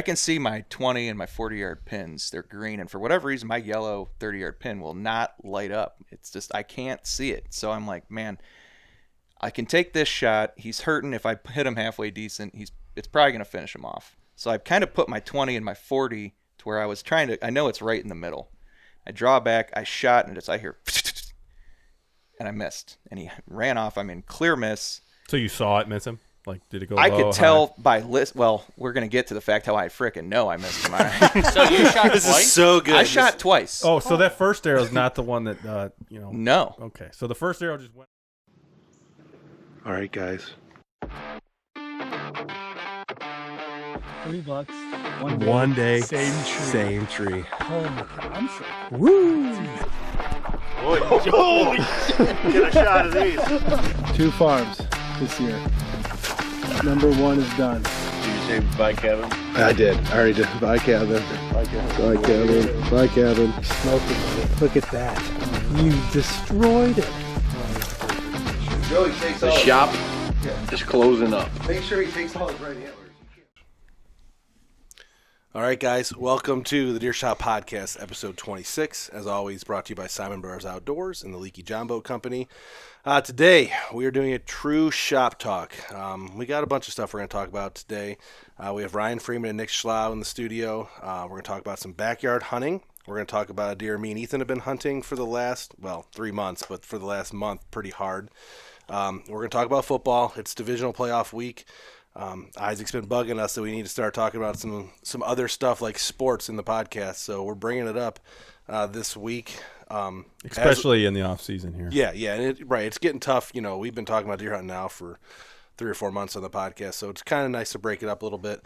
I can see my 20 and my 40-yard pins. They're green, and for whatever reason, my yellow 30-yard pin will not light up. It's just I can't see it. So I'm like, man, I can take this shot. He's hurting. If I hit him halfway decent, it's probably going to finish him off. So I've kind of put my 20 and my 40 to where I was trying to. I know it's right in the middle. I draw back. I shot, and I hear, and I missed. And he ran off. I mean, clear miss. So you saw it miss him? Like, did it go I low, could tell high? by list. Well, we're going to get to the fact how I frickin' know I missed him. So you shot This twice? is so good. I shot twice. Oh, so that first arrow is not the one that, No. Okay, so the first arrow just went. All right, guys. $3. One day, Same tree. same tree. Oh my God, I'm so Woo! Holy shit! Get a shot of these. 2 farms this year. Number 1 is done. Did you say bye, Kevin? I did. I already did. Bye, Kevin. Bye, Kevin. Bye, Kevin. Bye, Kevin. Smoking it. Look at that. You destroyed it. Joey takes The shop is closing up. Make sure he takes all his right antlers. All right, guys. Welcome to the Deer Shop Podcast, episode 26. As always, brought to you by Siman Brothers Outdoors and the Leaky John Boat Company. Today, we are doing a true shop talk. We got a bunch of stuff we're going to talk about today. We have Ryan Freeman and Nick Schlauch in the studio. We're going to talk about some backyard hunting. We're going to talk about a deer me and Ethan have been hunting for the last, 3 months, but for the last month, pretty hard. We're going to talk about football. It's divisional playoff week. Isaac's been bugging us that we need to start talking about some other stuff like sports in the podcast, so we're bringing it up this week. Especially in the off season here. Yeah, and it's getting tough. You know, we've been talking about deer hunting now for 3 or 4 months on the podcast, so it's kind of nice to break it up a little bit.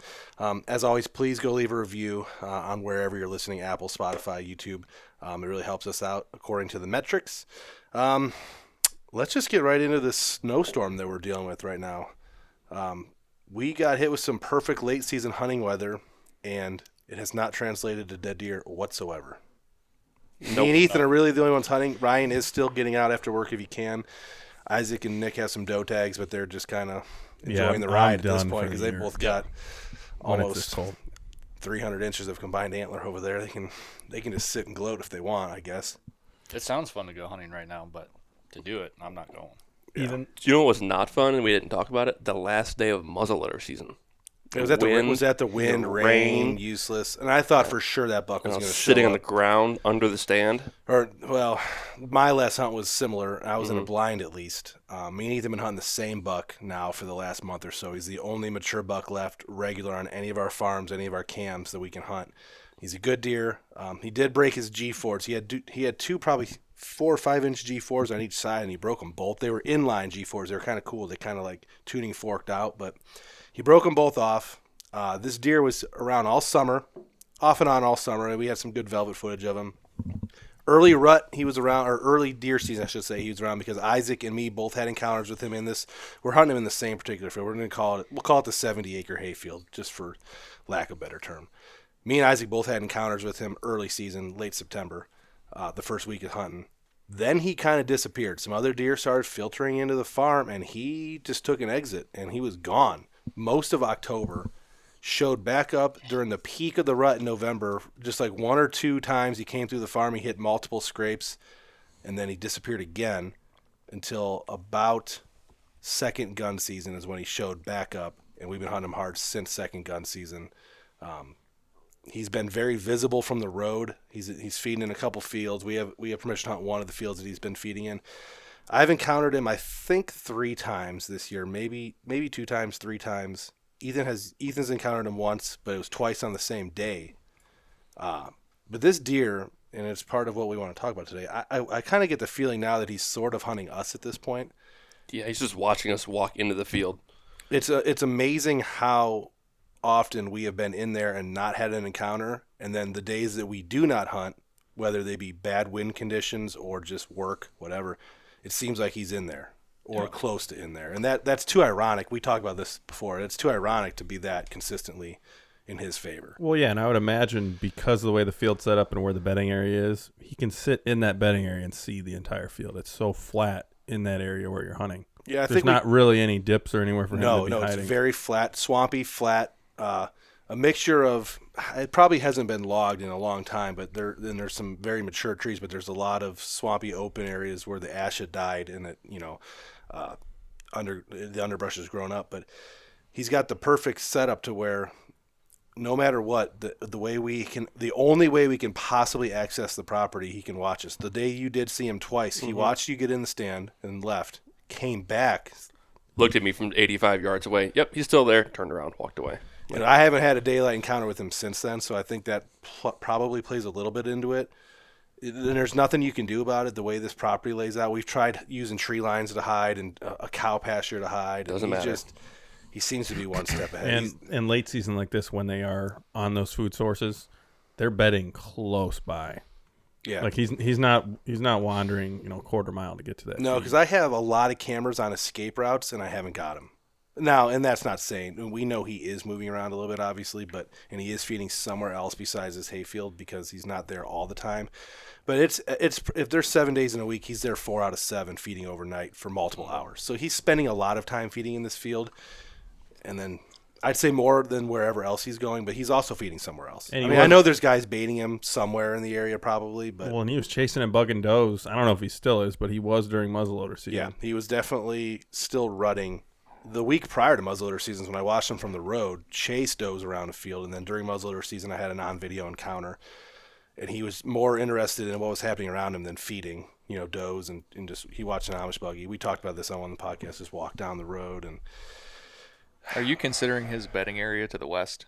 As always, please go leave a review on wherever you're listening, Apple, Spotify, YouTube. It really helps us out according to the metrics. Let's just get right into this snowstorm that we're dealing with right now. We got hit with some perfect late season hunting weather, and it has not translated to dead deer whatsoever. Me and Ethan are really the only ones hunting. Ryan is still getting out after work if he can. Isaac and Nick have some doe tags, but they're just kind of enjoying the ride at this point because they both got almost 300 inches of combined antler over there. They can just sit and gloat if they want, I guess. It sounds fun to go hunting right now, but to do it, I'm not going. Even You know what was not fun, and we didn't talk about it? The last day of muzzleloader season. Was that the wind, rain, useless? And I thought for sure that buck was going to sitting on the ground under the stand. My last hunt was similar. I was in a blind at least. Me and Ethan have been hunting the same buck now for the last month or so. He's the only mature buck left regular on any of our farms, any of our cams that we can hunt. He's a good deer. He did break his G4s. He had two probably 4 or 5 inch G4s on each side, and he broke them both. They were inline G4s. They were kind of cool. They kind of like tuning forked out, but he broke them both off. This deer was around all summer, off and on all summer, and we had some good velvet footage of him. Early rut, he was around, or early deer season, I should say, he was around because Isaac and me both had encounters with him in this. We're hunting him in the same particular field. We'll call it the 70-acre hayfield, just for lack of a better term. Me and Isaac both had encounters with him early season, late September, the first week of hunting. Then he kind of disappeared. Some other deer started filtering into the farm, and he just took an exit, and he was gone. Most of October, showed back up during the peak of the rut in November. Just like 1 or 2 times he came through the farm, he hit multiple scrapes, and then he disappeared again until about second gun season is when he showed back up, and we've been hunting him hard since second gun season. He's been very visible from the road. He's feeding in a couple fields. We have permission to hunt one of the fields that he's been feeding in. I've encountered him, I think, 3 times this year, maybe 2 times, 3 times. Ethan's encountered him once, but it was twice on the same day. But this deer, and it's part of what we want to talk about today, I kind of get the feeling now that he's sort of hunting us at this point. Yeah, he's just watching us walk into the field. It's amazing how often we have been in there and not had an encounter, and then the days that we do not hunt, whether they be bad wind conditions or just work, whatever, it seems like he's in there or close to in there. And that's too ironic. We talked about this before. It's too ironic to be that consistently in his favor. Well, yeah, and I would imagine because of the way the field's set up and where the bedding area is, he can sit in that bedding area and see the entire field. It's so flat in that area where you're hunting. Yeah, There's not really any dips or anywhere for him to be hiding. It's very flat, swampy, flat. a mixture of, it probably hasn't been logged in a long time, but there's some very mature trees, but there's a lot of swampy open areas where the ash had died and it, the underbrush has grown up. But he's got the perfect setup to where no matter what, the only way we can possibly access the property, he can watch us. The day you did see him twice, he watched you get in the stand and left, came back, Looked at me from 85 yards away. Yep, he's still there. Turned around, walked away. I haven't had a daylight encounter with him since then, so I think that probably plays a little bit into it. And there's nothing you can do about it the way this property lays out. We've tried using tree lines to hide and a cow pasture to hide. Doesn't matter. He seems to be one step ahead. And late season like this, when they are on those food sources, they're bedding close by. Yeah, like he's not wandering a quarter mile to get to that. No, because I have a lot of cameras on escape routes and I haven't got him. Now, and that's not saying, we know he is moving around a little bit, obviously, and he is feeding somewhere else besides his hayfield because he's not there all the time. But it's if there's 7 days in a week, he's there 4 out of 7 feeding overnight for multiple hours. So he's spending a lot of time feeding in this field, and then I'd say more than wherever else he's going, but he's also feeding somewhere else. I know there's guys baiting him somewhere in the area probably, but and he was chasing and bugging does. I don't know if he still is, but he was during muzzleloader season. Yeah, he was definitely still rutting. The week prior to muzzleloader seasons, when I watched him from the road, chase does around the field, and then during muzzleloader season, I had an on-video encounter, and he was more interested in what was happening around him than feeding, does, and just he watched an Amish buggy. We talked about this on one of the podcasts. Just walked down the road and. Are you considering his bedding area to the west?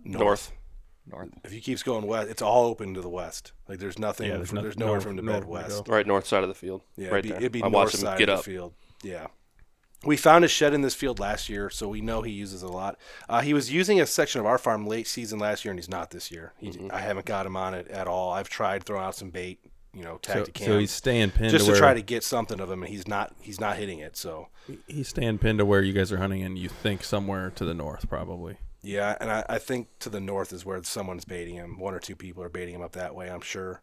North. If he keeps going west, it's all open to the west. Like there's nothing. Yeah, there's nowhere for him to bed west. Right north side of the field. Yeah, right it'd be I north watched him side get of up. the field. Yeah. We found a shed in this field last year, so we know he uses it a lot. He was using a section of our farm late season last year, and he's not this year. I haven't got him on it at all. I've tried throwing out some bait, tag to cam. So he's staying pinned just to try to get something of him, and he's not hitting it. So he's staying pinned to where you guys are hunting, and you think somewhere to the north probably. Yeah, and I think to the north is where someone's baiting him. 1 or 2 people are baiting him up that way, I'm sure.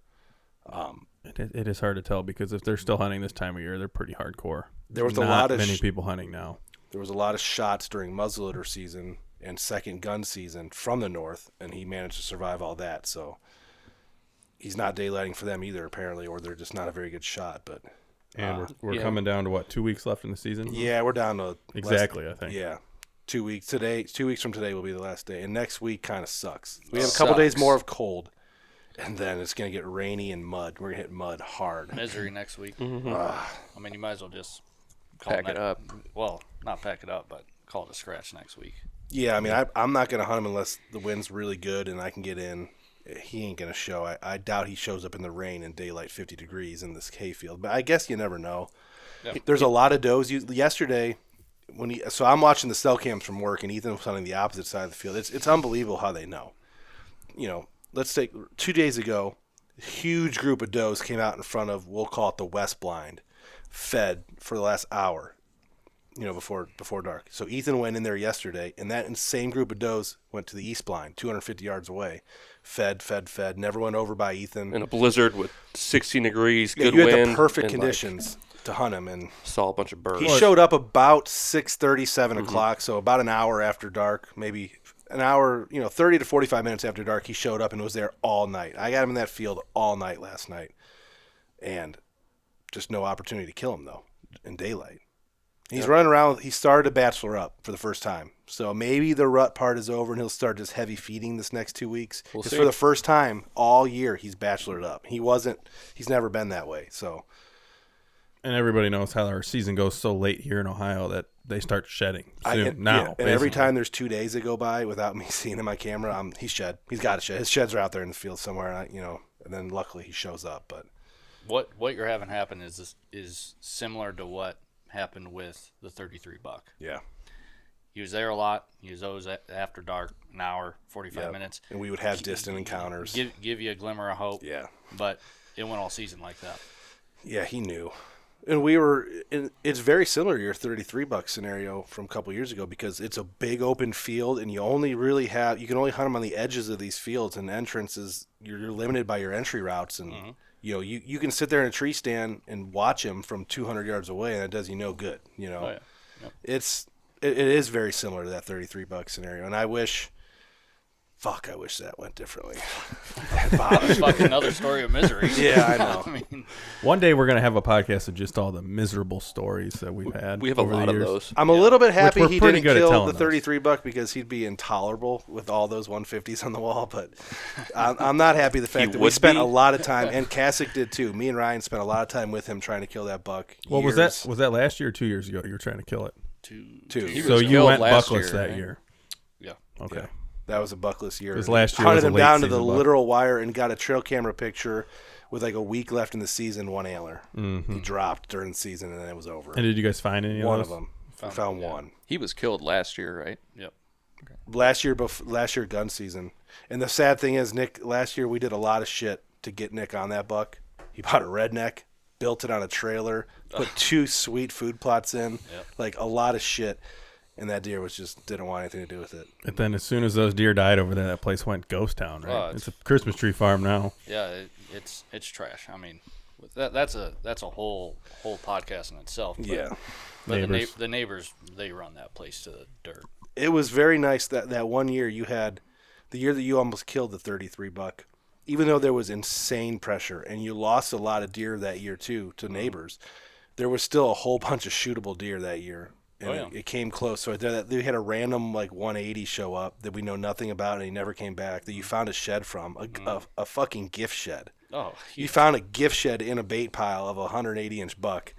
It is hard to tell because if they're still hunting this time of year, they're pretty hardcore. There was not a lot of many people hunting now. There was a lot of shots during muzzleloader season and second gun season from the north, and he managed to survive all that. So he's not daylighting for them either, apparently, or they're just not a very good shot. But and we're coming down to what, 2 weeks left in the season? Yeah, we're down to exactly. I think. Yeah, 2 weeks today. 2 weeks from today will be the last day, and next week kind of sucks. We have a couple days more of cold. And then it's going to get rainy and mud. We're going to hit mud hard. Misery next week. Mm-hmm. I mean, you might as well just pack it up. Well, not pack it up, but call it a scratch next week. Yeah, I mean, I'm not going to hunt him unless the wind's really good and I can get in. He ain't going to show. I doubt he shows up in the rain and daylight 50 degrees in this hayfield. But I guess you never know. Yeah. There's a lot of does. Yesterday, so I'm watching the cell cams from work, and Ethan was hunting the opposite side of the field. It's unbelievable how they know. Let's take 2 days ago, a huge group of does came out in front of, we'll call it the west blind, fed for the last hour, before dark. So Ethan went in there yesterday, and that same group of does went to the east blind, 250 yards away, fed, never went over by Ethan. In a blizzard with 16 degrees, good wind. wind. You had the perfect conditions to hunt him, and saw a bunch of birds. He showed up about 6:30, 7 o'clock, so about an hour after dark, maybe an hour, 30 to 45 minutes after dark, he showed up and was there all night. I got him in that field all night last night, and just no opportunity to kill him, though, in daylight. He's running around. He started a bachelor up for the first time, so maybe the rut part is over, and he'll start just heavy feeding this next 2 weeks. Because for the first time all year, he's bachelored up. He's never been that way, so... And everybody knows how our season goes so late here in Ohio that they start shedding soon. And every time there's 2 days that go by without me seeing him on camera, he's shed. He's got to shed. His sheds are out there in the field somewhere, and then luckily he shows up. But what you're having happen is similar to what happened with the 33 buck. Yeah, he was there a lot. He was always after dark, an hour, 45 minutes, and we would have distant encounters. Give you a glimmer of hope. Yeah, but it went all season like that. Yeah, he knew. And it's very similar to your 33 buck scenario from a couple years ago because it's a big open field and you can only hunt them on the edges of these fields, and entrances, you're limited by your entry routes, and you can sit there in a tree stand and watch him from 200 yards away, and that does you no good. It is very similar to that 33 buck scenario, and I wish Fuck, I wish that went differently. It's fucking another story of misery. Yeah, I know. I mean, One day we're gonna have a podcast of just all the miserable stories that we've had. We have a over lot the of years. those. I'm a little bit happy we're he pretty didn't good at kill telling the those. 33 buck because he'd be intolerable with all those 150s on the wall. But I'm not happy the fact that we would spent be? a lot of time, and Kasich did too. Me and Ryan spent a lot of time with him trying to kill that buck. What was Years. that? Was that last year or 2 years ago? You were trying to kill it. Two. He So was you killed went last buckless year, that right? year. Yeah. Okay. Yeah. That was a buckless year. 'Cause last year hunted was a him late down to the season buck. literal wire and got a trail camera picture with like a week left in the season. One antler. He dropped during the season, and then it was over. And did you guys find any One of of those? them. We found one. He was killed last year, right? Yep. Last year gun season. And the sad thing is, Nick, last year we did a lot of shit to get Nick on that buck. He bought a redneck, built it on a trailer, put 2 sweet food plots in, like a lot of shit. And that deer didn't want anything to do with it. And then as soon as those deer died over there, that place went ghost town, right? Oh, it's a Christmas tree farm now. Yeah, it's trash. I mean, that's a whole podcast in itself. But, Yeah. But Neighbors. the neighbors, they run that place to the dirt. It was very nice that one year you had, the year that you almost killed the 33 buck, even though there was insane pressure and you lost a lot of deer that year too to neighbors, there was still a whole bunch of shootable deer that year. And it came close. So they had a random like 180 show up that we know nothing about, and he never came back. That you found a shed from a fucking gift shed. Oh, You found a gift shed in a bait pile of a 180-inch buck.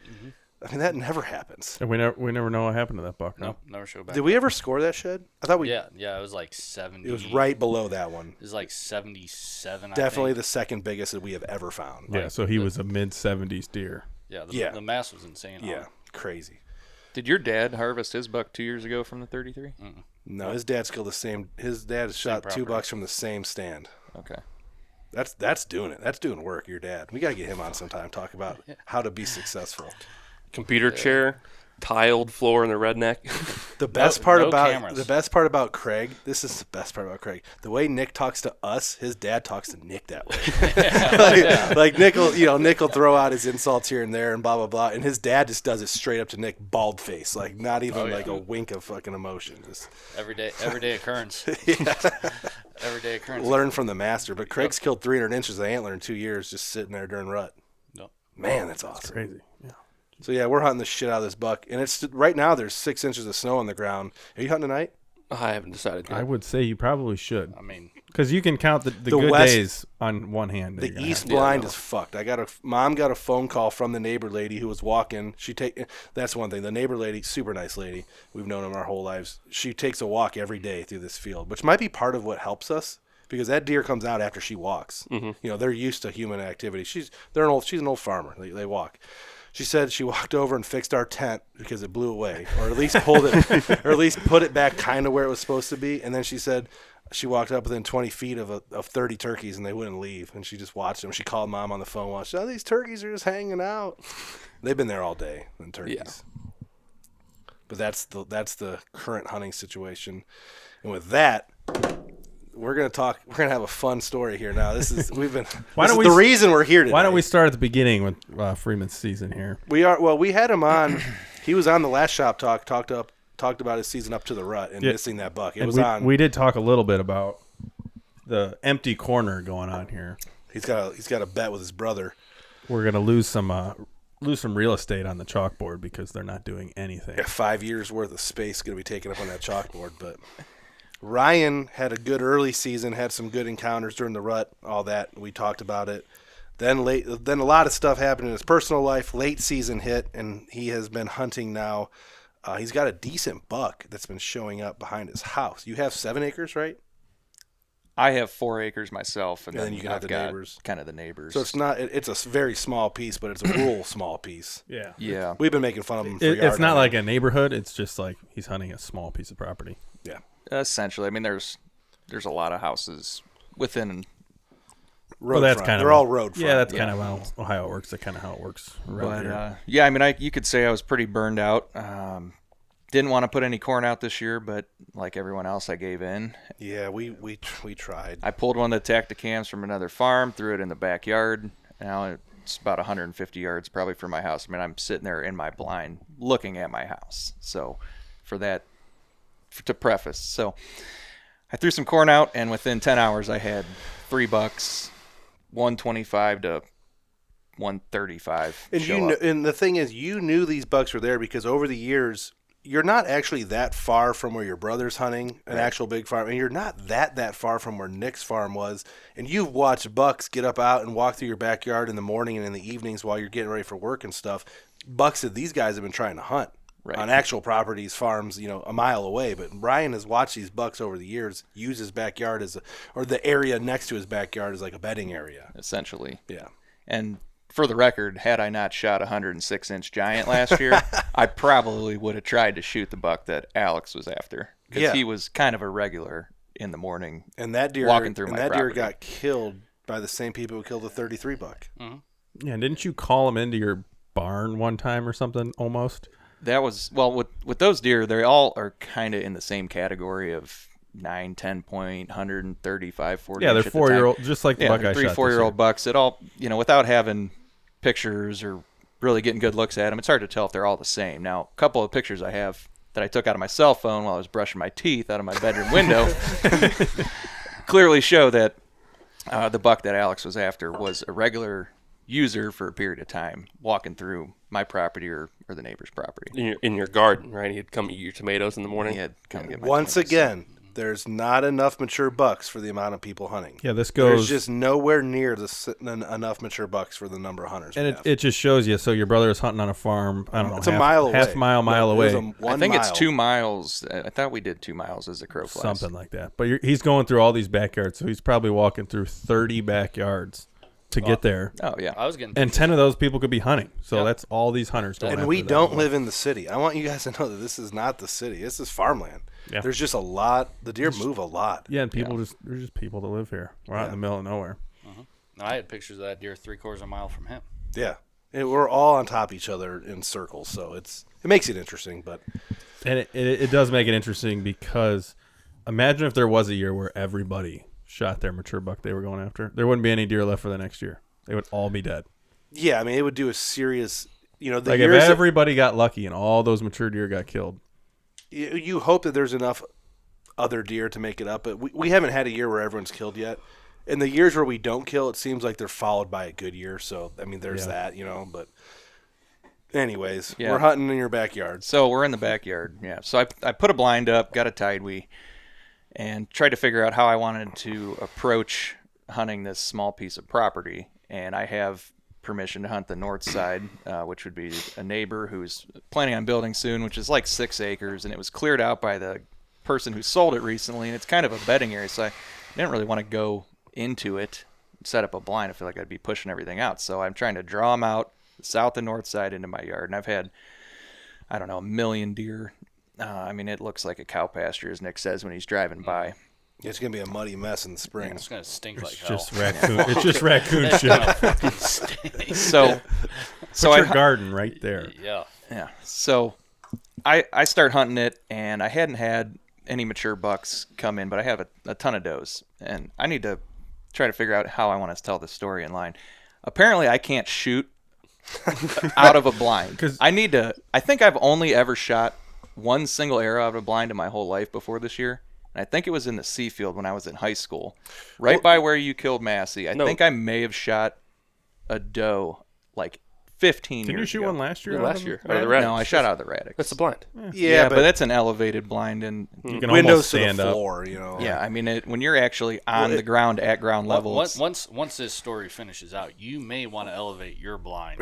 I mean, that never happens. And we never know what happened to that buck. no, never show back. Did we ever score that shed? I thought we. Yeah, it was like 70. It was right below that one. It was like 77. Definitely I the think. second biggest that we have ever found. Yeah, so he was a mid-70s deer. Yeah, the mass was insane. on Yeah, it. crazy. Did your dad harvest his buck 2 years ago from the 33? No, his dad's killed the same. His dad shot 2 property. bucks from the same stand. Okay. That's doing it. That's doing work. Your dad. We gotta get him on sometime. Talk about how to be successful. Computer chair, tiled floor in the redneck. The best part no about Craig. This is the best part about Craig. The way Nick talks to us, his dad talks to Nick that way. like Nick will throw out his insults here and there and blah blah blah, and his dad just does it straight up to Nick, bald face, like not even like a wink of fucking emotion. Just Everyday occurrence. Everyday occurrence. learn from the master. But Craig's killed 300 inches of antler in 2 years just sitting there during rut. No. Man, that's awesome. Crazy. Yeah. So yeah, we're hunting the shit out of this buck, and it's right now. There's 6 inches of snow on the ground. Are you hunting tonight? I haven't decided yet. I would say you probably should. I mean, Because you can count the good west- days on one hand. that The you're gonna east have. blind is fucked. Mom got a phone call from the neighbor lady who was walking. That's one thing. The neighbor lady, super nice lady. We've known them our whole lives. She takes a walk every day through this field, which might be part of what helps us because that deer comes out after she walks. Mm-hmm. They're used to human activity. She's an old farmer. They walk. She said she walked over and fixed our tent because it blew away, or at least pulled it, or at least put it back kind of where it was supposed to be. And then she said she walked up within 20 feet of 30 turkeys and they wouldn't leave. And she just watched them. She called Mom on the phone. Watched, these turkeys are just hanging out. They've been there all day, the turkeys. Yeah. But that's the current hunting situation. And with that, we're gonna have a fun story here now. The reason we're here today. Why don't we start at the beginning with Freeman's season here? We had him on. He was on the last shop talked about his season up to the rut and missing that buck. We did talk a little bit about the empty corner going on here. He's got a bet with his brother. We're gonna lose some real estate on the chalkboard because they're not doing anything. Yeah, 5 years worth of space going to be taken up on that chalkboard. But Ryan had a good early season, had some good encounters during the rut, all that. We talked about it. Then a lot of stuff happened in his personal life. Late season hit, and he has been hunting now. He's got a decent buck that's been showing up behind his house. You have 7 acres, right? I have 4 acres myself, and And then then you can I've have the got neighbors. kind of the neighbors. So it's a very small piece, but it's a rural small piece. Yeah. yeah. We've been making fun of him for It's yard not hunting. like a neighborhood. It's just like he's hunting a small piece of property. Yeah. Essentially, I mean, there's a lot of houses within. Road that's front. kind of They're all road front. Yeah, that's kind of how Ohio works. That's kind of how it works around But here. yeah, I mean, you could say I was pretty burned out. Didn't want to put any corn out this year, but like everyone else, I gave in. Yeah, we tried. I pulled one of the Tacticams from another farm, threw it in the backyard. Now it's about 150 yards probably from my house. I mean, I'm sitting there in my blind looking at my house. So for that, to preface. So I threw some corn out, and within 10 hours, I had 3 bucks, 125 to 135. And and the thing is, you knew these bucks were there because over the years, you're not actually that far from where your brother's hunting an actual big farm, and you're not that far from where Nick's farm was. And you've watched bucks get up out and walk through your backyard in the morning and in the evenings while you're getting ready for work and stuff. Bucks that these guys have been trying to hunt. Right. On actual properties, farms, a mile away. But Brian has watched these bucks over the years use his backyard or the area next to his backyard as like a bedding area. Essentially. Yeah. And for the record, had I not shot a 106-inch giant last year, I probably would have tried to shoot the buck that Alex was after. Because he was kind of a regular in the morning. And that deer, walking through my property. Deer got killed by the same people who killed the 33 buck. Mm-hmm. Yeah, didn't you call him into your barn one time or something almost? That was, well, with those deer, they all are kind of in the same category of 9, 10 point, 135, 40. Yeah, they're 4-year-old, just like the buck I shot. 3-4-year-old bucks. It all, without having pictures or really getting good looks at them, it's hard to tell if they're all the same. Now, a couple of pictures I have that I took out of my cell phone while I was brushing my teeth out of my bedroom window clearly show that the buck that Alex was after was a regular user for a period of time, walking through my property or the neighbor's property. In your garden, right? He'd come eat your tomatoes in the morning. He had come get my Once tomatoes. again, there's not enough mature bucks for the amount of people hunting. Yeah, this goes. There's just nowhere near enough mature bucks for the number of hunters. And it just shows you. So your brother is hunting on a farm. I don't know. It's a mile away. Half mile away. I think it's 2 miles. I thought we did 2 miles as the crow flies. Something like that. But he's going through all these backyards, so he's probably walking through 30 backyards to get there. Oh yeah, I was getting. And 10 of those people could be hunting. So that's all these hunters going. And we don't live in the city. I want you guys to know that this is not the city. This is farmland. Yeah. There's just a lot. The deer move a lot. Yeah, and there's just people that live here. We're out in the middle of nowhere. I had pictures of that deer 3/4 of a mile from him. Yeah, and we're all on top of each other in circles, so it makes it interesting. But and it does make it interesting because imagine if there was a year where everybody shot their mature buck they were going after. There wouldn't be any deer left for the next year. They would all be dead. Yeah, I mean, it would do a serious. Like if everybody got lucky and all those mature deer got killed. You hope that there's enough other deer to make it up, but we haven't had a year where everyone's killed yet. In the years where we don't kill, it seems like they're followed by a good year. So, I mean, there's that, But anyways, we're hunting in your backyard. So we're in the backyard, yeah. So I put a blind up, got a tide wee, and tried to figure out how I wanted to approach hunting this small piece of property. And I have permission to hunt the north side, which would be a neighbor who's planning on building soon, which is like 6 acres, and it was cleared out by the person who sold it recently, and it's kind of a bedding area, so I didn't really want to go into it, set up a blind. I feel like I'd be pushing everything out, so I'm trying to draw them out the south and north side into my yard, and I've had, I don't know, 1 million deer. I mean, it looks like a cow pasture, as Nick says when he's driving by. It's going to be a muddy mess in the spring. It's going to stink like hell. Just raccoon. It's just raccoon shit. So Put your garden right there. Yeah. So I start hunting it, and I hadn't had any mature bucks come in, but I have a ton of does, and I need to try to figure out how I want to tell this story in line. Apparently, I can't shoot out of a blind. I think I've only ever shot one single arrow out of a blind in my whole life before this year. And I think it was in the Seafield when I was in high school, by where you killed Massey. I think I may have shot a doe like 15 years ago. Did you shoot one last year? Last year. Out of the radix. No, I shot out of the radix. That's a blind. Yeah, but that's an elevated blind, and you can windows almost to stand the up. floor, Yeah, I mean, when you're actually on the ground at ground level. Once this story finishes out, you may want to elevate your blind.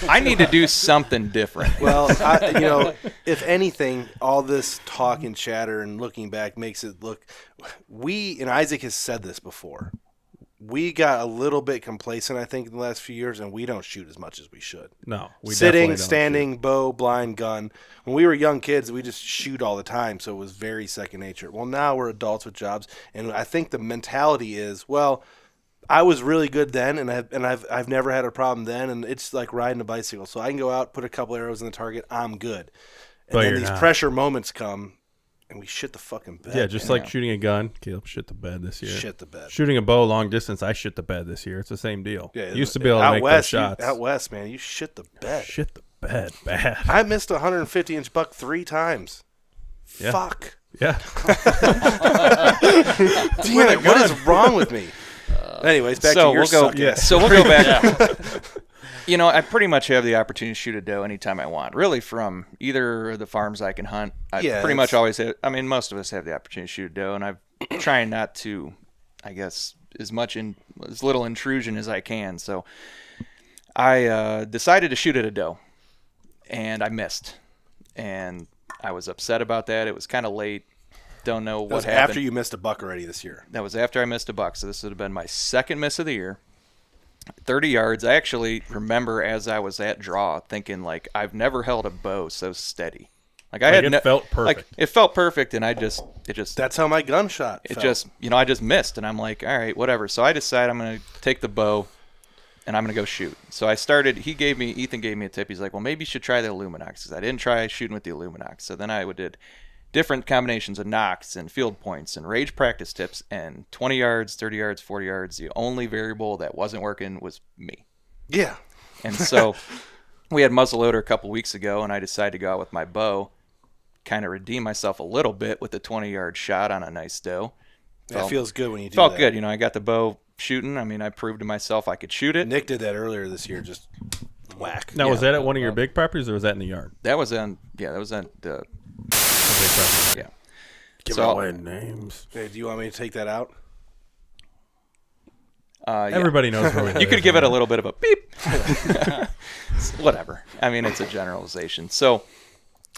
I need to do something different. Well, if anything, all this talk and chatter and looking back makes it look. And Isaac has said this before. We got a little bit complacent, I think, in the last few years, and we don't shoot as much as we should. No, we sitting, definitely don't standing, bow, blind, gun. When we were young kids, we just shoot all the time, so it was very second nature. Well, now we're adults with jobs, and I think the mentality is, well, I was really good then, and I've never had a problem then, and it's like riding a bicycle. So I can go out, put a couple arrows in the target, I'm good. And But then you're these not. pressure moments come, and we shit the fucking bed. Yeah, just like shooting a gun. Caleb shit the bed this year. Shit the bed. Shooting a bow long distance, I shit the bed this year. It's the same deal. Yeah, Used to be able to out make west, those shots. Out west, man, you shit the bed. Shit the bed bad. I missed a 150-inch buck 3 times. Yeah. Fuck. Yeah. Damn it, what is wrong with me? Anyways, back to your sucking. So we'll go back. You know, I pretty much have the opportunity to shoot a doe anytime I want. Really, from either of the farms I can hunt. I pretty much always have. I mean, most of us have the opportunity to shoot a doe, and I'm trying not to, I guess, as little intrusion as I can. So I decided to shoot at a doe, and I missed, and I was upset about that. It was kind of late. Don't know what happened. After you missed a buck already this year. That was after I missed a buck. So this would have been my second miss of the year. 30 yards. I actually remember as I was at draw thinking, like, I've never held a bow so steady. Like, it felt perfect. Like, it felt perfect, and it just That's how my gun shot felt. I just missed, and I'm like, all right, whatever. So I decided I'm going to take the bow, and I'm going to go shoot. So Ethan gave me a tip. He's like, well, maybe you should try the Illuminox, because I didn't try shooting with the Illuminox. So then I did different combinations of knocks and field points and rage practice tips, and 20 yards, 30 yards, 40 yards. The only variable that wasn't working was me. Yeah. And so we had muzzleloader a couple weeks ago, and I decided to go out with my bow, kind of redeem myself a little bit with a 20-yard shot on a nice doe. That feels good when you do that. Felt good. You know, I got the bow shooting. I mean, I proved to myself I could shoot it. Nick did that earlier this year, just whack. Now, was that at one of your big properties, or was that in the yard? That was on the Big property. yeah. Give So- away names. Hey, do you want me to take that out? Yeah. Everybody knows where we live. You could give it a little bit of a beep. Whatever. I mean, it's a generalization. So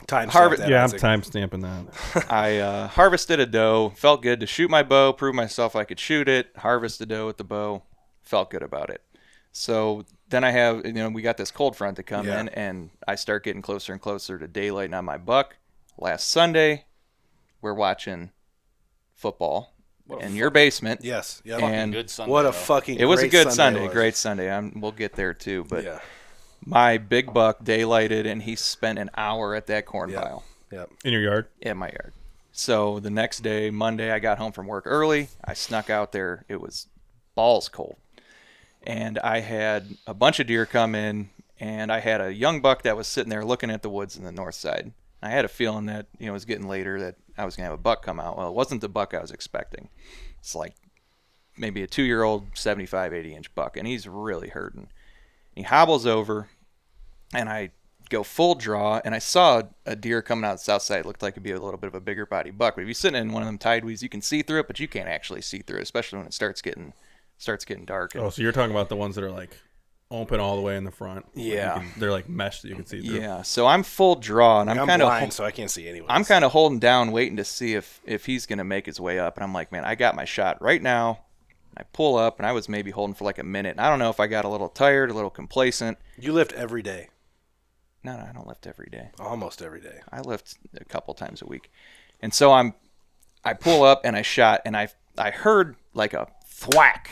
Timestamp Yeah, I'm time stamping that. I harvested a doe. Felt good to shoot my bow. Proved myself I could shoot it. Harvest a doe with the bow. Felt good about it. So then we got this cold front to come in, and I start getting closer and closer to daylight on my buck. Last Sunday, we're watching football in your basement. Yes. Yep. And Good Sunday, What a though. fucking it was a great good Sunday. it was. Great Sunday. We'll get there too. But Yeah. my big buck daylighted, and he spent an hour at that corn pile Yep. In your yard? in my yard. So the next day, Monday, I got home from work early. I snuck out there. It was balls cold. And I had a bunch of deer come in, and I had a young buck that was sitting there looking at the woods in the north side. I had a feeling that, it was getting later that I was going to have a buck come out. Well, it wasn't the buck I was expecting. It's like maybe a 2-year-old 75, 80-inch buck, and he's really hurting. He hobbles over, and I go full draw, and I saw a deer coming out the south side. It looked like it'd be a little bit of a bigger body buck. But if you're sitting in one of them tideweeds, you can see through it, but you can't actually see through it, especially when it starts getting dark. Oh, so you're talking about the ones that are like open all the way in the front. Yeah. They're like mesh that you can see through. Yeah, so I'm full draw, and I'm kind blind, of so I can't see anyone. I'm kind of holding down, waiting to see if he's gonna make his way up. And I'm like, man, I got my shot right now. I pull up, and I was maybe holding for like a minute. And I don't know if I got a little tired, a little complacent. You lift every day. No, I don't lift every day. Almost every day. I lift a couple times a week. And so I pull up, and I shot, and I heard like a thwack.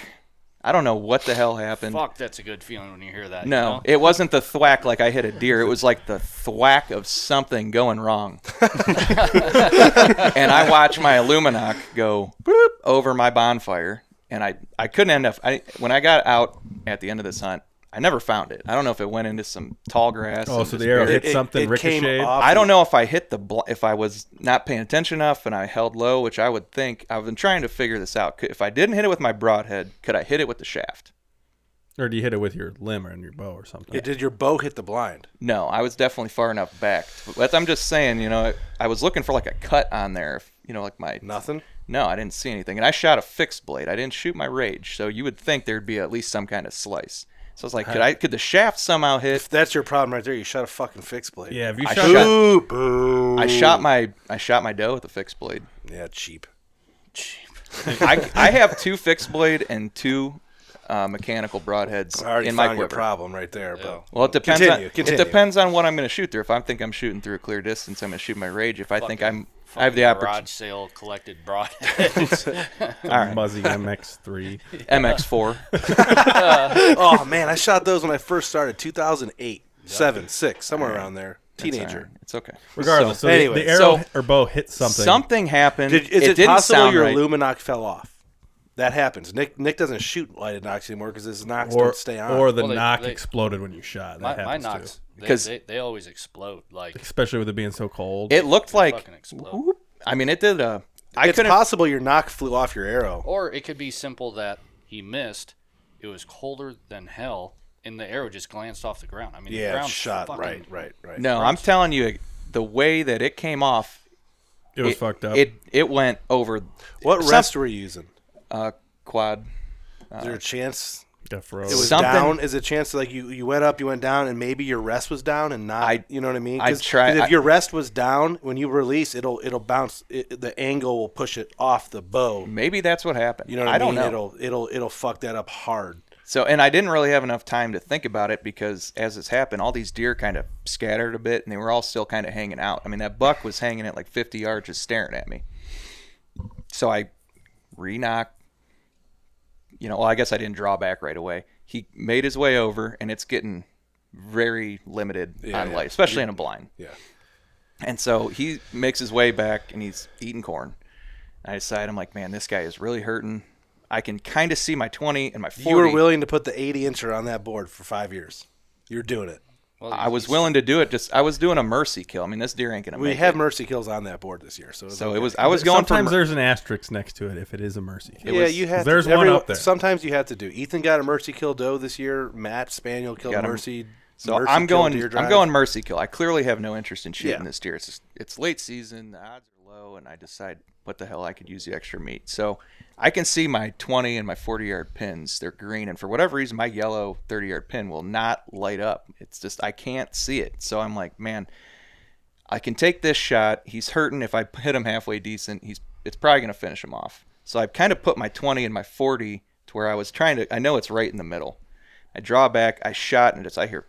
I don't know what the hell happened. Fuck, that's a good feeling when you hear that. No, you know? it wasn't the thwack like I hit a deer. It was like the thwack of something going wrong. And I watched my Illuminox go boop over my bonfire, and I couldn't end up. When I got out at the end of this hunt, I never found it. I don't know if it went into some tall grass. Oh, and so just the arrow buried- hit something, it came ricocheted. off. I don't know if I hit if I was not paying attention enough and I held low, which I would think. I've been trying to figure this out. If I didn't hit it with my broadhead, could I hit it with the shaft? Or do you hit it with your limb or your bow or something? Did your bow hit the blind? No, I was definitely far enough back. But I'm just saying, I was looking for like a cut on there, like my... Nothing? No, I didn't see anything. And I shot a fixed blade. I didn't shoot my rage. So you would think there'd be at least some kind of slice. So I was like, could the shaft somehow hit? If that's your problem right there, you shot a fucking fixed blade. Yeah, if you I shot, shot- Boo, boo. I shot my doe with a fixed blade. Yeah, cheap. I have 2 fixed blade and 2 mechanical broadheads I already in my found your quiver. problem right there. But Well, it depends. Continue. It depends on what I'm going to shoot through. If I think I'm shooting through a clear distance, I'm going to shoot my rage. If I think I have the opportunity. Garage sale collected broadheads. All right, Muzzy MX3. MX4. Oh, man, I shot those when I first started, 2008, 7, 6, somewhere around there. That's Teenager. all right. It's okay. Regardless, so anyway, the arrow so- or bow hit something. Something happened. Is it it didn't possible sound your right. Illuminox fell off? That happens. Nick doesn't shoot lighted knocks anymore because his knocks don't stay on. Or the Well, knock they- exploded when you shot. That my happens knocks, too. they always explode. Like, Especially with it being so cold. It looked like fucking explode. I mean, it did. It's possible your knock flew off your arrow. Or it could be simple that he missed. It was colder than hell, and the arrow just glanced off the ground. I mean, the Yeah, ground's shot. fucking- Right. No, I'm telling you, the way that it came off, It was fucked up. It went over. What rest were you using? Quad. Is there a chance Got froze. it was Something- down? Is it a chance that, like, you went up, you went down, and maybe your rest was down and not? You know what I mean? I tried- 'cause if your rest was down, when you release, it'll bounce. The angle will push it off the bow. Maybe that's what happened. You know what I I mean? don't know. It'll fuck that up hard. So, and I didn't really have enough time to think about it because as this happened, all these deer kind of scattered a bit and they were all still kind of hanging out. I mean, that buck was hanging at like 50 yards just staring at me. So I re-knocked. Well, I guess I didn't draw back right away. He made his way over, and it's getting very limited on light, especially in a blind. Yeah. And so he makes his way back, and he's eating corn. I decide, I'm like, man, this guy is really hurting. I can kind of see my 20 and my 40. You were willing to put the 80-incher on that board for 5 years. You're doing it. Well, I was willing to do it. I was doing a mercy kill. I mean, this deer ain't gonna. We make have it. mercy kills on that board this year, so So it was. I was going Sometimes for. there's an asterisk next to it if it is a mercy. Yeah, you have. There's to, one up there. Sometimes you have to do. Ethan got a mercy kill doe this year. Matt Spaniel killed Got a him. mercy. So mercy I'm kill going. deer I'm drive. going mercy kill. I clearly have no interest in shooting Yeah. this deer. It's late season. The odds are low, and I decide what the hell I could use the extra meat. So I can see my 20 and my 40-yard pins. They're green, and for whatever reason, my yellow 30-yard pin will not light up. It's just I can't see it. So I'm like, man, I can take this shot. He's hurting. If I hit him halfway decent, it's probably gonna finish him off. So I kind of put my 20 and my 40 to where I was trying to. I know it's right in the middle. I draw back. I shot, and I hear.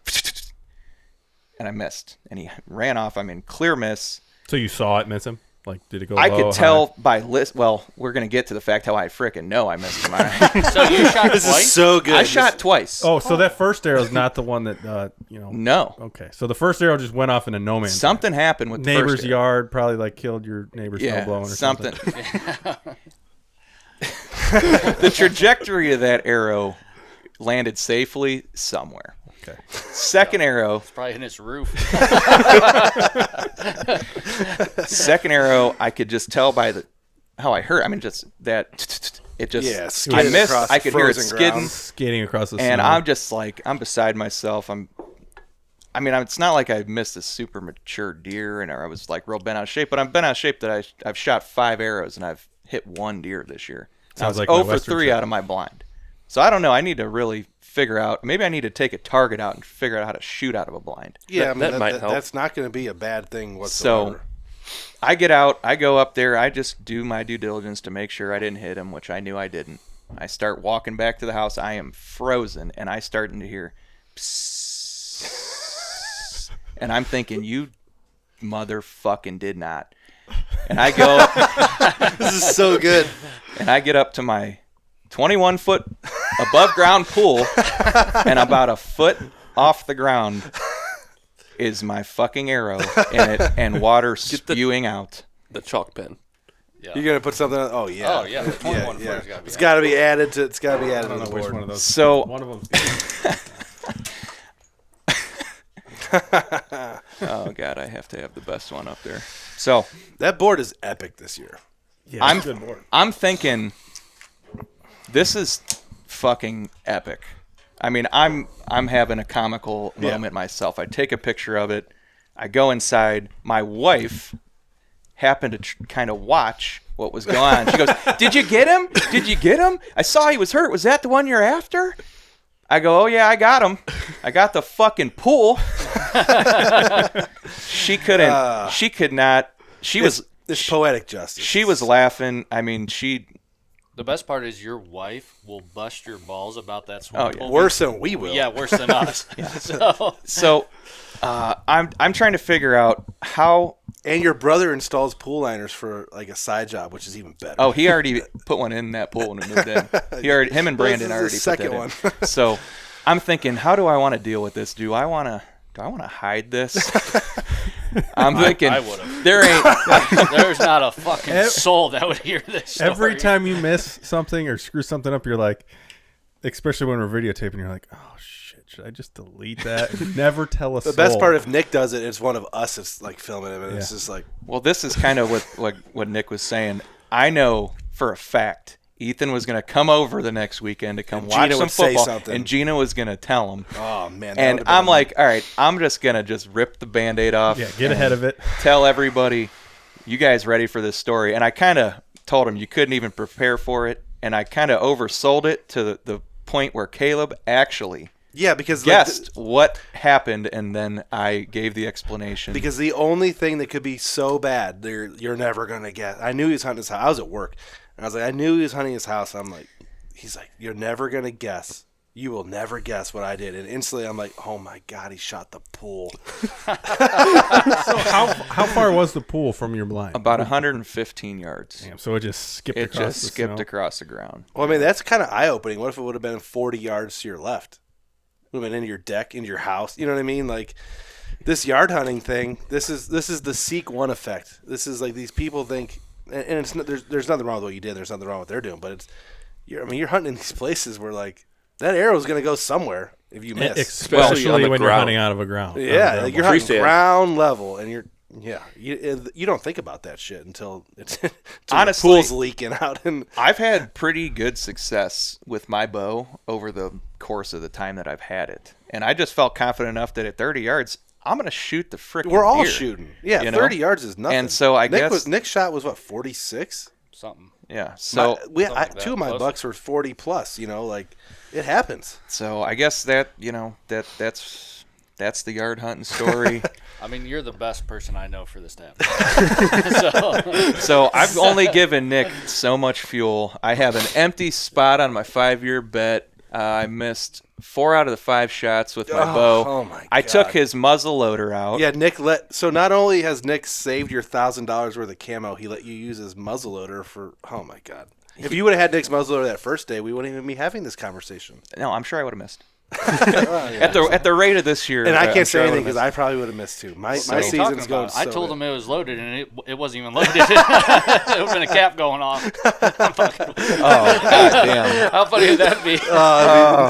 And I missed, and he ran off. I mean, clear miss. So you saw it miss him? Like, did it go I low, could tell high? by list. Well, we're gonna get to the fact how I frickin' know I missed him. So you shot This twice? is so good. I shot twice. Oh, so that first arrow is not the one that, No, Okay, so the first arrow just went off into no man's land. something happened with the Neighbor's first arrow. yard, probably like killed your neighbor's Yeah, snowblowing or something. something. The trajectory of that arrow landed safely somewhere. Okay. Second arrow. Probably in its roof. Second arrow. I could just tell by how I heard. I mean, just that. It just. Yeah, I skidding missed. across I could hear it frozen skidding. ground. Skating across the And snow. I'm just like, I'm beside myself. It's not like I missed a super mature deer or I was like real bent out of shape, but I'm bent out of shape that I've shot 5 arrows and I've hit 1 deer this year. And I Sounds was like my 0 for Western 3 trip. out of my blind. So I don't know. I need to really figure out. Maybe I need to take a target out and figure out how to shoot out of a blind. Yeah, That might help. That's not going to be a bad thing whatsoever. So I get out. I go up there. I just do my due diligence to make sure I didn't hit him, which I knew I didn't. I start walking back to the house. I am frozen, and I starting to hear psst. And I'm thinking, you motherfucking did not. And I go This is so good. and I get up to my 21-foot above ground pool, and about a foot off the ground is my fucking arrow in it and water spewing out. The chalk pen. Yeah. You're going to put something on? Oh, yeah. Oh, yeah. The 21 yeah. footer's gotta be It's out. got to be added to. It's got to be I added don't to know the which board. one of those. So One of them. oh god, I have to have the best one up there. So That board is epic this year. Yeah, I'm it's a good board. I'm thinking this is fucking epic. I mean, I'm having a comical moment myself. I take a picture of it. I go inside. My wife happened to kind of watch what was going on. She goes, "Did you get him? Did you get him? I saw he was hurt. Was that the one you're after?" I go, "Oh yeah, I got him. I got the fucking pool." She couldn't. She could not. She was. It's poetic justice. She was laughing. I mean, The best part is your wife will bust your balls about that Oh, swimming yeah. pool. worse than we will. Yeah, worse than us. So, So I'm trying to figure out how. And your brother installs pool liners for like a side job, which is even better. Oh, he already put one in that pool when we moved in. Him and Brandon This is the already put second that in. So I'm thinking, how do I want to deal with this? Do I want to hide this? I'm thinking I would've. there ain't. there's not a fucking soul that would hear this story. Every time you miss something or screw something up, you're like, especially when we're videotaping, you're like, oh shit, should I just delete that? And never tell us. The best part, if Nick does it, it's one of us that's like filming him, and it's just like. Well, this is kind of what Nick was saying. I know for a fact Ethan was going to come over the next weekend to come watch some football, and Gina was going to tell him. Oh man! And I'm like, all right, I'm just going to just rip the Band-Aid off. Yeah, get ahead of it. Tell everybody, you guys ready for this story? And I kind of told him you couldn't even prepare for it, and I kind of oversold it to the point where Caleb actually because guessed what happened, and then I gave the explanation. Because the only thing that could be so bad, you're never gonna guess. I knew he was hunting his house. I was at work, and I was like, I knew he was hunting his house. I'm like, he's like, you're never gonna guess. You will never guess what I did. And instantly, I'm like, oh my god, he shot the pool. So how far was the pool from your blind? About 115 yards. Damn, so it just skipped. Across the ground. Well, I mean, that's kind of eye opening. What if it would have been 40 yards to your left? Would have been into your deck, into your house. You know what I mean? Like this yard hunting thing. This is the Seek One effect. This is like these people think, and it's there's nothing wrong with what you did. There's nothing wrong with what they're doing. But you're hunting in these places where like that arrow is going to go somewhere if you miss. Especially when you're hunting out of a ground. Yeah, like you're hunting ground level, and you don't think about that shit until honestly, the pool's leaking out. And I've had pretty good success with my bow over the course of the time that I've had it, and I just felt confident enough that at 30 yards, I'm gonna shoot the frickin' We're all deer, shooting. Yeah, 30 yards is nothing. And so I guess Nick's shot was what 46 something. Yeah. So two of my bucks were 40 plus. You know, like it happens. So I guess that that's the yard hunting story. I mean, you're the best person I know for this to happen. So I've only given Nick so much fuel. I have an empty spot on my 5-year bet. I missed 4 out of the 5 shots with my bow. Oh my God. I took his muzzle loader out. Yeah, Nick so not only has Nick saved your $1,000 worth of camo, he let you use his muzzle loader for. Oh my God! If you would have had Nick's muzzle loader that first day, we wouldn't even be having this conversation. No, I'm sure I would have missed. At the rate of this year, and I can't say anything because I probably would have missed too. My season's going. I told him it was loaded, and it wasn't even loaded. It would have been a cap going off. Oh God damn! How funny would that be?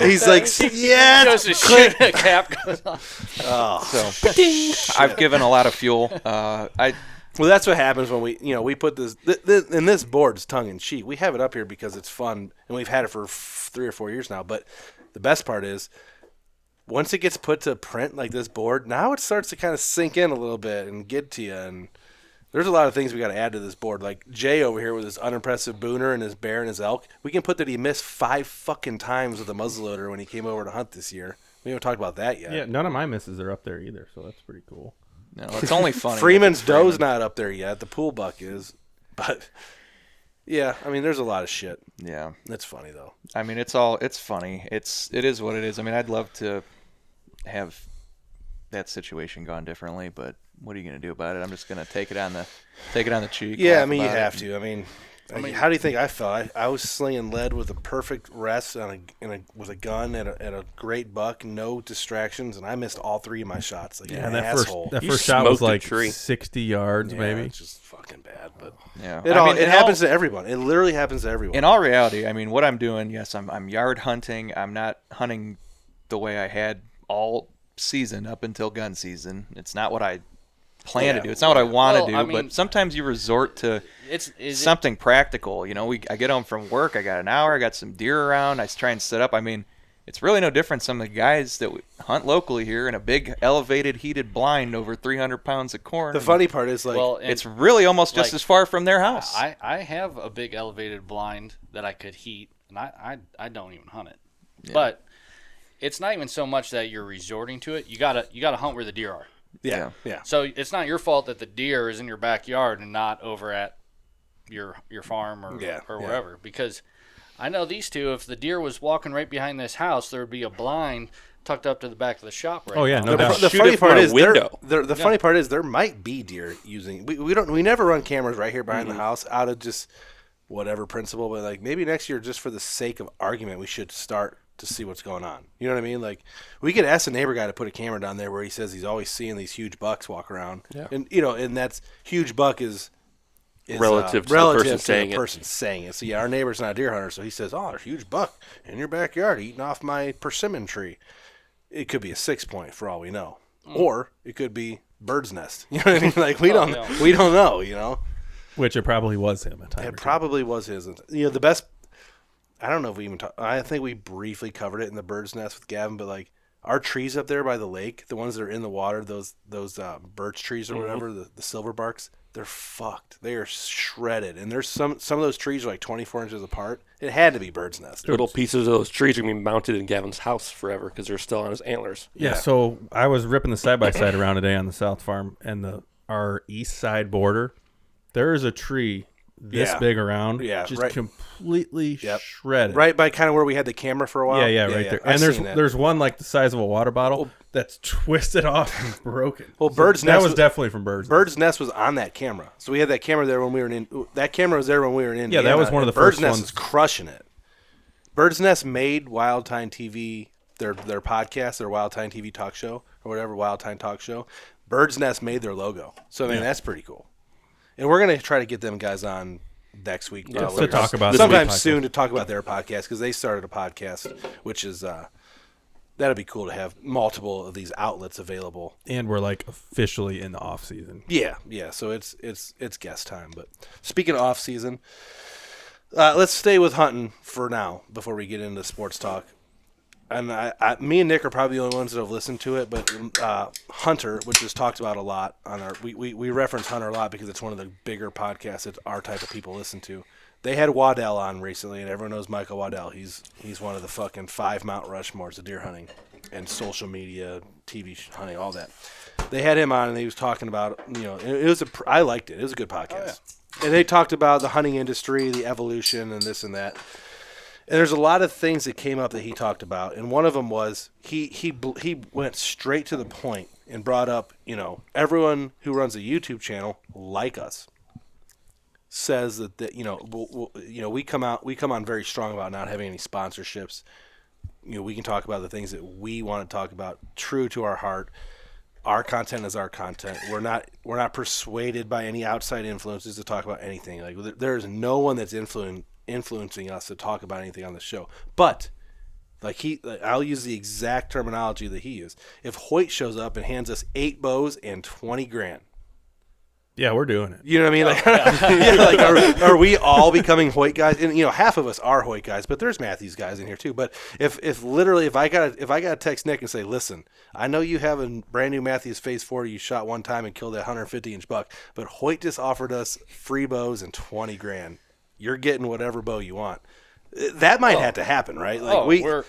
He's like, yeah, just a shoot, a cap goes off. So I've given a lot of fuel. Well, that's what happens when we put this and this board's tongue in cheek. We have it up here because it's fun, and we've had it for 3 or 4 years now. But the best part is, once it gets put to print like this board, now it starts to kind of sink in a little bit and get to you. And there's a lot of things we got to add to this board. Like Jay over here with his unimpressive booner and his bear and his elk. We can put that he missed 5 fucking times with a muzzleloader when he came over to hunt this year. We haven't talked about that yet. Yeah, none of my misses are up there either, so that's pretty cool. No, it's only funny. Freeman's doe's not up there yet. The pool buck is, but yeah, I mean, there's a lot of shit. Yeah, it's funny though. I mean, it's funny. It is what it is. I mean, I'd love to have that situation gone differently, but what are you going to do about it? I'm just going to take it on the cheek. Yeah, I mean, you have to. I mean, how do you think I felt? I was slinging lead with a perfect rest with a gun at a great buck, no distractions, and I missed all 3 of my shots. Like an asshole. That first shot was like 60 yards, maybe. It's just fucking bad, but yeah, it happens to everyone. It literally happens to everyone. In all reality, I mean, what I'm doing, yes, I'm yard hunting. I'm not hunting the way I had all season up until gun season. It's not what I plan to do. It's not what I want to do. I mean, but sometimes you resort to something practical. You know, I get home from work. I got an hour. I got some deer around. I try and set up. I mean, it's really no different. Some of the guys that hunt locally here in a big elevated heated blind over 300 pounds of corn. The funny part is it's really almost just as far from their house. I have a big elevated blind that I could heat, and I don't even hunt it. Yeah. But it's not even so much that you're resorting to it. You gotta hunt where the deer are. Yeah. So it's not your fault that the deer is in your backyard and not over at your farm or wherever. Because I know these two, if the deer was walking right behind this house, there would be a blind tucked up to the back of the shop right now. No doubt. The funny part is the funny part is there might be deer using. We never run cameras right here behind the house out of just whatever principle, but like maybe next year, just for the sake of argument, we should start to see what's going on. You know what I mean? Like we could ask a neighbor guy to put a camera down there where he says he's always seeing these huge bucks walk around. Yeah. And and that's huge buck is is relative to relative the person to saying the it. person saying it. So yeah, our neighbor's not a deer hunter, so he says, "Oh, there's a huge buck in your backyard eating off my persimmon tree." It could be a 6-point for all we know, or it could be bird's nest. You know what I mean? Like we don't know. You know, Which it probably was him at times. it probably was his. You know, the best. I don't know if we even talked. I think we briefly covered it in the bird's nest with Gavin, but like our trees up there by the lake, the ones that are in the water, those birch trees or whatever, the silver barks, they're fucked. They are shredded, and there's some of those trees are like 24 inches apart. It had to be bird's nest. Little pieces of those trees are going to be mounted in Gavin's house forever because they're still on his antlers. Yeah, so I was ripping the side-by-side around today on the South Farm, and our east side border, there is a tree this big around, just completely shredded. Right by kind of where we had the camera for a while. Yeah, right there. And there's one like the size of a water bottle that's twisted off and broken. Well, so that was definitely from Bird's Nest. Bird's Nest was on that camera. So we had that camera there when we were in. That camera was there when we were in Indiana. Yeah, that was one of the Bird's first Nest ones. is crushing it. Bird's Nest made Wild Time TV their podcast, their Wild Time TV talk show or whatever, Wild Time talk show. Bird's Nest made their logo. So I mean that's pretty cool. And we're gonna try to get them guys on next week, to talk about sometime soon to talk about their podcast because they started a podcast, which is that'd be cool to have multiple of these outlets available. And we're like officially in the off season. Yeah. So it's guest time. But speaking of off season, let's stay with hunting for now before we get into sports talk. And me and Nick are probably the only ones that have listened to it, but Hunter, which is talked about a lot on our, we reference Hunter a lot because it's one of the bigger podcasts that our type of people listen to. They had Waddell on recently, and everyone knows Michael Waddell. He's one of the fucking 5 Mount Rushmores of deer hunting and social media, TV hunting, all that. They had him on, and he was talking about, I liked it. It was a good podcast. Oh, yeah. And they talked about the hunting industry, the evolution, and this and that. And there's a lot of things that came up that he talked about, and one of them was he went straight to the point and brought up, everyone who runs a YouTube channel like us says that we come on very strong about not having any sponsorships. We can talk about the things that we want to talk about, true to our heart. Our content is our content. We're not persuaded by any outside influences to talk about anything. Like there's no one that's influencing us to talk about anything on the show. But I'll use the exact terminology that he used. If Hoyt shows up and hands us 8 bows and $20,000, yeah, we're doing it. You know what I mean? Are we all becoming Hoyt guys? And half of us are Hoyt guys, but there's Matthews guys in here too. But if I gotta text Nick and say, listen, I know you have a brand new Matthews Phase 40 you shot one time and killed that 150-inch buck, but Hoyt just offered us free bows and $20,000. You're getting whatever bow you want. That might have to happen, right? We talked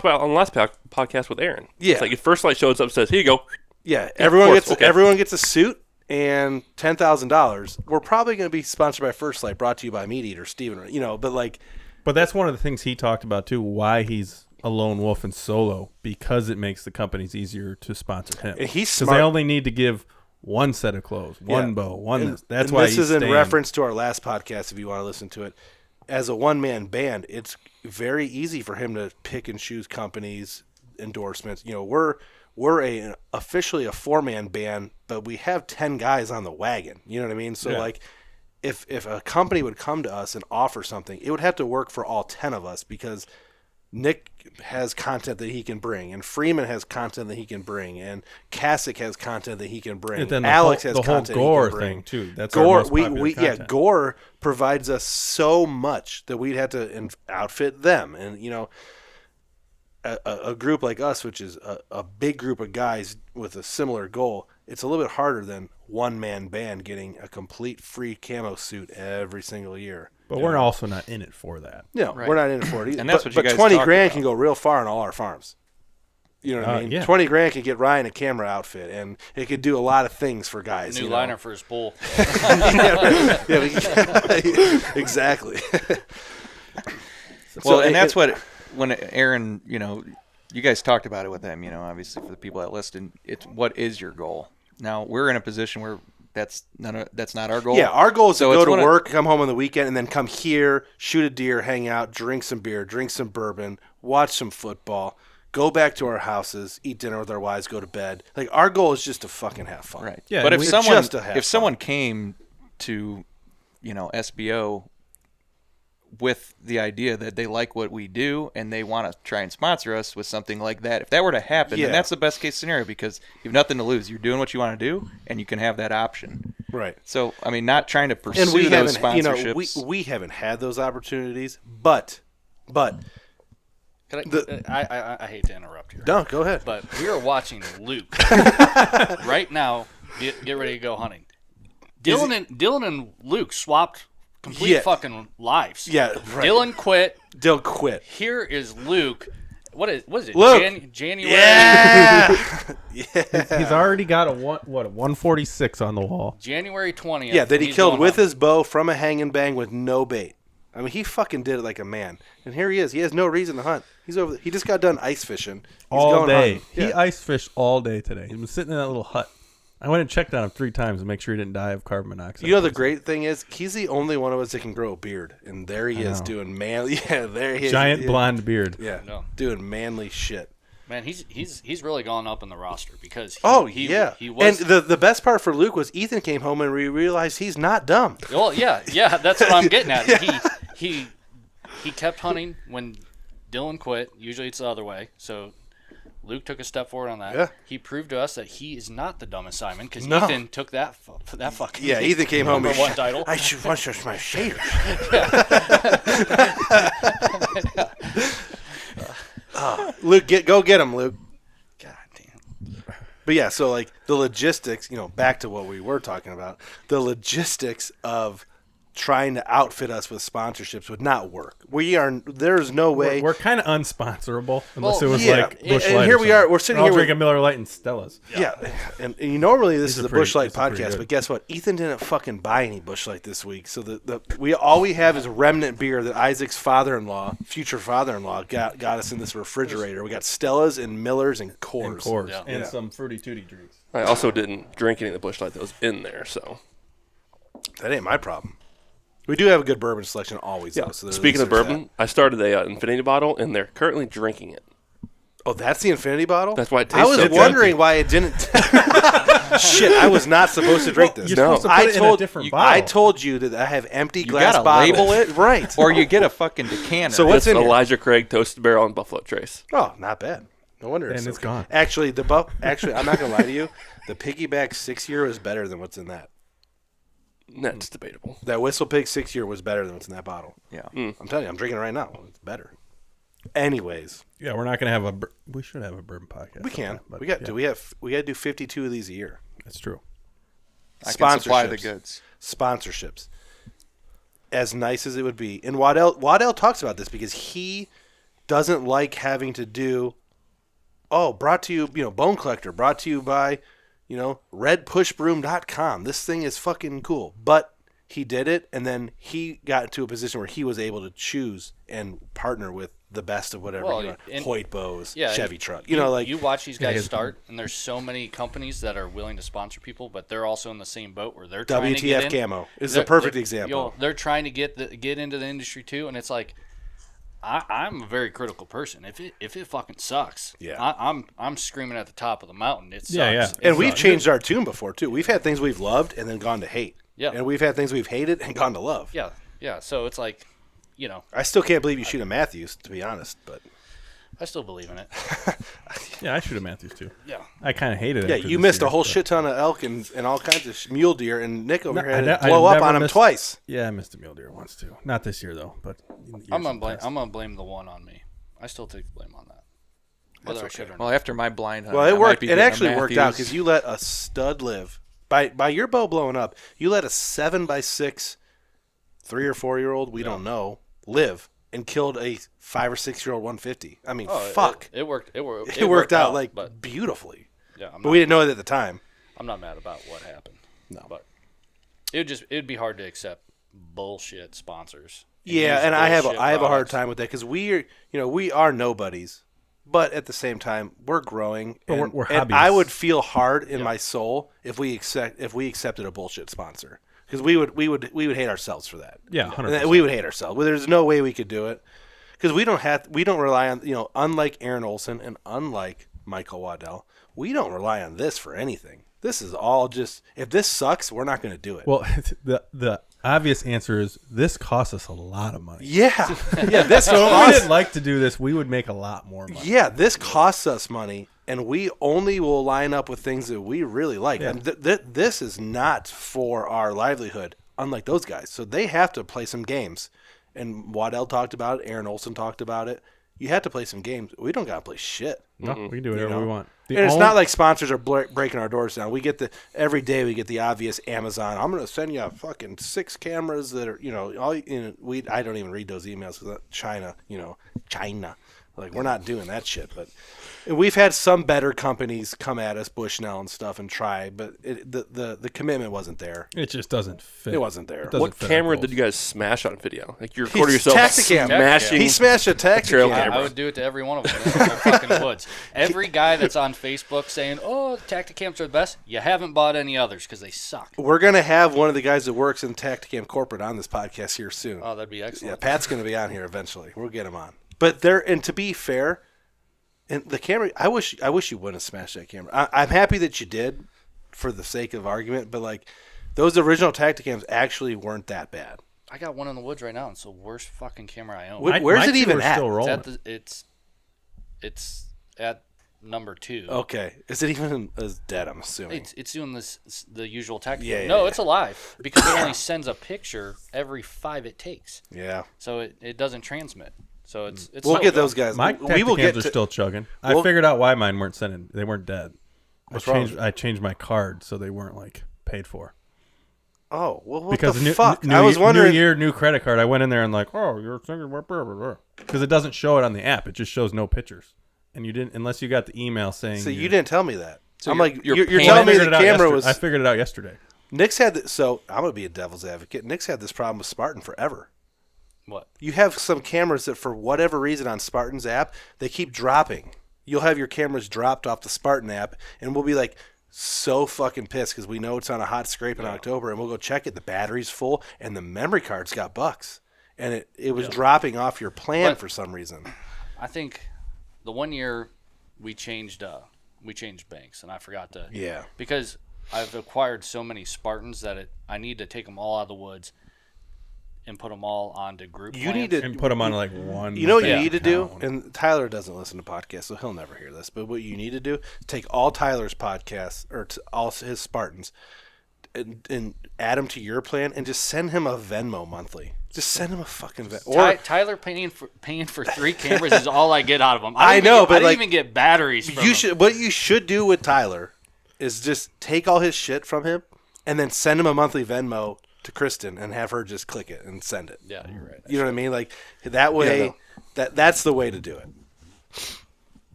about it on the last podcast with Aaron. Yeah, it's like if First Light shows up and says, "Here you go." Yeah, everyone gets a suit and $10,000. We're probably going to be sponsored by First Light, brought to you by Meat Eater, Steven. But that's one of the things he talked about too. Why he's a lone wolf and solo, because it makes the companies easier to sponsor him. And he's smart. Because they only need to give one set of clothes, one bow, one. That's why this is in reference to our last podcast. If you want to listen to it, as a one-man band, it's very easy for him to pick and choose companies, endorsements. We're officially a 4-man band, but we have 10 guys on the wagon. You know what I mean? So if a company would come to us and offer something, it would have to work for all 10 of us because Nick has content that he can bring, and Freeman has content that he can bring, and Kasich has content that he can bring. And then Alex has content the whole Gore he can bring. thing too. That's Gore. Our most popular content. Gore provides us so much that we'd have to outfit them, and a group like us, which is a big group of guys with a similar goal, it's a little bit harder than one-man band getting a complete free camo suit every single year. But we're also not in it for that. No, we're not in it for it either. And that's what you guys $20,000 about. Can go real far on all our farms. You know what I mean? Yeah. $20,000 can get Ryan a camera outfit, and it could do a lot of things for guys. New liner for his bull. Exactly. Well, and that's what when Aaron, you guys talked about it with him. Obviously for the people that listen, it's what is your goal? Now we're in a position where that's not our goal. Yeah, our goal is to go to one work, come home on the weekend, and then come here, shoot a deer, hang out, drink some beer, drink some bourbon, watch some football, go back to our houses, eat dinner with our wives, go to bed. Like, our goal is just to fucking have fun. Right. Yeah. But if someone fun. came to, SBO with the idea that they like what we do and they want to try and sponsor us with something like that, if that were to happen, then that's the best case scenario, because you have nothing to lose. You're doing what you want to do, and you can have that option. Right. So, I mean, not trying to pursue those sponsorships. We haven't had those opportunities, but I hate to interrupt here. No, go ahead. But we are watching Luke right now get ready to go hunting. Dylan and Luke swapped complete fucking lives. Yeah, right. Dylan quit. Here is Luke. What is it? Luke. January. Yeah. He's already got a 146 on the wall. January 20th. Yeah, that he killed with his bow from a hang and bang with no bait. I mean, he fucking did it like a man. And here he is. He has no reason to hunt. He's over. He just got done ice fishing. All day. Yeah. He ice fished all day today. He's been sitting in that little hut. I went and checked on him 3 times to make sure he didn't die of carbon monoxide. You know, the great thing is, he's the only one of us that can grow a beard. And there he is doing manly. Yeah, there he is. Giant blonde beard. Yeah, doing manly shit. Man, he's really gone up in the roster because he And was. the best part for Luke was Ethan came home and we realized he's not dumb. Well, yeah, that's what I'm getting at. He kept hunting when Dylan quit. Usually it's the other way. So Luke took a step forward on that. Yeah. He proved to us that he is not the dumbest Simon, because Ethan took that fucking. Yeah, Ethan came home number 1 title. I should wash my shaders. Luke, go get him, Luke. God damn. But yeah, so like the logistics, back to what we were talking about, the logistics of trying to outfit us with sponsorships would not work. There's no way. We're kind of unsponsorable unless it was like Busch and Light. here we are. We're sitting here drinking Miller Lite and Stellas. Yeah, and normally this is a Busch Light podcast, but guess what? Ethan didn't fucking buy any Busch Light this week, so all we have is remnant beer that Isaac's future father-in-law, got us in this refrigerator. We got Stellas and Millers and Coors. And some Fruity Tooty drinks. I also didn't drink any of the Busch Light that was in there, so that ain't my problem. We do have a good bourbon selection always, though. So speaking of bourbon, I started a Infinity bottle, and they're currently drinking it. Oh, that's the Infinity bottle? That's why it tastes so good. I was wondering why it didn't. Shit, I was not supposed to drink this. You're supposed to put it in a different bottle. I told you that I have empty glass bottles. Label it. Right. Or you get a fucking decanter. So what's in here? Elijah Craig Toasted Barrel and Buffalo Trace. Oh, not bad. No wonder it's gone. Actually, I'm not going to lie to you. The Piggyback 6-year is better than what's in that. That's debatable. That Whistle Pig 6-year was better than what's in that bottle. Yeah. I'm telling you, I'm drinking it right now. It's better. Anyways. Yeah, we're not going to have we should have a bourbon podcast. We can. We got to do 52 of these a year. That's true. I can supply the goods. Sponsorships. As nice as it would be. And Waddell talks about this because he doesn't like having to do, brought to you, Bone Collector, brought to you by, redpushbroom.com. This thing is fucking cool. But he did it, and then he got into a position where he was able to choose and partner with the best of whatever. Hoyt bows, Chevy truck. You watch these guys start, and there's so many companies that are willing to sponsor people, but they're also in the same boat where they're trying to get in. WTF Camo is a perfect example. They're trying to get into the industry too, and it's like, I'm a very critical person. If it fucking sucks, I'm screaming at the top of the mountain. It sucks. Yeah. And we've changed our tune before too. We've had things we've loved and then gone to hate. Yeah. And we've had things we've hated and gone to love. Yeah. Yeah. So it's like, I still can't believe you shoot a Matthews, to be honest, but I still believe in it. Yeah, I shoot a Matthews too. Yeah. I kind of hated it. Yeah, you missed a whole shit ton of elk and all kinds of mule deer, and Nick over here had to blow up on him twice. Yeah, I missed a mule deer once too. Not this year though, but I'm gonna blame the one on me. I still take the blame on that. Whether I should or not. Well, after my blind hunt, well, it worked. It actually worked out because you let a stud live. By your bow blowing up, you let a 7x6 3 or 4 year old, we don't know, live and killed a 5 or 6 year old 150. I mean, fuck. It worked. It worked out like beautifully. Yeah, but we didn't know it at the time. I'm not mad about what happened. No, but it'd be hard to accept bullshit sponsors. Yeah, and I have a hard time with that because we are nobodies, but at the same time we're growing. And, we're and I would feel hard in my soul if we accepted a bullshit sponsor because we would hate ourselves for that. Yeah, 100%. We would hate ourselves. There's no way we could do it because we don't rely on, unlike Aaron Olson and unlike Michael Waddell, we don't rely on this for anything. This is all just, if this sucks, we're not going to do it. Well, the obvious answer is this costs us a lot of money. Yeah. This so if we didn't like to do this, we would make a lot more money. Yeah, this costs us money, and we only will line up with things that we really like. Yeah. And this is not for our livelihood, unlike those guys. So they have to play some games. And Waddell talked about it. Aaron Olson talked about it. You have to play some games. We don't got to play shit. No, we can do whatever we want. And it's not like sponsors are breaking our doors down. We get every day we get the obvious Amazon. I'm going to send you fucking 6 cameras that are, I don't even read those emails because China. Like, we're not doing that shit. But we've had some better companies come at us, Bushnell and stuff, and try, but the commitment wasn't there. It just doesn't fit. It wasn't there. What camera did you guys smash on video? Like, you recorded yourself Tacticam. smashing. He smashed a Tacticam. I would do it to every one of them. In the fucking woods. Every guy that's on Facebook saying, "Oh, Tacticams are the best," you haven't bought any others because they suck. We're gonna have one of the guys that works in Tacticam corporate on this podcast here soon. Oh, that'd be excellent. Yeah, Pat's gonna be on here eventually. We'll get him on. But to be fair, and the camera, I wish you wouldn't have smashed that camera. I'm happy that you did, for the sake of argument. But like, those original Tacticams actually weren't that bad. I got one in the woods right now. It's the worst fucking camera I own. Where's it even at? Still rolling. It's at number 2. Okay, is it even as dead? I'm assuming it's doing the usual Tacticam. Yeah, no, yeah. It's alive because it only sends a picture every 5 it takes. Yeah. So it doesn't transmit. So it's we'll get those guys. My Tacticams are still chugging. I figured out why mine weren't sending. They weren't dead. I changed my card so they weren't like paid for. Oh, well, what because the fuck? I was wondering. New year, new credit card. I went in there and like, oh, you're thinking because it doesn't show it on the app. It just shows no pictures, and you didn't unless you got the email saying. So you didn't tell me that. So I'm like, you're telling me the camera was. I figured it out yesterday. Nick's had so I'm gonna be a devil's advocate. Nick's had this problem with Spartan forever. What? You have some cameras that, for whatever reason, on Spartan's app, they keep dropping. You'll have your cameras dropped off the Spartan app, and we'll be like so fucking pissed because we know it's on a hot scrape in October, and we'll go check it. The battery's full, and the memory card's got bucks, and it was dropping off your plan for some reason. I think the one year we changed banks, and I forgot to. Yeah. Because I've acquired so many Spartans that I need to take them all out of the woods and put them all onto group plans. And put them on like one. You know what you need to do? And Tyler doesn't listen to podcasts, so he'll never hear this. But what you need to do, take all Tyler's podcasts, or all his Spartans, and add them to your plan, and just send him a Venmo monthly. Just send him a fucking Venmo. Tyler paying for 3 cameras is all I get out of them. I know, but I didn't even get batteries from him. What you should do with Tyler is just take all his shit from him, and then send him a monthly Venmo to Kristen and have her just click it and send it. Yeah, you're right. You know what I mean? Like that way, that's the way to do it.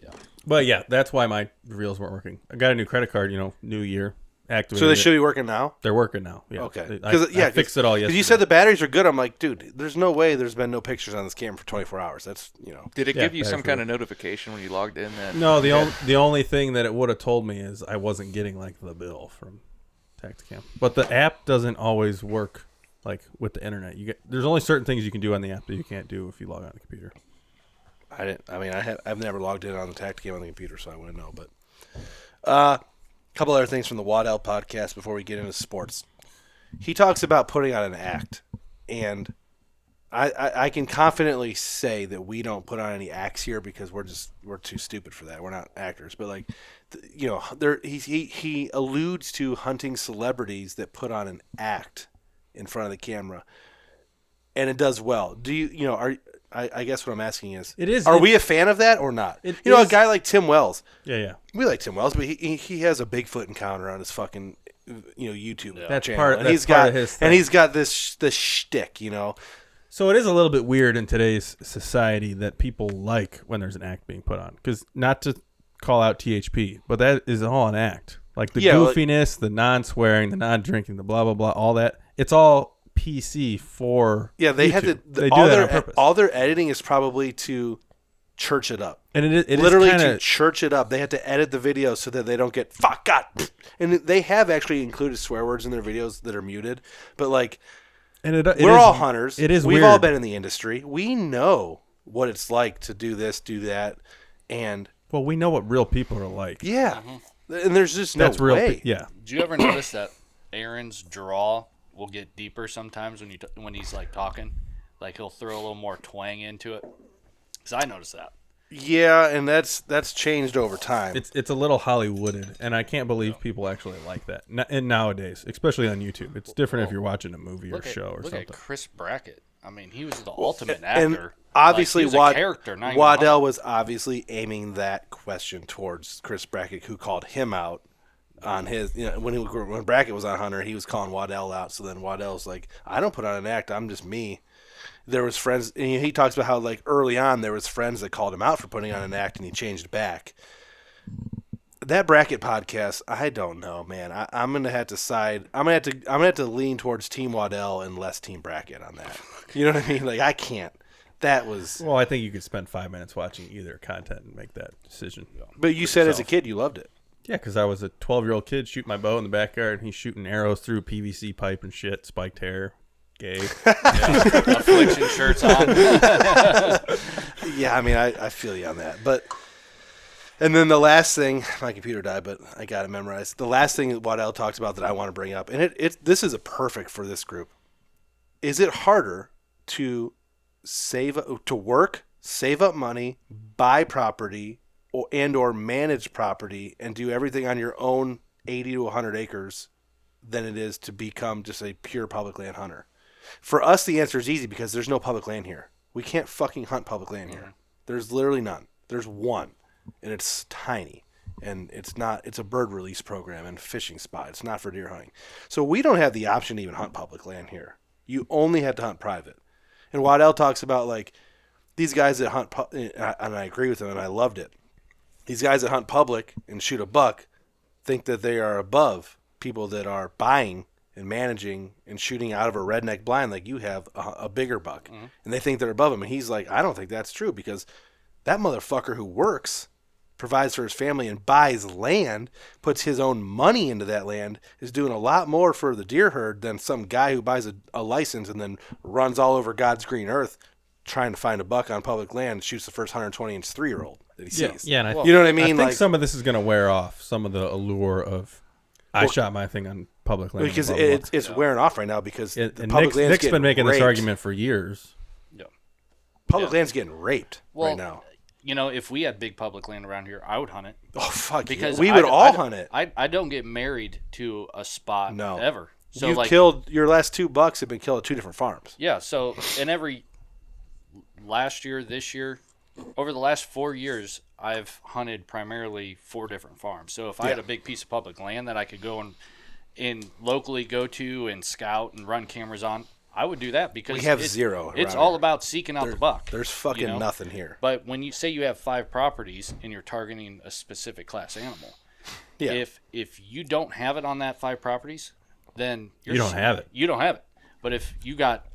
Yeah. But yeah, that's why my reels weren't working. I got a new credit card, new year, activated. So they should be working now? They're working now. Yeah. Okay. I fixed it all yesterday. Because you said the batteries are good. I'm like, dude, there's no way there's been no pictures on this camera for 24 hours. That's, Did it give you some kind of notification when you logged in? No, the only thing that it would have told me is I wasn't getting like the bill from Tacticam. But the app doesn't always work like with the internet. There's only certain things you can do on the app that you can't do if you log on the computer. I've never logged in on the Tacticam on the computer, so I wouldn't know. But a couple other things from the Waddell podcast before we get into sports. He talks about putting on an act, and I can confidently say that we don't put on any acts here because we're too stupid for that. We're not actors, but like, he alludes to hunting celebrities that put on an act in front of the camera, and it does well. Do you I guess what I'm asking is, are we a fan of that or not? A guy like Tim Wells. Yeah. We like Tim Wells, but he has a Bigfoot encounter on his fucking YouTube that's channel. Part and of his thing. And he's got this shtick, So it is a little bit weird in today's society that people like when there's an act being put on. Because not to call out THP, but that is all an act. Like the goofiness, the non-swearing, the non-drinking, the blah, blah, blah, all that. It's all PC for they YouTube. have to. They do that on purpose. All their editing is probably to church it up. And it literally is to church it up. They have to edit the video so that they don't get fuck God. And they have actually included swear words in their videos that are muted. But like, we're all hunters. It is. We've weird. all been in the industry. We know what it's like to do this, do that, and Well, we know what real people are like. yeah, and there's just That's no real. way. Yeah. Did you ever notice that Aaron's draw will get deeper sometimes when he's like talking? Like he'll throw a little more twang into it. Because I noticed that. Yeah, and that's changed over time. It's a little Hollywooded, and I can't believe people actually like that. And nowadays, especially on YouTube, it's different if you're watching a movie or show or look something. at Chris Brackett. I mean, he was the ultimate and actor. obviously, like, he was a character. Not even Waddell was obviously aiming that question towards Chris Brackett, who called him out on his. When Brackett was on Hunter, he was calling Waddell out. So then Waddell's like, "I don't put on an act. I'm just me." There was friends, and he talks about how like early on there was friends that called him out for putting on an act, and he changed back. That Brackett podcast, I don't know, man. I'm gonna have to side. I'm gonna have to lean towards Team Waddell and less Team Brackett on that. You know what I mean? Like I can't. That was. Well, I think you could spend 5 minutes watching either content and make that decision. But you said as a kid you loved it. Yeah, because I was a 12-year-old kid shooting my bow in the backyard, and he's shooting arrows through PVC pipe and shit, spiked hair, gay. Affliction shirts on. Yeah, I mean, I feel you on that. And then the last thing, my computer died, but I got it memorized. The last thing that Waddell talks about that I want to bring up, and this is a perfect for this group. Is it harder to work, save up money, buy property, or manage property, and do everything on your own 80 to 100 acres than it is to become just a pure public land hunter? For us, the answer is easy because there's no public land here. We can't fucking hunt public land here. There's literally none. There's one, and it's tiny, and it's a bird release program and fishing spot. It's not for deer hunting. So we don't have the option to even hunt public land here. You only have to hunt private. And Waddell talks about like these guys that hunt, and I agree with him, and I loved it. These guys that hunt public and shoot a buck think that they are above people that are buying and managing and shooting out of a redneck blind like you have a bigger buck. Mm-hmm. And they think they're above him. And he's like, I don't think that's true because that motherfucker who works, provides for his family, and buys land, puts his own money into that land, is doing a lot more for the deer herd than some guy who buys a license and then runs all over God's green earth trying to find a buck on public land and shoots the first 120-inch 3-year-old that he sees. Yeah, and you know what I mean? I think some of this is going to wear off, some of the allure of I shot my thing on public land. Because it's wearing off right now because the public land's Nick's been making raped. this argument for years. Yeah. Public land's getting raped right now. You know, if we had big public land around here, I would hunt it. Oh, fuck. Because we would all hunt it. I don't get married to a spot ever. So you've killed, your last 2 bucks have been killed at 2 different farms. Yeah, so in every last year, this year, over the last 4 years, I've hunted primarily 4 different farms. So if I had a big piece of public land that I could go and locally go to and scout and run cameras on, I would do that because we have zero. It's all about seeking out the buck. There's fucking nothing here. But when you say you have 5 properties and you're targeting a specific class animal, if you don't have it on that 5 properties, then you don't have it. You don't have it. But if you got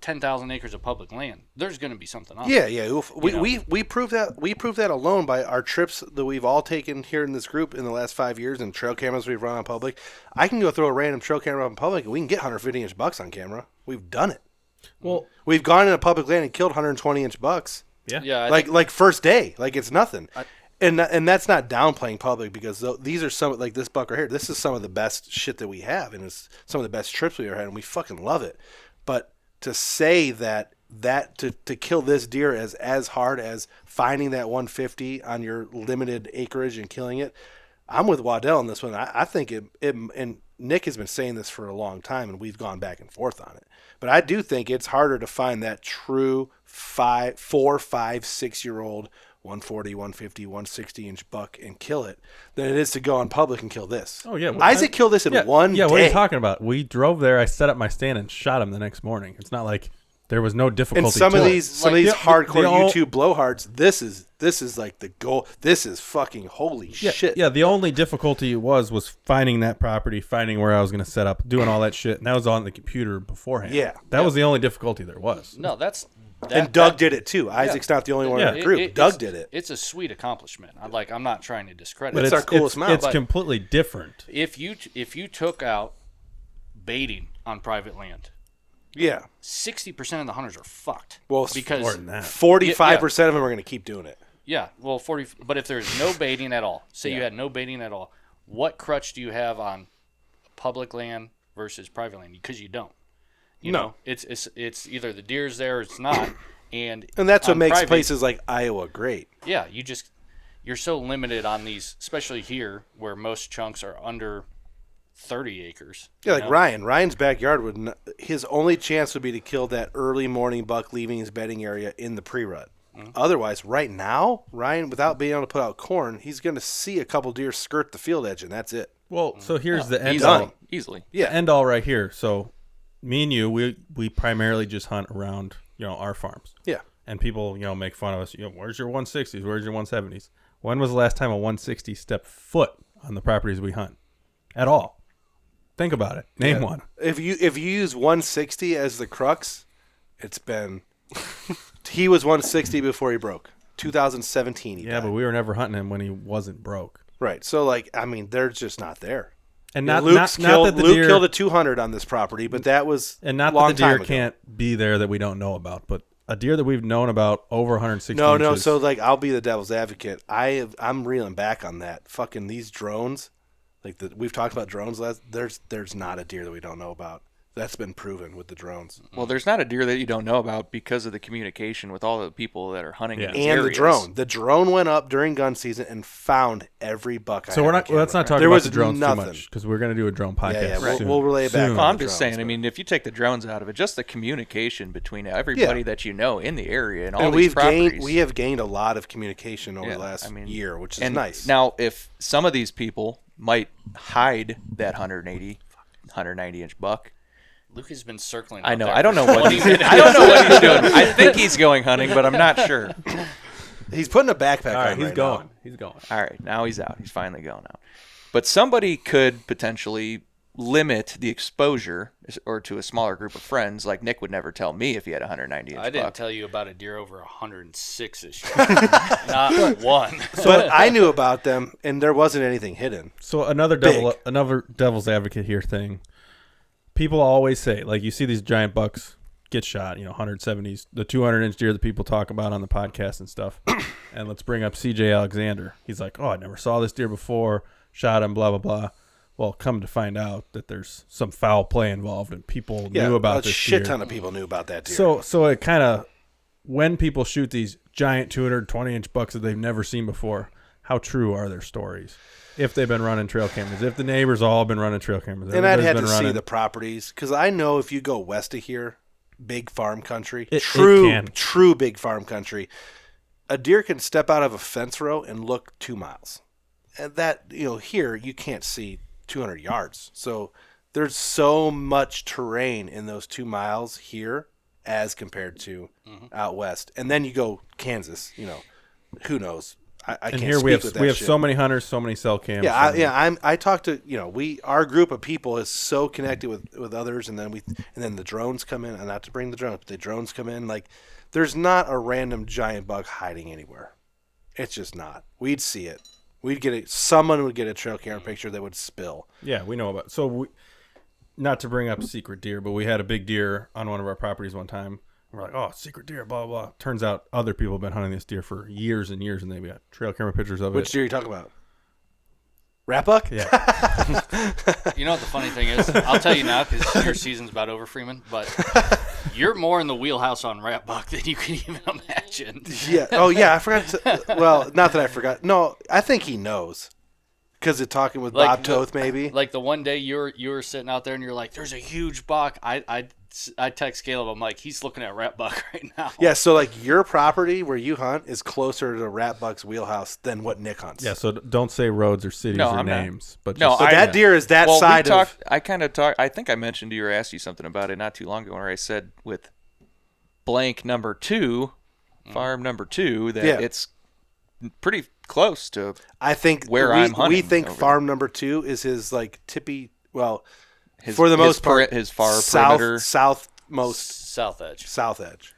10,000 acres of public land, there's going to be something on it. Yeah. We proved that. We proved that alone by our trips that we've all taken here in this group in the last 5 years and trail cameras we've run on public. I can go throw a random trail camera on public and we can get 150-inch bucks on camera. We've done it. Well, we've gone into public land and killed 120-inch bucks. Yeah. Like first day, like it's nothing. And that's not downplaying public because these are some like this buck right here. This is some of the best shit that we have, and it's some of the best trips we've ever had, and we fucking love it. But to say that to kill this deer as hard as finding that 150 on your limited acreage and killing it, I'm with Waddell on this one. I think it and Nick has been saying this for a long time, and we've gone back and forth on it. But I do think it's harder to find that true 4, 5, 6-year-old 140, 150, 160-inch buck and kill it than it is to go on public and kill this. Oh, yeah. Isaac killed this in one day. Yeah, what are you talking about? We drove there. I set up my stand and shot him the next morning. It's not like there was no difficulty. And some of these hardcore YouTube blowhards, this is like the goal. This is fucking holy shit. Yeah, the only difficulty was finding that property, finding where I was going to set up, doing all that shit, and that was on the computer beforehand. Yeah. That was the only difficulty there was. No, and Doug did it too. Isaac's not the only one in the group. Doug did it. It's a sweet accomplishment. I'm not trying to discredit. But it's our coolest mount. It's completely different. If you took out baiting on private land, Yeah. 60% of the hunters are fucked. Well, because more than that. 45% of them are going to keep doing it. Yeah, well, 40. But if there's no baiting at all, say you had no baiting at all, what crutch do you have on public land versus private land? Because you don't. You know, it's either the deer's there or it's not. And that's what makes places like Iowa great. Yeah, you're so limited on these, especially here where most chunks are under 30 acres. Yeah, like Ryan. Ryan's backyard his only chance would be to kill that early morning buck leaving his bedding area in the pre-rut. Mm-hmm. Otherwise, right now, Ryan, without being able to put out corn, he's going to see a couple deer skirt the field edge, and that's it. Well, so here's the end all. all. Easily. Yeah. The end all right here. So me and you, we primarily just hunt around, our farms. Yeah. And people, make fun of us. Where's your 160s? Where's your 170s? When was the last time a 160 stepped foot on the properties we hunt? At all. Think about it. Name one. If you use 160 as the crux, it's been... He was 160 before he broke. 2017 he died. But we were never hunting him when he wasn't broke. Right. So, they're just not there. And Luke killed a 200 on this property, but that was and not that the deer can't be there that we don't know about, but a deer that we've known about over 160 inches. No. So, I'll be the devil's advocate. I'm reeling back on that. Fucking these drones, we've talked about drones last. There's not a deer that we don't know about. That's been proven with the drones. Well, there's not a deer that you don't know about because of the communication with all the people that are hunting in these and areas. the drone. The drone went up during gun season and found every buck. So let's not talk about the drones too much because we're going to do a drone podcast. Yeah. We'll relay it back. Well, I'm just saying. I mean, if you take the drones out of it, just the communication between everybody that in the area and all these properties. We have gained a lot of communication over the last year, which is nice. Now, if some of these people might hide that 190 inch buck. Luke has been circling. I know. I don't know what he's doing. I think he's going hunting, but I'm not sure. He's putting a backpack on. He's going. He's going. All right. Now he's out. He's finally going out. But somebody could potentially limit the exposure or to a smaller group of friends. Like Nick would never tell me if he had a 190 inch buck. I didn't tell you about a deer over 106 this year. Not one. But I knew about them, and there wasn't anything hidden. So another devil's advocate here thing. People always say, you see these giant bucks get shot, 170s, the 200-inch deer that people talk about on the podcast and stuff. And let's bring up C.J. Alexander. He's like, I never saw this deer before, shot him, blah, blah, blah. Well, come to find out that there's some foul play involved, and people knew about this deer. A shit ton of people knew about that deer. So it kind of, when people shoot these giant 220-inch bucks that they've never seen before, how true are their stories? If they've been running trail cameras, if the neighbors all been running trail cameras, and I'd have to see the properties because I know if you go west of here, big farm country, true big farm country, a deer can step out of a fence row and look 2 miles, and that here you can't see 200 yards. So there's so much terrain in those 2 miles here as compared to out west, and then you go Kansas, who knows. I can't here speak we have so many hunters, so many cell cams. I talk to our group of people is so connected with others, and then the drones come in, and not to bring the drones, but the drones come in. There's not a random giant buck hiding anywhere. It's just not. We'd see it. We'd get it. Someone would get a trail camera picture that would spill. Yeah, we know about. So not to bring up secret deer, but we had a big deer on one of our properties one time. We're like, secret deer, blah, blah, blah. Turns out other people have been hunting this deer for years and years, and they've got trail camera pictures of it. Which deer are you talking about? Rat buck? Yeah. You know what the funny thing is? I'll tell you now because your season's about over, Freeman, but you're more in the wheelhouse on rat buck than you can even imagine. Yeah. Oh, yeah, I forgot to... Well, not that I forgot. No, I think he knows. Because of talking with Bob Toth, maybe. Like the one day you were sitting out there and you're like, there's a huge buck. I text Caleb. I'm like, he's looking at rat buck right now. Yeah, so your property where you hunt is closer to rat buck's wheelhouse than what Nick hunts. Yeah, so don't say roads or cities or names. But that deer is that side of... I kind of talked... I think I mentioned to you or asked you something about it not too long ago where I said with blank number 2, farm number 2, that it's pretty close to I think where I'm hunting. We think farm number 2 is his tippy... Well... for the most part, his far perimeter, south edge.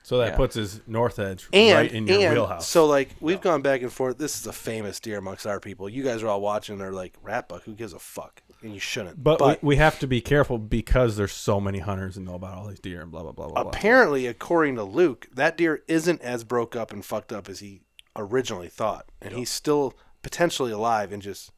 So that puts his north edge right in your wheelhouse. So we've gone back and forth. This is a famous deer amongst our people. You guys are all watching. They're like, rat buck. Who gives a fuck? and you shouldn't. But we have to be careful because there's so many hunters and know about all these deer and blah, blah, blah, blah. Apparently, according to Luke, that deer isn't as broke up and fucked up as he originally thought. And he's still potentially alive and just...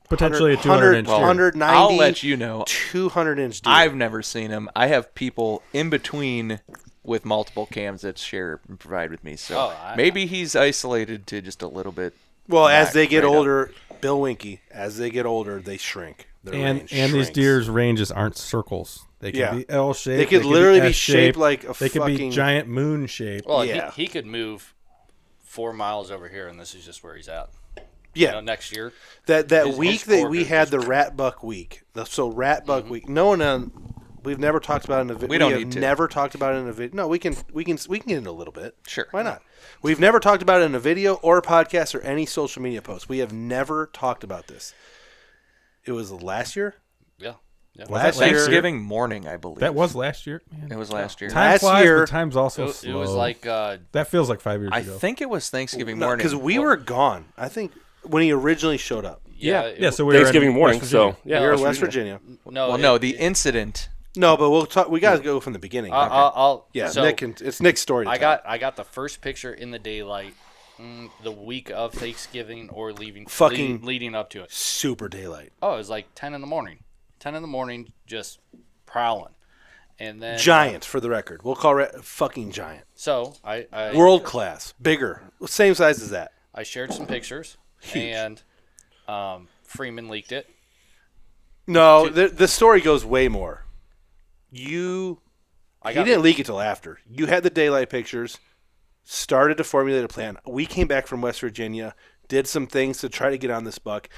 Potentially a 200-inch deer. 190, I'll let you know. 200-inch deer. I've never seen him. I have people in between with multiple cams that share and provide with me. So maybe he's isolated to just a little bit. Well, as they get older, Bill Winky, as they get older, they shrink. And these deer's ranges aren't circles. They can be L-shaped. They could literally be shaped like a They could be giant moon shaped. Well, he could move 4 miles over here, and this is just where he's at. Yeah, you know, next year. That week that we had the rat buck week. So rat buck week. No one we've never talked about it in a video. We don't need to. Never talked about it in a video. No, we can get into a little bit. Sure. Why not? We've never talked about it in a video or a podcast or any social media post. We have never talked about this. It was last year? Yeah. Last year. Thanksgiving morning, I believe. That was last year, man. It was last year. Time flies, but time's also slow. It was like... that feels like 5 years I ago. think it was Thanksgiving morning. Because we were gone. I think when he originally showed up. Yeah. So we were Thanksgiving morning. So We were in West Virginia. The incident. No, but we'll talk. We got to go from the beginning. So it's Nick's story. I got the first picture in the daylight the week of Thanksgiving or leading up to it. Super daylight. Oh, it was like 10 in the morning. 10 in the morning, just prowling. And then giant, for the record. We'll call it fucking giant. So I world class, bigger, same size as that. I shared some pictures. Huge. And Freeman leaked it. No, the story goes way more. He didn't leak it till after. You had the daylight pictures, started to formulate a plan. We came back from West Virginia, did some things to try to get on this buck.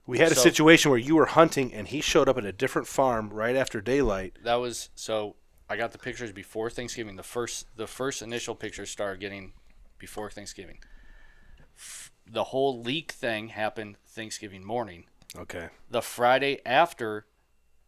We had a situation where you were hunting and he showed up at a different farm right after daylight. I got the pictures before Thanksgiving. The first initial pictures started getting before Thanksgiving. The whole leak thing happened Thanksgiving morning. Okay. The Friday after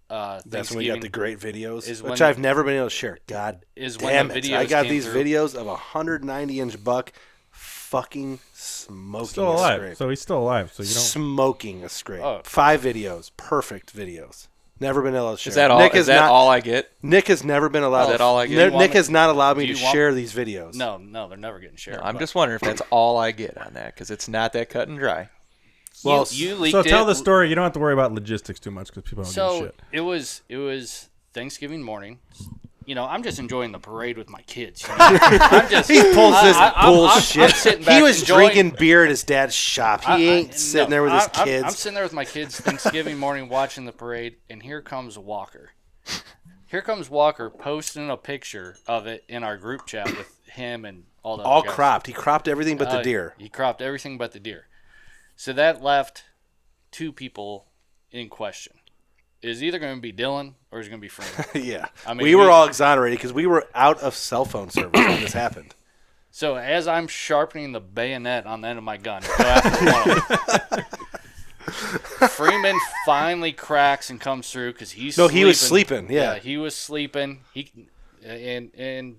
Thanksgiving. That's when we got the great videos, which I've never been able to share. God damn it. I got these videos of a 190-inch buck fucking smoking still alive. A scrape. So he's still alive. So you don't... Smoking a scrape. Oh. 5 videos. Perfect videos. Never been able to share. Is that all? Is that all I get? Nick has never been allowed. Is that all I get? Nick has not allowed me to share these videos. No, they're never getting shared. No, I'm just wondering if that's all I get on that because it's not that cut and dry. Well, you leaked so tell the story. You don't have to worry about logistics too much because people don't give a shit. It was Thanksgiving morning. You know, I'm just enjoying the parade with my kids. You know? He pulls this bullshit. I'm sitting back he was drinking beer at his dad's shop. He ain't sitting there with his kids. I'm sitting there with my kids Thanksgiving morning watching the parade, and here comes Walker. Here comes Walker posting a picture of it in our group chat with him and all the all guys. Cropped. He cropped everything but the deer. He cropped everything but the deer. So that left 2 people in question. Is either going to be Dylan or is it going to be Freeman? Yeah. I mean, we were all exonerated because we were out of cell phone service when this happened. So as I'm sharpening the bayonet on the end of my gun, go after one of them, Freeman finally cracks and comes through because he's sleeping. he was sleeping. Yeah, he was sleeping. And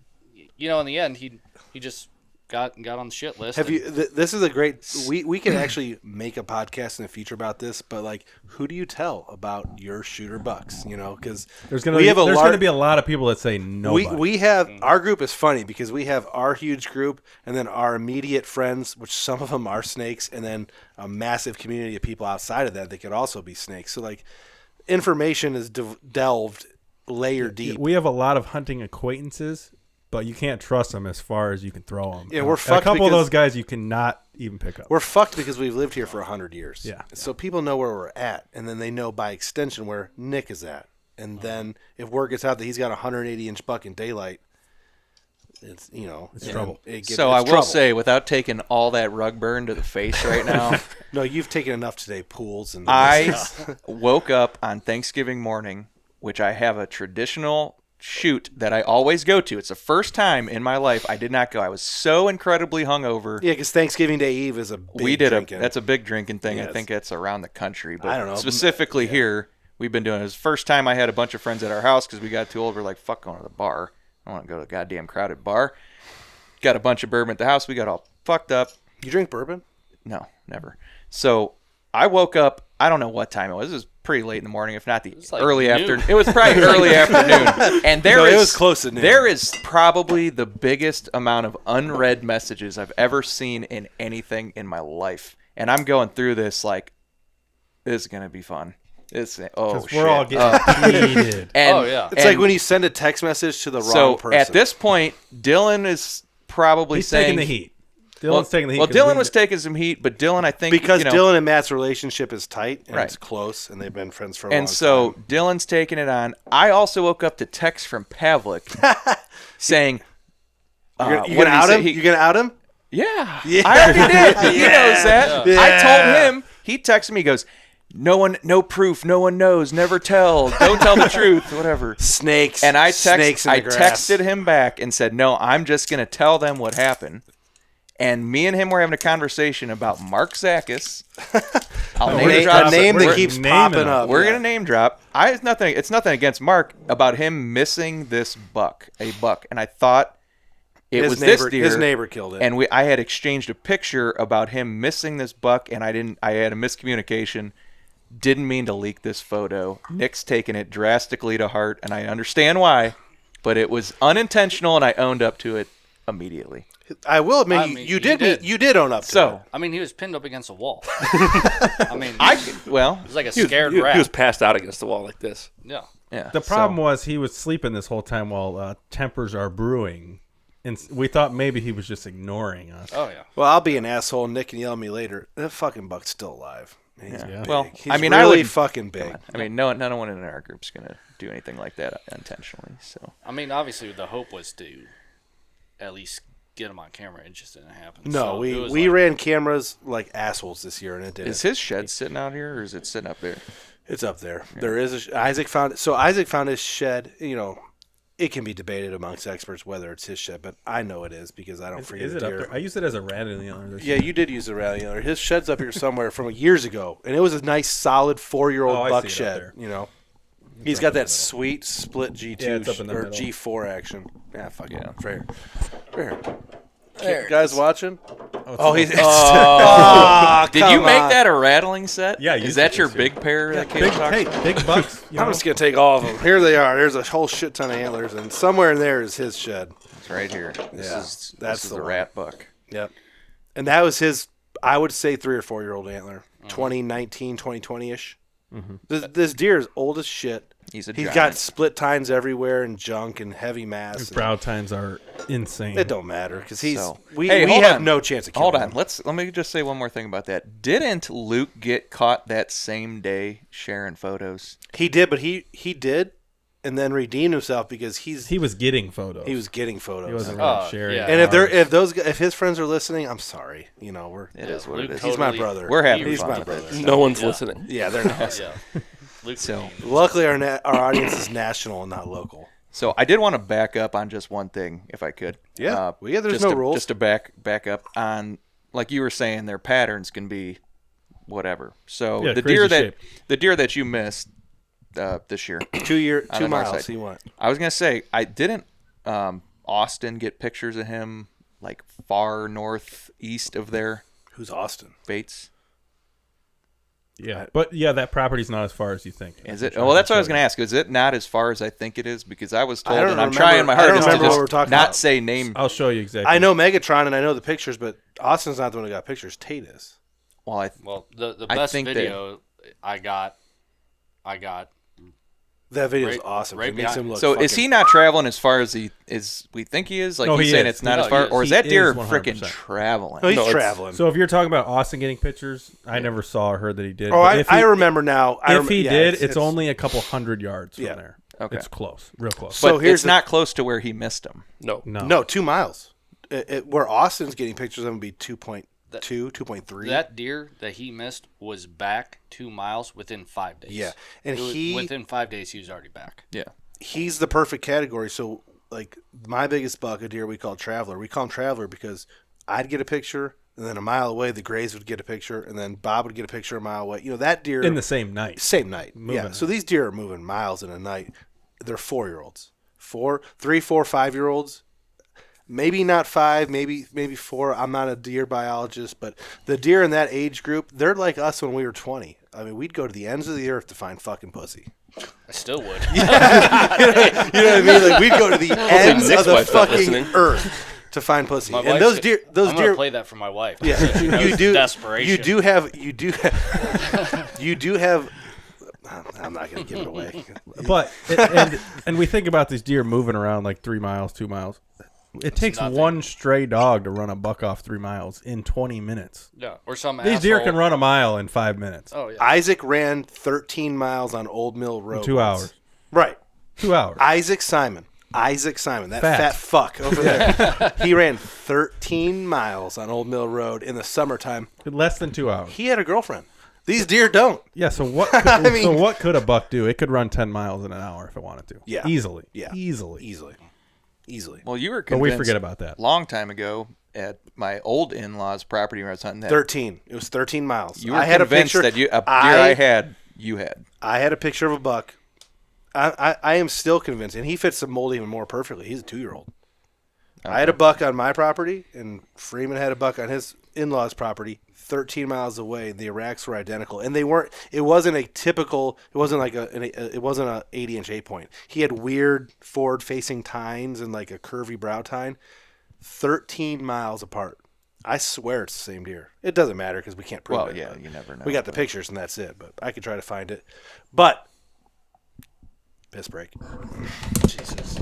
you know, in the end, he just got on the shit list. Have you? This is a great. We can actually make a podcast in the future about this. But like, who do you tell about your shooter bucks? You know, because there's going to be a lot of people that say no. We have our group is funny because we have our huge group and then our immediate friends, which some of them are snakes, and then a massive community of people outside of that could also be snakes. So like, information is delved layer deep. We have a lot of hunting acquaintances. But you can't trust them as far as you can throw them. Yeah, we're fucked. A couple of those guys you cannot even pick up. We're fucked because we've lived here for 100 years. Yeah. So people know where we're at, and then they know by extension where Nick is at. And then if word gets out that he's got a 180-inch buck in daylight, it's trouble. I will say, without taking all that rug burn to the face right now. No, you've taken enough today. Pools and. I woke up on Thanksgiving morning, which I have a traditional shoot that I always go to. It's the first time in my life I did not go. I was so incredibly hungover. Yeah, because Thanksgiving Day Eve is a big drinking. That's a big drinking thing. Yes. I think it's around the country. But I don't know. Specifically here, we've been doing it. It was the first time I had a bunch of friends at our house because we got too old. We're like, fuck going to the bar. I don't want to go to a goddamn crowded bar. Got a bunch of bourbon at the house. We got all fucked up. You drink bourbon? No, never. So I woke up. I don't know what time it was. It was pretty late in the morning, if not the like early noon. afternoon. It was probably early afternoon. And it was close to noon. There is probably the biggest amount of unread messages I've ever seen in anything in my life. And I'm going through this like, this is going to be fun. Shit. We're all getting heated. It's like when you send a text message to the wrong person. At this point, Dylan is probably He's saying taking the heat. Dylan's taking the heat. Well, Dylan was taking some heat, but Dylan, I think, because Dylan and Matt's relationship is tight and Right. it's close, and they've been friends for a long time. And so Dylan's taking it on. I also woke up to text from Pavlik saying, "You're gonna out him? You gonna out him?" Yeah, I already did. He knows that. Yeah. I told him. He texted me. He goes, no proof. No one knows. Never tell. Don't tell the truth. Whatever. Snakes. And I Snakes in the grass. texted him back and said, no, I'm just gonna tell them what happened. And me and him were having a conversation about Mark Zakis. I'll name drop a name that We're keeps naming popping them. up. We're gonna name drop. It's nothing against Mark about him missing this buck, and I thought it was this deer. His neighbor killed it. And I had exchanged a picture about him missing this buck, and I had a miscommunication. Didn't mean to leak this photo. Nick's taken it drastically to heart, and I understand why, but it was unintentional, and I owned up to it immediately. I will admit, you did own up to it. I mean, he was pinned up against a wall. I mean, it was like a scared rat. He was passed out against the wall like this. Yeah. The problem was he was sleeping this whole time while tempers are brewing. And we thought maybe he was just ignoring us. Oh, yeah. Well, I'll be an asshole. Nick can yell at me later. That fucking buck's still alive. He's big. Well, He's I mean, really fucking big. I mean, no one in our group's gonna do anything like that intentionally. So I mean, obviously, the hope was to at least get him on camera. It just didn't happen. No, So we ran cameras like assholes this year, and it didn't. is his shed sitting out here, or is it sitting up there? It's up there. Yeah. There is Isaac found his shed. You know, it can be debated amongst experts whether it's his shed, but I know it is because I don't forget Is it up there? I used it as a rattling yard. Yeah, you did use a rattling yard. His shed's up here somewhere from years ago, and it was a nice, solid 4-year-old buck shed. You know, he's got that sweet split G2 or G4 action. Yeah, fuck yeah, fair. Guys watching? He's. Did you make that a rattling set? Yeah, is that your big pair? Yeah, big bucks. I'm just gonna take all of them. Here they are. There's a whole shit ton of antlers, and somewhere in there is his shed. It's right here. This is the rat buck. Yep. And that was his, I would say, 3 or 4 year old antler, 2019, 2020 ish. This deer is old as shit. He's got split tines everywhere and junk and heavy mass. His brow tines are insane. It don't matter because we hold have on. no chance of killing him. Let me just say one more thing about that. Didn't Luke get caught that same day sharing photos? He did, but he did, and then redeemed himself because he was getting photos. He was getting photos. He wasn't really sharing. Yeah. And if his friends are listening, I'm sorry. You know, it is what it is. He's my brother. We're having He's fun my with brother. it. No one's listening. Yeah, they're not. Yeah. Luckily, our audience is national and not local. So I did want to back up on just one thing, if I could. Yeah. There's no rules. Just to back up on, like you were saying, their patterns can be whatever. So the deer that you missed this year, 2 miles. He went. I was gonna say, I didn't Austin get pictures of him like far northeast of there. Who's Austin? Bates. Yeah, but that property's not as far as you think. Is it? Well, that's what I was going to ask. Is it not as far as I think it is? Because I was told, and I'm trying my hardest to just not say name. I'll show you exactly. I know Megatron and I know the pictures, but Austin's not the one who got pictures. Tate is. Well, the best video I got. That video is awesome. Right, it makes him look so is he not traveling as far as we think he is? Like no, he's saying it's not as far, or is that deer freaking traveling? No, he's traveling. So if you're talking about Austin getting pictures, I never saw or heard that he did. Oh, I remember now. If he did, it's only a couple hundred yards from there. Okay, it's close, real close. So it's not close to where he missed him. No, 2 miles. Where Austin's getting pictures of him would be 2.2, 2.3. That deer that he missed was back 2 miles within 5 days. Yeah, and within 5 days he was already back. Yeah, he's the perfect category. So like my biggest buck, a deer we call Traveler. We call him Traveler because I'd get a picture, and then a mile away the Grays would get a picture, and then Bob would get a picture a mile away. You know, that deer in the same night. Yeah. So these deer are moving miles in a night. They're 4-year-olds, 3, 4, 5-year-olds. maybe not 5, maybe 4. I'm not a deer biologist, but the deer in that age group, they're like us when we were 20. I mean, we'd go to the ends of the earth to find fucking pussy. I still would. You know what I mean? Like, we'd go to the ends of the fucking earth to find pussy. My And wife's those deer, I'm gonna play that for my wife. Yeah, She knows you do. Desperation. You do have. You do have. I'm not gonna give it away. But and we think about these deer moving around like 3 miles, 2 miles. It takes nothing. one stray dog to run a buck off 3 miles in 20 minutes. Yeah, or some These deer asshole- can run a mile in 5 minutes. Oh yeah. Isaac ran 13 miles on Old Mill Road. 2 hours. Right. 2 hours. Isaac Simon, that Fat. fat fuck over there. He ran 13 miles on Old Mill Road in the summertime. Less than 2 hours. He had a girlfriend. These deer don't. Yeah, so what so what could a buck do? It could run 10 miles in an hour if it wanted to. Yeah. Easily. Yeah. Easily. Well, you were But we convinced forget about that. long time ago at my old in-laws' property where I was hunting that. 13. It was 13 miles. You were I had convinced a picture, that a deer I had, you had. I had a picture of a buck. I am still convinced, and he fits the mold even more perfectly. He's a 2-year-old. Okay. I had a buck on my property, and Freeman had a buck on his in-laws' property, 13 miles away. The racks were identical, and they weren't. It wasn't a typical. It wasn't like it wasn't a 80-inch 8-point. He had weird forward-facing tines and like a curvy brow tine, 13 miles apart. I swear it's the same deer. It doesn't matter because we can't prove it. Well, yeah, you never know. We got the pictures, and that's it. But I could try to find it. But piss break. Jesus.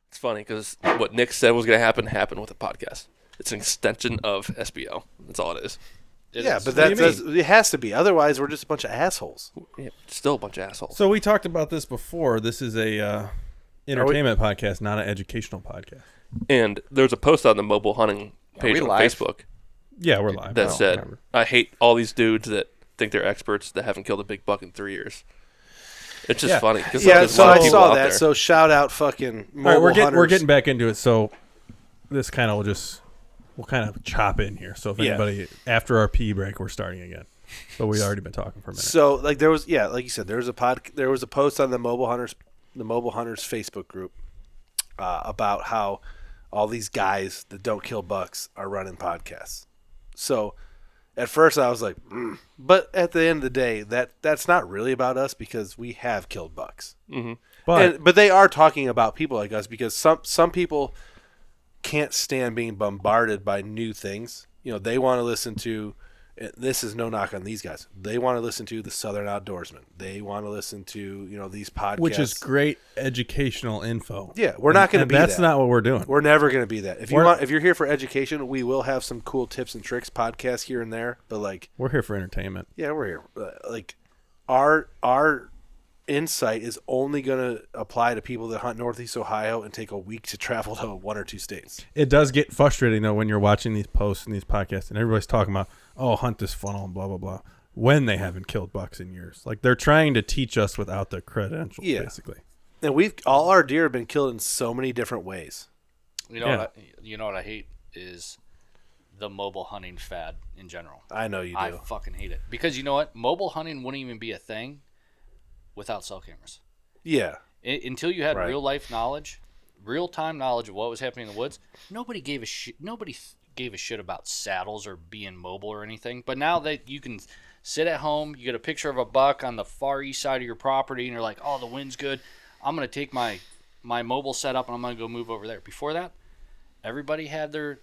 It's funny because what Nick said was going to happen happened with the podcast. It's an extension of SBO. That's all it is. Yeah, but it has to be. Otherwise, we're just a bunch of assholes. Yeah, still a bunch of assholes. So we talked about this before. This is a entertainment podcast, not an educational podcast. And there's a post on the mobile hunting page on live? Facebook Yeah, we're live. that said, I hate all these dudes that think they're experts that haven't killed a big buck in 3 years. It's just funny. Yeah, so I saw that. There. So shout out fucking mobile All right, hunters. we're getting back into it. So this kind of we'll kind of chop in here. So if anybody after our pee break, we're starting again. But we've already been talking for a minute. So like there was like you said, there was a post on the mobile hunters Facebook group about how all these guys that don't kill bucks are running podcasts. So at first I was like, but at the end of the day, that's not really about us because we have killed bucks. Mm-hmm. But they are talking about people like us because some people can't stand being bombarded by new things. You know, they want to listen to. This is no knock on these guys. They want to listen to the Southern Outdoorsman. They want to listen to these podcasts, which is great educational info. Yeah, we're not going to be that's that. not what we're doing. We're never going to be that. If you're here for education, we will have some cool tips and tricks podcasts here and there. But like, we're here for entertainment. Yeah, we're here. Like, our insight is only going to apply to people that hunt Northeast Ohio and take a week to travel to 1 or 2 states. It does get frustrating though when you're watching these posts and these podcasts and everybody's talking about, oh, hunt this funnel and blah blah blah, when they haven't killed bucks in years. Like they're trying to teach us without the credentials, basically. And all our deer have been killed in so many different ways. You know what I hate is the mobile hunting fad in general. I know you do. I fucking hate it because you know what? Mobile hunting wouldn't even be a thing without cell cameras. Yeah. Until you had real life knowledge, real time knowledge of what was happening in the woods, nobody gave a shit. Nobody gave a shit about saddles or being mobile or anything. But now that you can sit at home, you get a picture of a buck on the far east side of your property, and you're like, "Oh, the wind's good. I'm gonna take my mobile setup and I'm gonna go move over there." Before that, everybody had their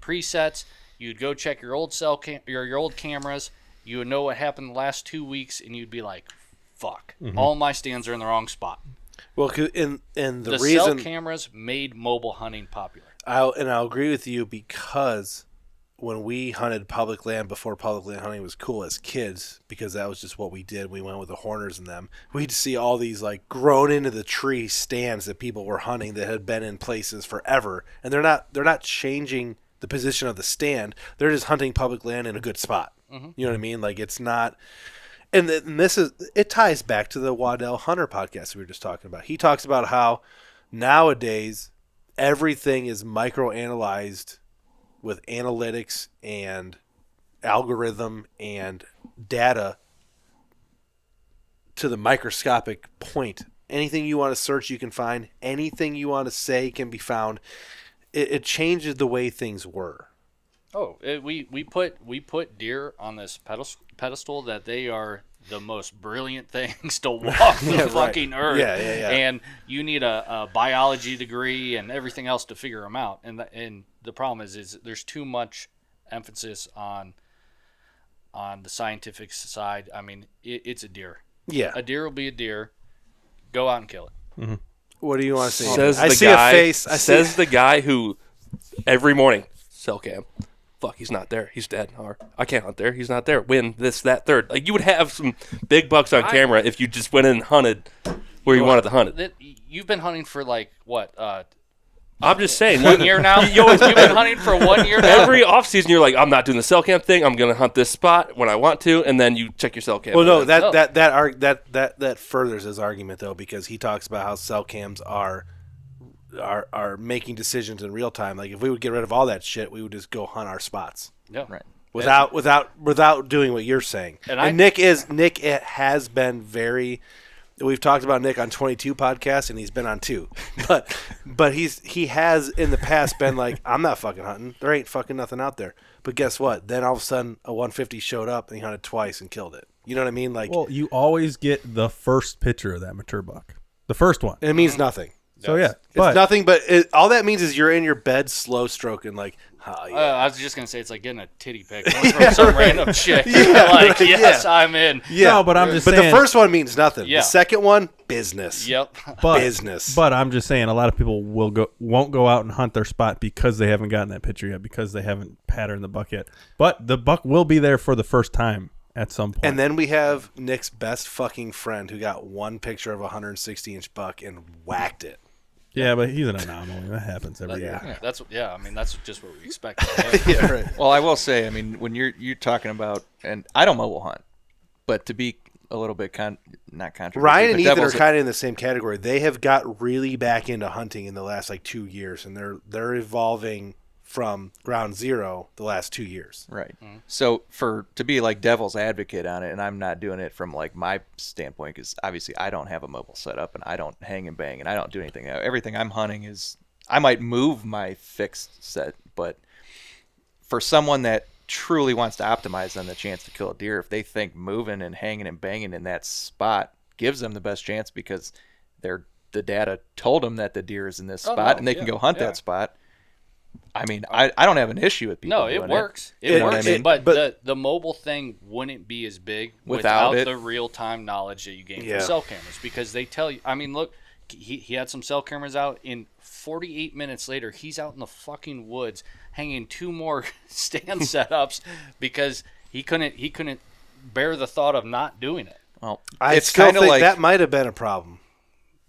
presets. You'd go check your old your old cameras. You would know what happened the last 2 weeks, and you'd be like, "Fuck, all my stands are in the wrong spot." Well, and the reason cell cameras made mobile hunting popular. I'll agree with you because when we hunted public land before public land hunting was cool as kids, because that was just what we did. We went with the Horners and them. We'd see all these like grown into the tree stands that people were hunting that had been in places forever, and they're not changing the position of the stand. They're just hunting public land in a good spot. Mm-hmm. You know what I mean? Like it's not. And it ties back to the Waddell Hunter podcast we were just talking about. He talks about how nowadays everything is microanalyzed with analytics and algorithm and data to the microscopic point, Anything you want to search, you can find. Anything you want to say can be found. It changes the way things were. Oh, we put deer on this pedestal that they are the most brilliant things to walk the fucking earth. Yeah. And you need a biology degree and everything else to figure them out. And the problem is there's too much emphasis on the scientific side. I mean, it's a deer. Yeah. A deer will be a deer. Go out and kill it. Mm-hmm. What do you want to say? Says I the see guy, a face. Says the guy who every morning, cell cam. Fuck, he's not there. He's dead. Or I can't hunt there. He's not there. Win this, that, third. Like, you would have some big bucks on camera if you just went in and hunted where you wanted to hunt it. You've been hunting for like what? I'm just saying. 1 year now. You've been hunting for 1 year now. Every off season, you're like, I'm not doing the cell cam thing. I'm gonna hunt this spot when I want to, and then you check your cell cam. Well, no, that furthers his argument though, because he talks about how cell cams are making decisions in real time. Like, if we would get rid of all that shit, we would just go hunt our spots. Yeah. Right. Without doing what you're saying. And Nick has been very. We've talked about Nick on 22 podcasts, and he's been on 2. But he has in the past been like, I'm not fucking hunting. There ain't fucking nothing out there. But guess what? Then all of a sudden, a 150 showed up, and he hunted twice and killed it. You know what I mean? Like, well, you always get the first picture of that mature buck, the first one. It means nothing. So yeah, it's nothing. But all that means is you're in your bed, slow stroking, like. Oh, yeah. I was just gonna say it's like getting a titty pic from some random chick. Yes, I'm in. Yeah, no, but I'm just saying. But the first one means nothing. Yeah. The second one, business. Yep. Business. But I'm just saying, a lot of people won't go out and hunt their spot because they haven't gotten that picture yet, because they haven't patterned the buck yet. But the buck will be there for the first time at some point. And then we have Nick's best fucking friend who got one picture of a 160-inch buck and whacked it. Yeah, but he's an anomaly. That happens every year. I mean, that's just what we expect. Yeah, right. Well, I will say, I mean, when you're talking about, and I don't mobile hunt, but to be a little bit not controversial. Ryan and Ethan are kind of in the same category. They have got really back into hunting in the last like 2 years, and they're evolving from ground zero the last 2 years. Right. Mm-hmm. So to be like devil's advocate on it, and I'm not doing it from like my standpoint, because obviously I don't have a mobile setup and I don't hang and bang and I don't do anything. Everything I'm hunting is, I might move my fixed set, but for someone that truly wants to optimize on the chance to kill a deer, if they think moving and hanging and banging in that spot gives them the best chance because the data told them that the deer is in this spot and they can go hunt that spot. I mean, I don't have an issue with people doing it. No, it works. It works. But the mobile thing wouldn't be as big without the real-time knowledge that you gain from cell cameras, because they tell you. I mean, look, he had some cell cameras out. In 48 minutes later, he's out in the fucking woods hanging 2 more stand setups because he couldn't bear the thought of not doing it. Well, I it's still kind of think like that might have been a problem.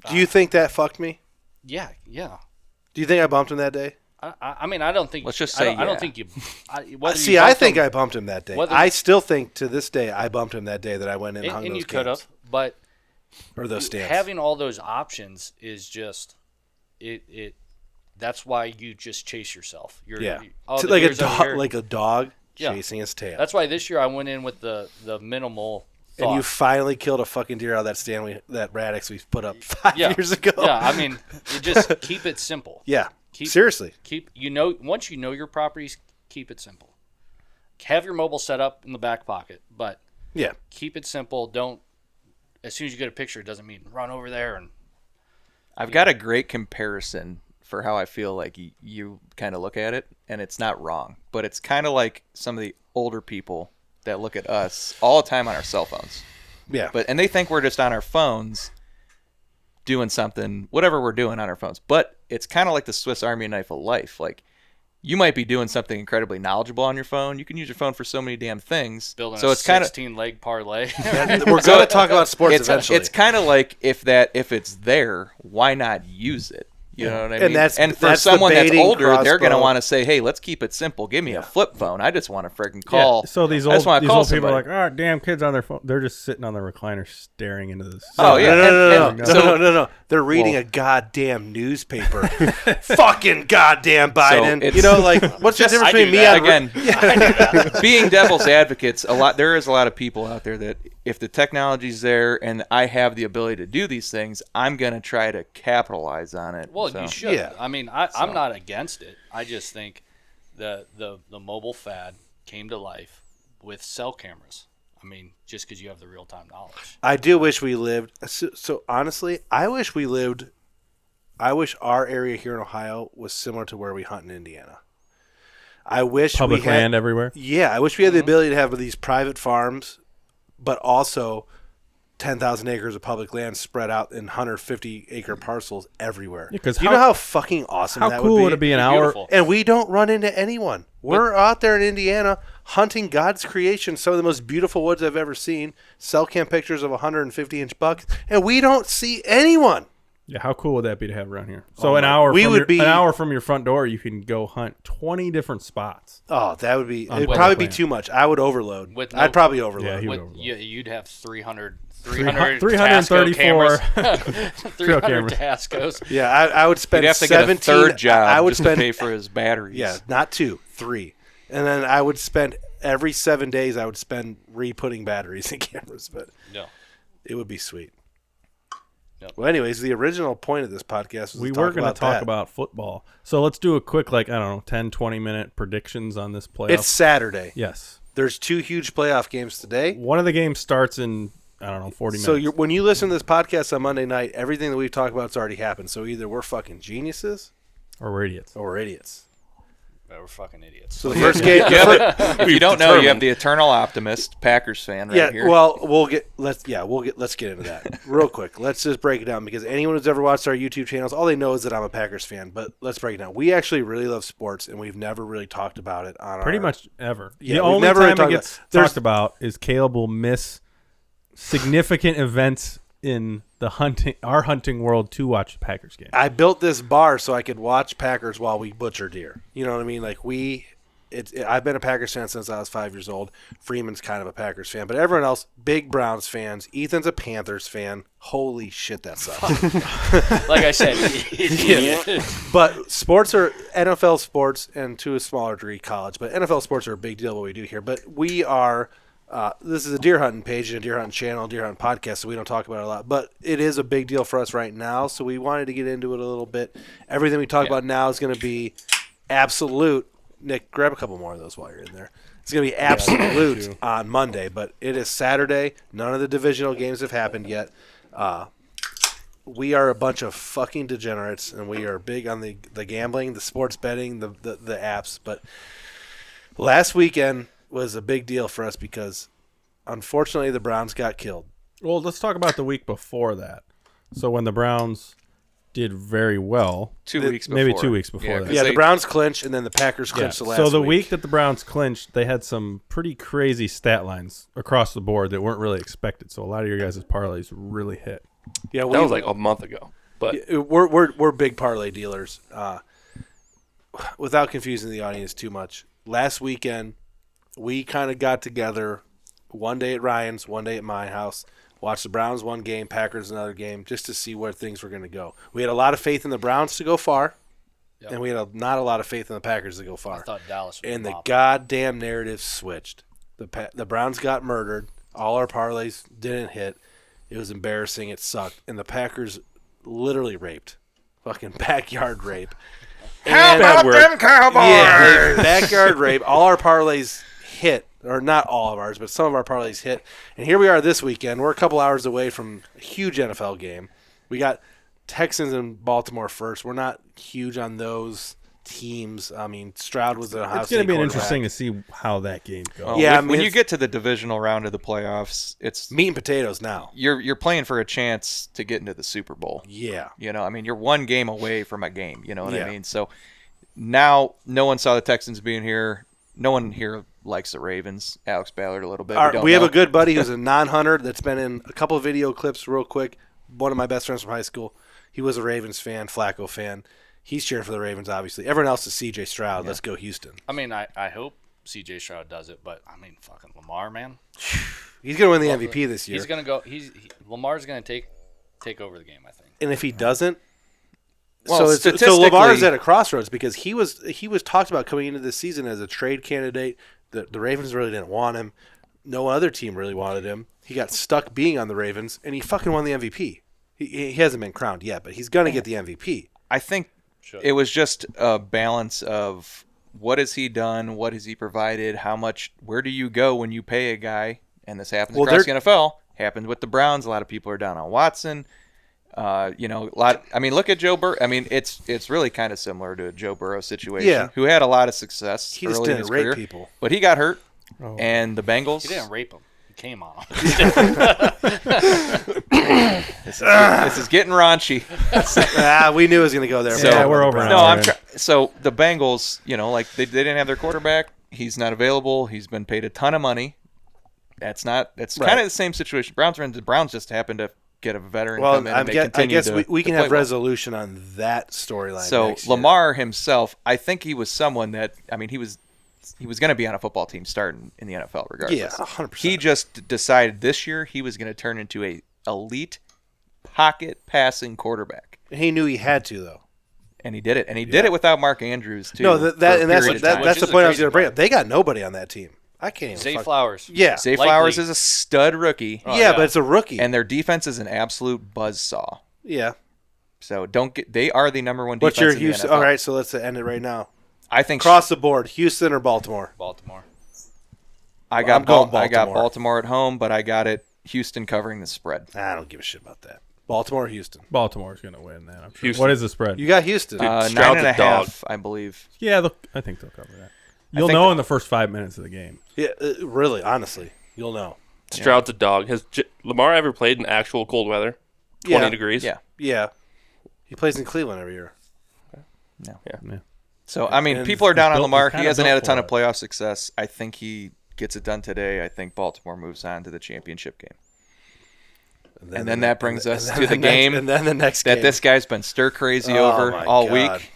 Do you think that fucked me? Yeah. Do you think I bumped him that day? I mean, I don't think. Let's just say I don't think you. I think I bumped him that day. I still think to this day I bumped him that day that I went in and hung those you could have, but or those stands. Having all those options is just it. That's why you just chase yourself. Like a dog chasing his tail. That's why this year I went in with the minimal. Thought. And you finally killed a fucking deer out of that stand that Radix we put up 5 years ago. Yeah, I mean, you just keep it simple. Yeah. Seriously. Once you know your properties, keep it simple. Have your mobile set up in the back pocket, but keep it simple. Don't, as soon as you get a picture, it doesn't mean run over there. And I've got a great comparison for how I feel like you kind of look at it, and it's not wrong, but it's kind of like some of the older people that look at us all the time on our cell phones. Yeah. And they think we're just on our phones doing something, whatever we're doing on our phones. But it's kind of like the Swiss Army knife of life. Like, you might be doing something incredibly knowledgeable on your phone. You can use your phone for so many damn things. Building so a it's kind of 16-leg parlay. We're going to talk about sports eventually. It's kind of like if it's there, why not use it? You know what I And mean? And for someone that's older, they're going to want to say, hey, let's keep it simple. Give me a flip phone. I just want to freaking call. Yeah. So these old people are like, oh, damn, kids on their phone. They're just sitting on the recliner staring into this. Oh, yeah. No. They're reading a goddamn newspaper. Fucking goddamn Biden. So like, what's the difference between me and being devil's advocates, there is a lot of people out there that if the technology's there and I have the ability to do these things, I'm going to try to capitalize on it. Well, you should. Yeah. I mean, I'm not against it. I just think the mobile fad came to life with cell cameras. I mean, just because you have the real-time knowledge. I do wish we lived. So honestly, I wish our area here in Ohio was similar to where we hunt in Indiana. I wish public land everywhere. Yeah, I wish we had the ability to have these private farms, but also 10,000 acres of public land spread out in 150-acre parcels everywhere. Because you know how fucking awesome that would be? How cool would it be an hour? Beautiful. And we don't run into anyone. We're out there in Indiana hunting God's creation, some of the most beautiful woods I've ever seen, cell cam pictures of 150-inch bucks, and we don't see anyone. Yeah, how cool would that be to have around here? So an hour from your front door, you can go hunt 20 different spots. Oh, that would be. It'd probably be too much. I would overload. I'd probably overload. Yeah, you'd have 334 300 Tascos. Yeah, I would spend. You'd have to 17, get a third job. I would just spend to pay for his batteries. Yeah, not 2, 3, and then I would spend every 7 days. I would spend re-putting batteries in cameras, but no, it would be sweet. Yep. Well, anyways, the original point of this podcast was we were going to talk about football. So let's do a quick, 10, 20-minute predictions on this playoff. It's Saturday. Yes. There's 2 huge playoff games today. One of the games starts in, 40 minutes. So when you listen to this podcast on Monday night, everything that we've talked about has already happened. So either we're fucking geniuses or we're idiots. We're fucking idiots. So the first game. If you don't know, you have the eternal optimist Packers fan right here. Well, let's get into that real quick. Let's just break it down because anyone who's ever watched our YouTube channels, all they know is that I'm a Packers fan. But let's break it down. We actually really love sports, and we've never really talked about it on pretty much ever. Yeah, the only time it gets talked about is Caleb will miss significant events in our hunting world to watch the Packers game. I built this bar so I could watch Packers while we butcher deer. You know what I mean? I've been a Packers fan since I was 5 years old. Freeman's kind of a Packers fan, but everyone else, big Browns fans. Ethan's a Panthers fan. Holy shit, that sucks. Like I said, but sports are NFL sports, and to a smaller degree, college. But NFL sports are a big deal what we do here. But we are. This is a deer hunting page and a deer hunting channel, deer hunting podcast, so we don't talk about it a lot. But it is a big deal for us right now, so we wanted to get into it a little bit. Everything we talk about now is going to be absolute. Nick, grab a couple more of those while you're in there. It's going to be absolute on Monday, but it is Saturday. None of the divisional games have happened yet. We are a bunch of fucking degenerates, and we are big on the gambling, the sports betting, the apps. But last weekend was a big deal for us because, unfortunately, the Browns got killed. Well, let's talk about the week before that. So when the Browns did very well. 2 weeks before. Maybe 2 weeks before that. Yeah, the Browns clinched, and then the Packers clinched the last week. So the week that the Browns clinched, they had some pretty crazy stat lines across the board that weren't really expected. So a lot of your guys' parlays really hit. Yeah, that was like a month ago. But we're big parlay dealers. Without confusing the audience too much, last weekend we kind of got together one day at Ryan's, one day at my house, watched the Browns one game, Packers another game, just to see where things were going to go. We had a lot of faith in the Browns to go far, and we had not a lot of faith in the Packers to go far. I thought Dallas would and the goddamn narrative switched. The Browns got murdered. All our parlays didn't hit. It was embarrassing. It sucked. And the Packers literally raped. Fucking backyard rape. How about them Cowboys? Yeah, backyard rape. All our parlays hit, or not all of ours, but some of our parlays hit. And here we are this weekend. We're a couple hours away from a huge NFL game. We got Texans and Baltimore first. We're not huge on those teams. I mean, Stroud was a Ohio State quarterback. It's going to be interesting to see how that game goes. Well, yeah, when you get to the divisional round of the playoffs, it's meat and potatoes now. You're playing for a chance to get into the Super Bowl. Yeah. You know, I mean, you're one game away from a game. You know what I mean? So now no one saw the Texans being here. No one here likes the Ravens. Alex Ballard a little bit. We have a good buddy who's a non-hunter that's been in a couple of video clips real quick. One of my best friends from high school. He was a Ravens fan, Flacco fan. He's cheering for the Ravens, obviously. Everyone else is C.J. Stroud. Let's go Houston. I mean, I hope C.J. Stroud does it, but I mean, fucking Lamar, man. He's going to win the MVP this year. He's gonna go. Lamar's gonna take over the game, I think. And if he doesn't, Well, so Lamar's at a crossroads because he was talked about coming into this season as a trade candidate. The Ravens really didn't want him. No other team really wanted him. He got stuck being on the Ravens, and he fucking won the MVP. He hasn't been crowned yet, but he's going to get the MVP. I think it was just a balance of what has he done, what has he provided, how much, where do you go when you pay a guy, and this happens across the NFL. Happened with the Browns. A lot of people are down on Watson. A lot. I mean, look at Joe Burrow. I mean, it's really kind of similar to a Joe Burrow situation, who had a lot of success he early just in didn't his rape career, people. but he got hurt. And the Bengals. He didn't rape him. He came on him. This is getting raunchy. We knew it was going to go there. So, we're over. So the Bengals, they didn't have their quarterback. He's not available. He's been paid a ton of money. That's kind of the same situation. Browns just happened to get a veteran come in and I guess we can have resolution on that storyline. So Lamar himself, I think he was someone that, I mean, he was going to be on a football team starting in the NFL regardless. Yeah, 100%. He just decided this year he was going to turn into a elite pocket passing quarterback. He knew he had to, though. And he did it. And he did it without Mark Andrews, too. No, that's the point I was going to bring up. They got nobody on that team. I can't even. Zay Flowers. Yeah. Zay Flowers is a stud rookie. But it's a rookie. And their defense is an absolute buzzsaw. Yeah. So they are the number one defense in the NFL. All right, so let's end it right now. I think across the board, Houston or Baltimore? Baltimore. I got Baltimore at home, but I got it Houston covering the spread. I don't give a shit about that. Baltimore or Houston? Baltimore's going to win that, I'm sure. Houston. What is the spread? You got Houston. 9.5, I believe. Yeah, I think they'll cover that. You'll know in the first 5 minutes of the game. Yeah, really, honestly, you'll know. Stroud's a dog. Has Lamar ever played in actual cold weather? 20 degrees? Yeah. He plays in Cleveland every year. No. Yeah. So, I mean, people are down on Lamar. He hasn't had a ton of it. playoff success. I think he gets it done today. I think Baltimore moves on to the championship game. And then that brings us to the game and then the next game that this guy's been stir-crazy over all week.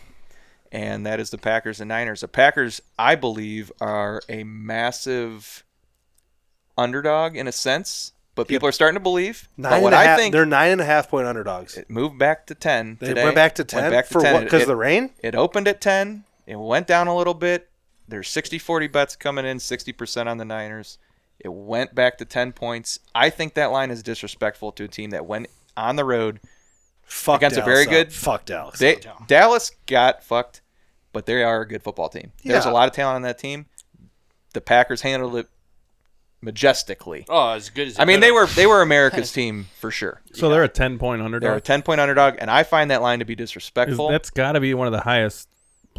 And that is the Packers and Niners. The Packers, I believe, are a massive underdog in a sense, but people are starting to believe. But what I think, they're 9.5 point underdogs. It moved back to 10 today. They went back to 10 for what? Because of the rain? It opened at 10. It went down a little bit. There's 60-40 bets coming in, 60% on the Niners. It went back to 10 points. I think that line is disrespectful to a team that went on the road against a very good. Fuck Dallas. Dallas got fucked, but they are a good football team. There's a lot of talent on that team. The Packers handled it majestically. Oh, as good as I mean, they were America's team for sure. So they're a 10-point underdog? They're a 10-point underdog, and I find that line to be disrespectful. That's got to be one of the highest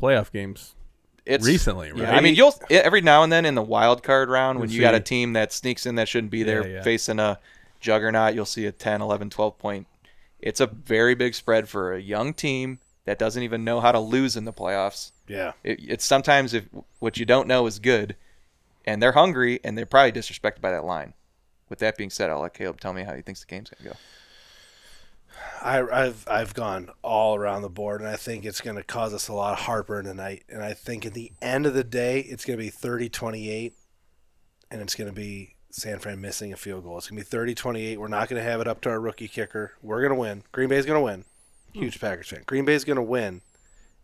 playoff games recently, right? Yeah, I mean, every now and then in the wild card round when you got a team that sneaks in that shouldn't be there facing a juggernaut, you'll see a 10, 11, 12 point. It's a very big spread for a young team that doesn't even know how to lose in the playoffs. Yeah. It's sometimes if what you don't know is good, and they're hungry, and they're probably disrespected by that line. With that being said, I'll let Caleb tell me how he thinks the game's going to go. I've gone all around the board, and I think it's going to cause us a lot of heartburn tonight. And I think at the end of the day, it's going to be 30-28, and it's going to be San Fran missing a field goal. It's going to be 30-28. We're not going to have it up to our rookie kicker. We're going to win. Green Bay's going to win. Huge Packers fan. Green Bay's going to win,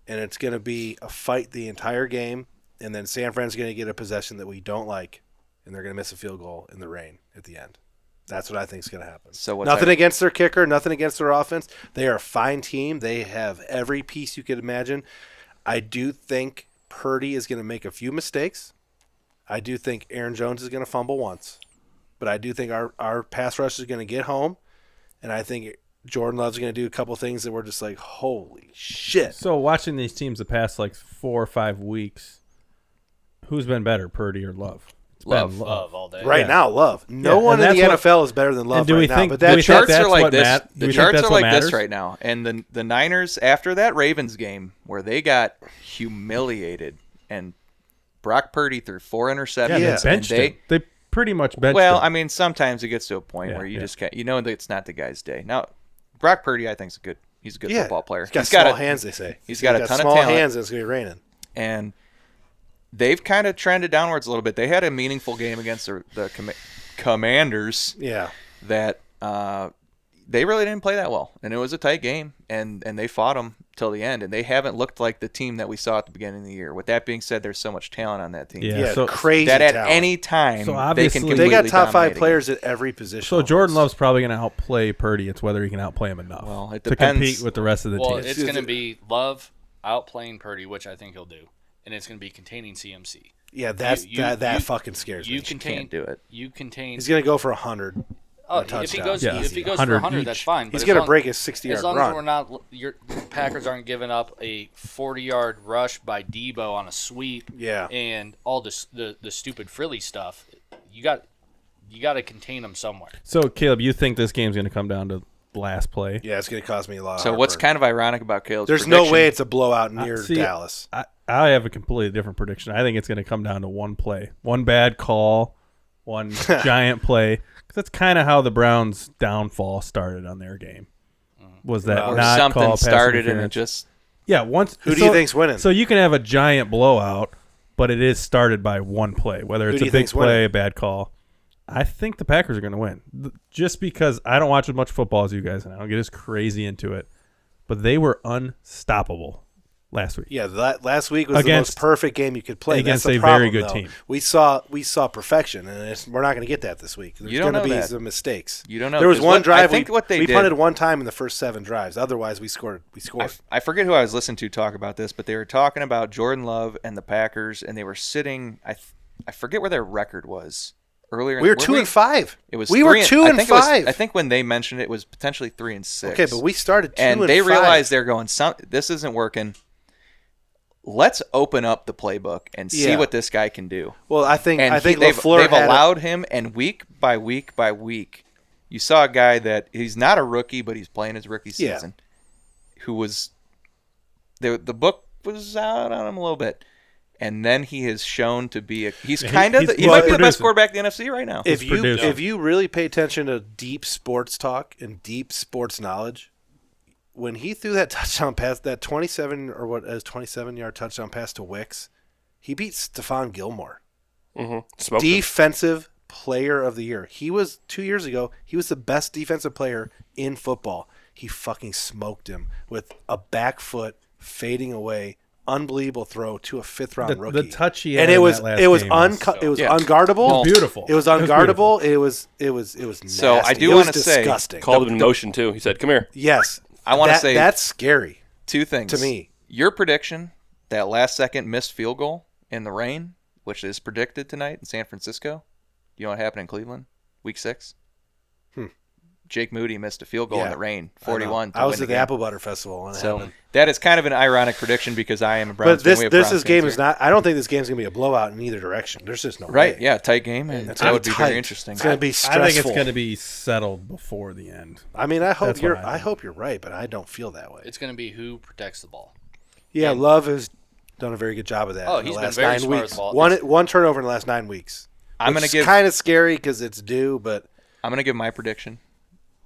and it's going to be a fight the entire game, and then San Fran's going to get a possession that we don't like, and they're going to miss a field goal in the rain at the end. That's what I think is going to happen. So nothing against their kicker, nothing against their offense. They are a fine team. They have every piece you could imagine. I do think Purdy is going to make a few mistakes. I do think Aaron Jones is going to fumble once. But I do think our pass rush is going to get home. And I think Jordan Love's going to do a couple things that we're just like, holy shit. So watching these teams the past 4 or 5 weeks, who's been better, Purdy or Love? Love all day. Right now, Love. No one in the NFL is better than Love right now. But the charts are like this. The charts are like this right now. And the Niners, after that Ravens game where they got humiliated and Brock Purdy threw 4 interceptions. Yeah, they benched him. They pretty much benched him. Well, I mean, sometimes it gets to a point where you just can't. You know that it's not the guy's day. Now, Brock Purdy, I think, is a He's a good football player. He's got small hands, they say. He's got a ton of small talent. hands, and it's going to be raining. And they've kind of trended downwards a little bit. They had a meaningful game against the Commanders. Yeah. That they really didn't play that well, and it was a tight game, and they fought them till the end, and they haven't looked like the team that we saw at the beginning of the year. With that being said, there's so much talent on that team. Yeah, so crazy that at talent. any time they can completely they got top 5 dominate players at every position. So Jordan Love's probably going to outplay Purdy. It's whether he can outplay him enough it to depends. compete with the rest of the team. It's going to be Love outplaying Purdy, which I think he'll do, and it's going to be containing CMC. Yeah, that fucking scares me. You can't do it. You contain. He's going to go for 100. If he goes for 100, that's fine. He's going to break his 60-yard run. As long run. as we're not, your Packers aren't giving up a 40-yard rush by Debo on a sweep. Yeah. And all the stupid frilly stuff. You got to contain them somewhere. So Caleb, you think this game's going to come down to last play? Yeah, it's going to cost me a lot. So what's kind of ironic about Caleb's There's prediction, no way it's a blowout near Dallas. I have a completely different prediction. I think it's going to come down to one play, one bad call, one giant play. That's kind of how the Browns' downfall started on their game. Was that or not something call started and it just once? Who do you think's winning? So you can have a giant blowout, but it is started by one play, whether it's a big play, a bad call. I think the Packers are going to win, just because I don't watch as much football as you guys, and I don't get as crazy into it. But they were unstoppable last week. Yeah, last week was the most perfect game you could play against That's the a problem, very good though. team. We saw perfection, and we're not going to get that this week. There's going to be some mistakes. You don't know. There was one drive. I think we punted one time in the first 7 drives. Otherwise, we scored. I forget who I was listening to talk about this, but they were talking about Jordan Love and the Packers, and they were sitting. I forget where their record was earlier. We were 2-5. It was. We were 2-5. I think when they mentioned it was potentially 3-6. Okay, but we started 2-5. And they realized they're going. This isn't working. Let's open up the playbook and see what this guy can do. Well, I think they've allowed him, and week by week by week, you saw a guy that he's not a rookie, but he's playing his rookie season. Who was the book was out on him a little bit, and then he has shown to be he might be the best quarterback in the NFC right now. If you really pay attention to deep sports talk and deep sports knowledge. When he threw that touchdown pass, that 27-yard touchdown pass to Wicks, he beat Stephon Gilmore. Mm-hmm. Defensive player of the year. He was 2 years ago. He was the best defensive player in football. He fucking smoked him with a back foot fading away, unbelievable throw to a 5th-round rookie. The touch he and had it was unguardable. It was beautiful. It was unguardable. It was nasty. So I do want to say, called him in motion too. He said, "Come here." Yes. I want to say that's scary. 2 things to me. Your prediction, that last-second missed field goal in the rain, which is predicted tonight in San Francisco. You know what happened in Cleveland, Week 6? Jake Moody missed a field goal in the rain, 41. I was at the Apple Butter Festival when it happened. That is kind of an ironic prediction because I am a Browns fan. But this game is not. I don't think this game's gonna be a blowout in either direction. There's just no way. Right? Yeah, tight game, and that would be very interesting. It's gonna be stressful. I think it's gonna be settled before the end. I mean, I hope you're right, but I don't feel that way. It's gonna be who protects the ball. Yeah, Love has done a very good job of that. Oh, he's been very smart with the ball. One turnover in the last 9 weeks. I'm gonna give kind of scary because it's due, but I'm gonna give my prediction.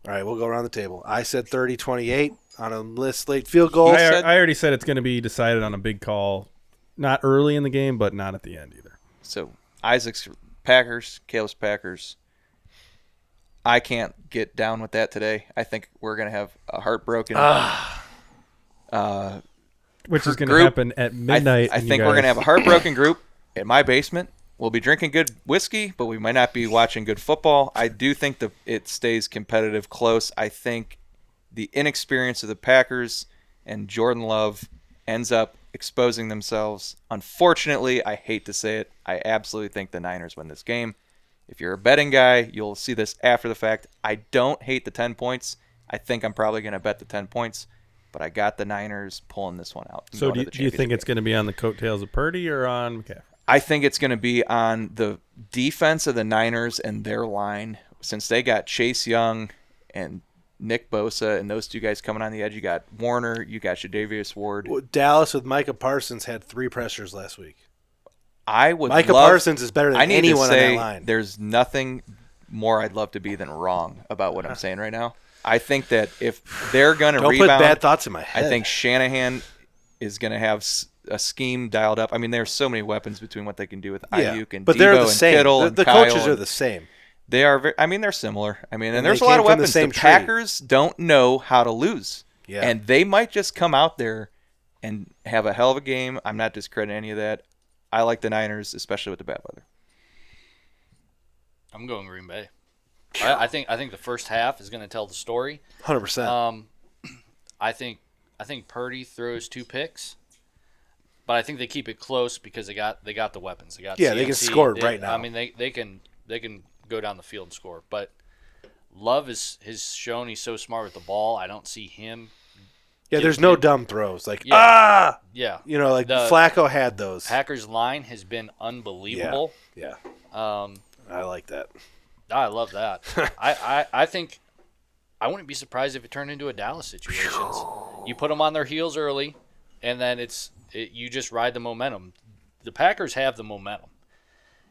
All right, we'll go around the table. I said 30-28 on a late field goal. I already said it's going to be decided on a big call, not early in the game, but not at the end either. So Isaac's Packers, Caleb's Packers. I can't get down with that today. I think we're going to have a heartbroken which is going to happen at midnight. I think we're going to have a heartbroken group in my basement. We'll be drinking good whiskey, but we might not be watching good football. I do think that it stays competitive, close. I think the inexperience of the Packers and Jordan Love ends up exposing themselves. Unfortunately, I hate to say it, I absolutely think the Niners win this game. If you're a betting guy, you'll see this after the fact. I don't hate the 10 points. I think I'm probably going to bet the 10 points, but I got the Niners pulling this one out. So do you think it's going to be on the coattails of Purdy or on McCaffrey? I think it's going to be on the defense of the Niners and their line. Since they got Chase Young and Nick Bosa and those 2 guys coming on the edge, you got Warner, you got Jadavius Ward. Well, Dallas with Micah Parsons had 3 pressures last week. Micah Parsons is better than anyone on that line. There's nothing more I'd love to be than wrong about what I'm saying right now. I think that if they're going to Don't rebound, put bad thoughts in my head. I think Shanahan is going to have a scheme dialed up. I mean, there's so many weapons between what they can do with Ayuk and but Debo they're the and same. Kittle The Kyle coaches are the same. They are they're similar. I mean, and there's a they lot came of from the weapons. same The tree. Packers don't know how to lose. Yeah. And they might just come out there and have a hell of a game. I'm not discrediting any of that. I like the Niners, especially with the bad weather. I'm going Green Bay. I think the first half is going to tell the story. 100%. I think Purdy throws 2 picks, but I think they keep it close because they got the weapons. They got they can CMC. score right now. I mean, they can go down the field and score. But Love has shown he's so smart with the ball. I don't see him. Yeah, there's no dumb throws. Like, Yeah. Flacco had those. Packers line has been unbelievable. Yeah. I like that. I love that. I think I wouldn't be surprised if it turned into a Dallas situation. You put them on their heels early, and then you just ride the momentum. The Packers have the momentum,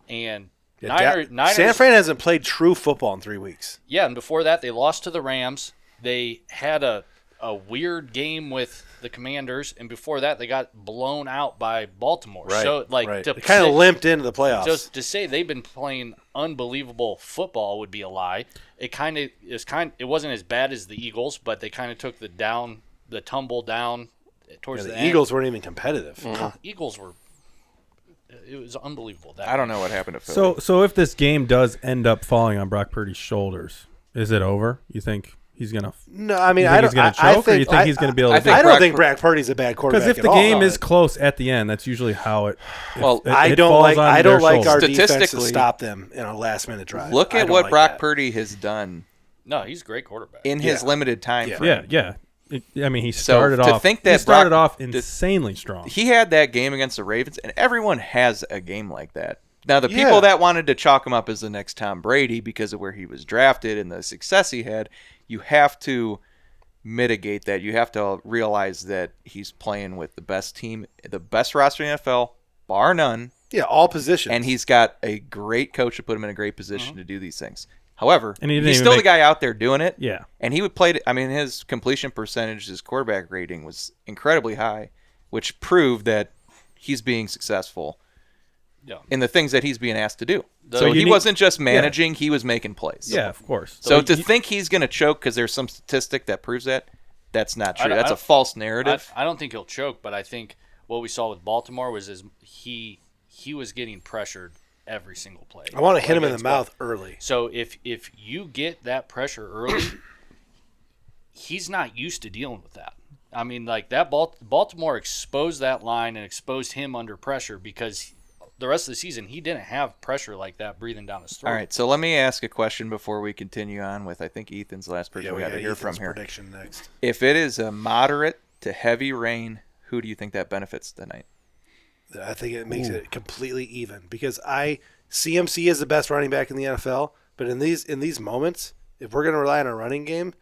and Niners. San Fran hasn't played true football in 3 weeks. Yeah, and before that, they lost to the Rams. They had a weird game with the Commanders, and before that, they got blown out by Baltimore. Right. So, they kind of limped into the playoffs. So to say they've been playing unbelievable football would be a lie. It wasn't as bad as the Eagles, but they kind of took the tumble down towards the end. Eagles weren't even competitive. Mm-hmm. Eagles were. It was unbelievable. I don't know what happened to Philly. So if this game does end up falling on Brock Purdy's shoulders, is it over? You think he's gonna? No, I mean, I don't. He's gonna choke, or you think he's gonna be able to? I don't think Brock Purdy's a bad quarterback. Because if the game is close at the end, that's usually how it. I don't like our defense to statistically stop them in a last-minute drive. Look at what Brock Purdy has done. No, he's a great quarterback in his limited time frame. Yeah. I mean, he started off insanely strong. He had that game against the Ravens, and everyone has a game like that. Now, the people that wanted to chalk him up as the next Tom Brady because of where he was drafted and the success he had, you have to mitigate that. You have to realize that he's playing with the best team, the best roster in the NFL, bar none. Yeah, all positions. And he's got a great coach to put him in a great position to do these things. However, he's still the guy out there doing it. Yeah. And he would play it. I mean, his completion percentage, his quarterback rating was incredibly high, which proved that he's being successful in the things that he's being asked to do. So he wasn't just managing, he was making plays. Yeah, of course. So to think he's going to choke because there's some statistic that proves that, that's not true. That's a false narrative. I don't think he'll choke, but I think what we saw with Baltimore was he was getting pressured every single play. I want to hit him in the mouth early. So if you get that pressure early, he's not used to dealing with that. I mean, like that Baltimore exposed that line and exposed him under pressure because the rest of the season he didn't have pressure like that breathing down his throat. All right, so let me ask a question before we continue on with I think Ethan's last person we got to hear Ethan's from here. Prediction next. If it is a moderate to heavy rain, who do you think that benefits tonight? I think it makes it completely even because CMC is the best running back in the NFL, but in these moments, if we're going to rely on a running game,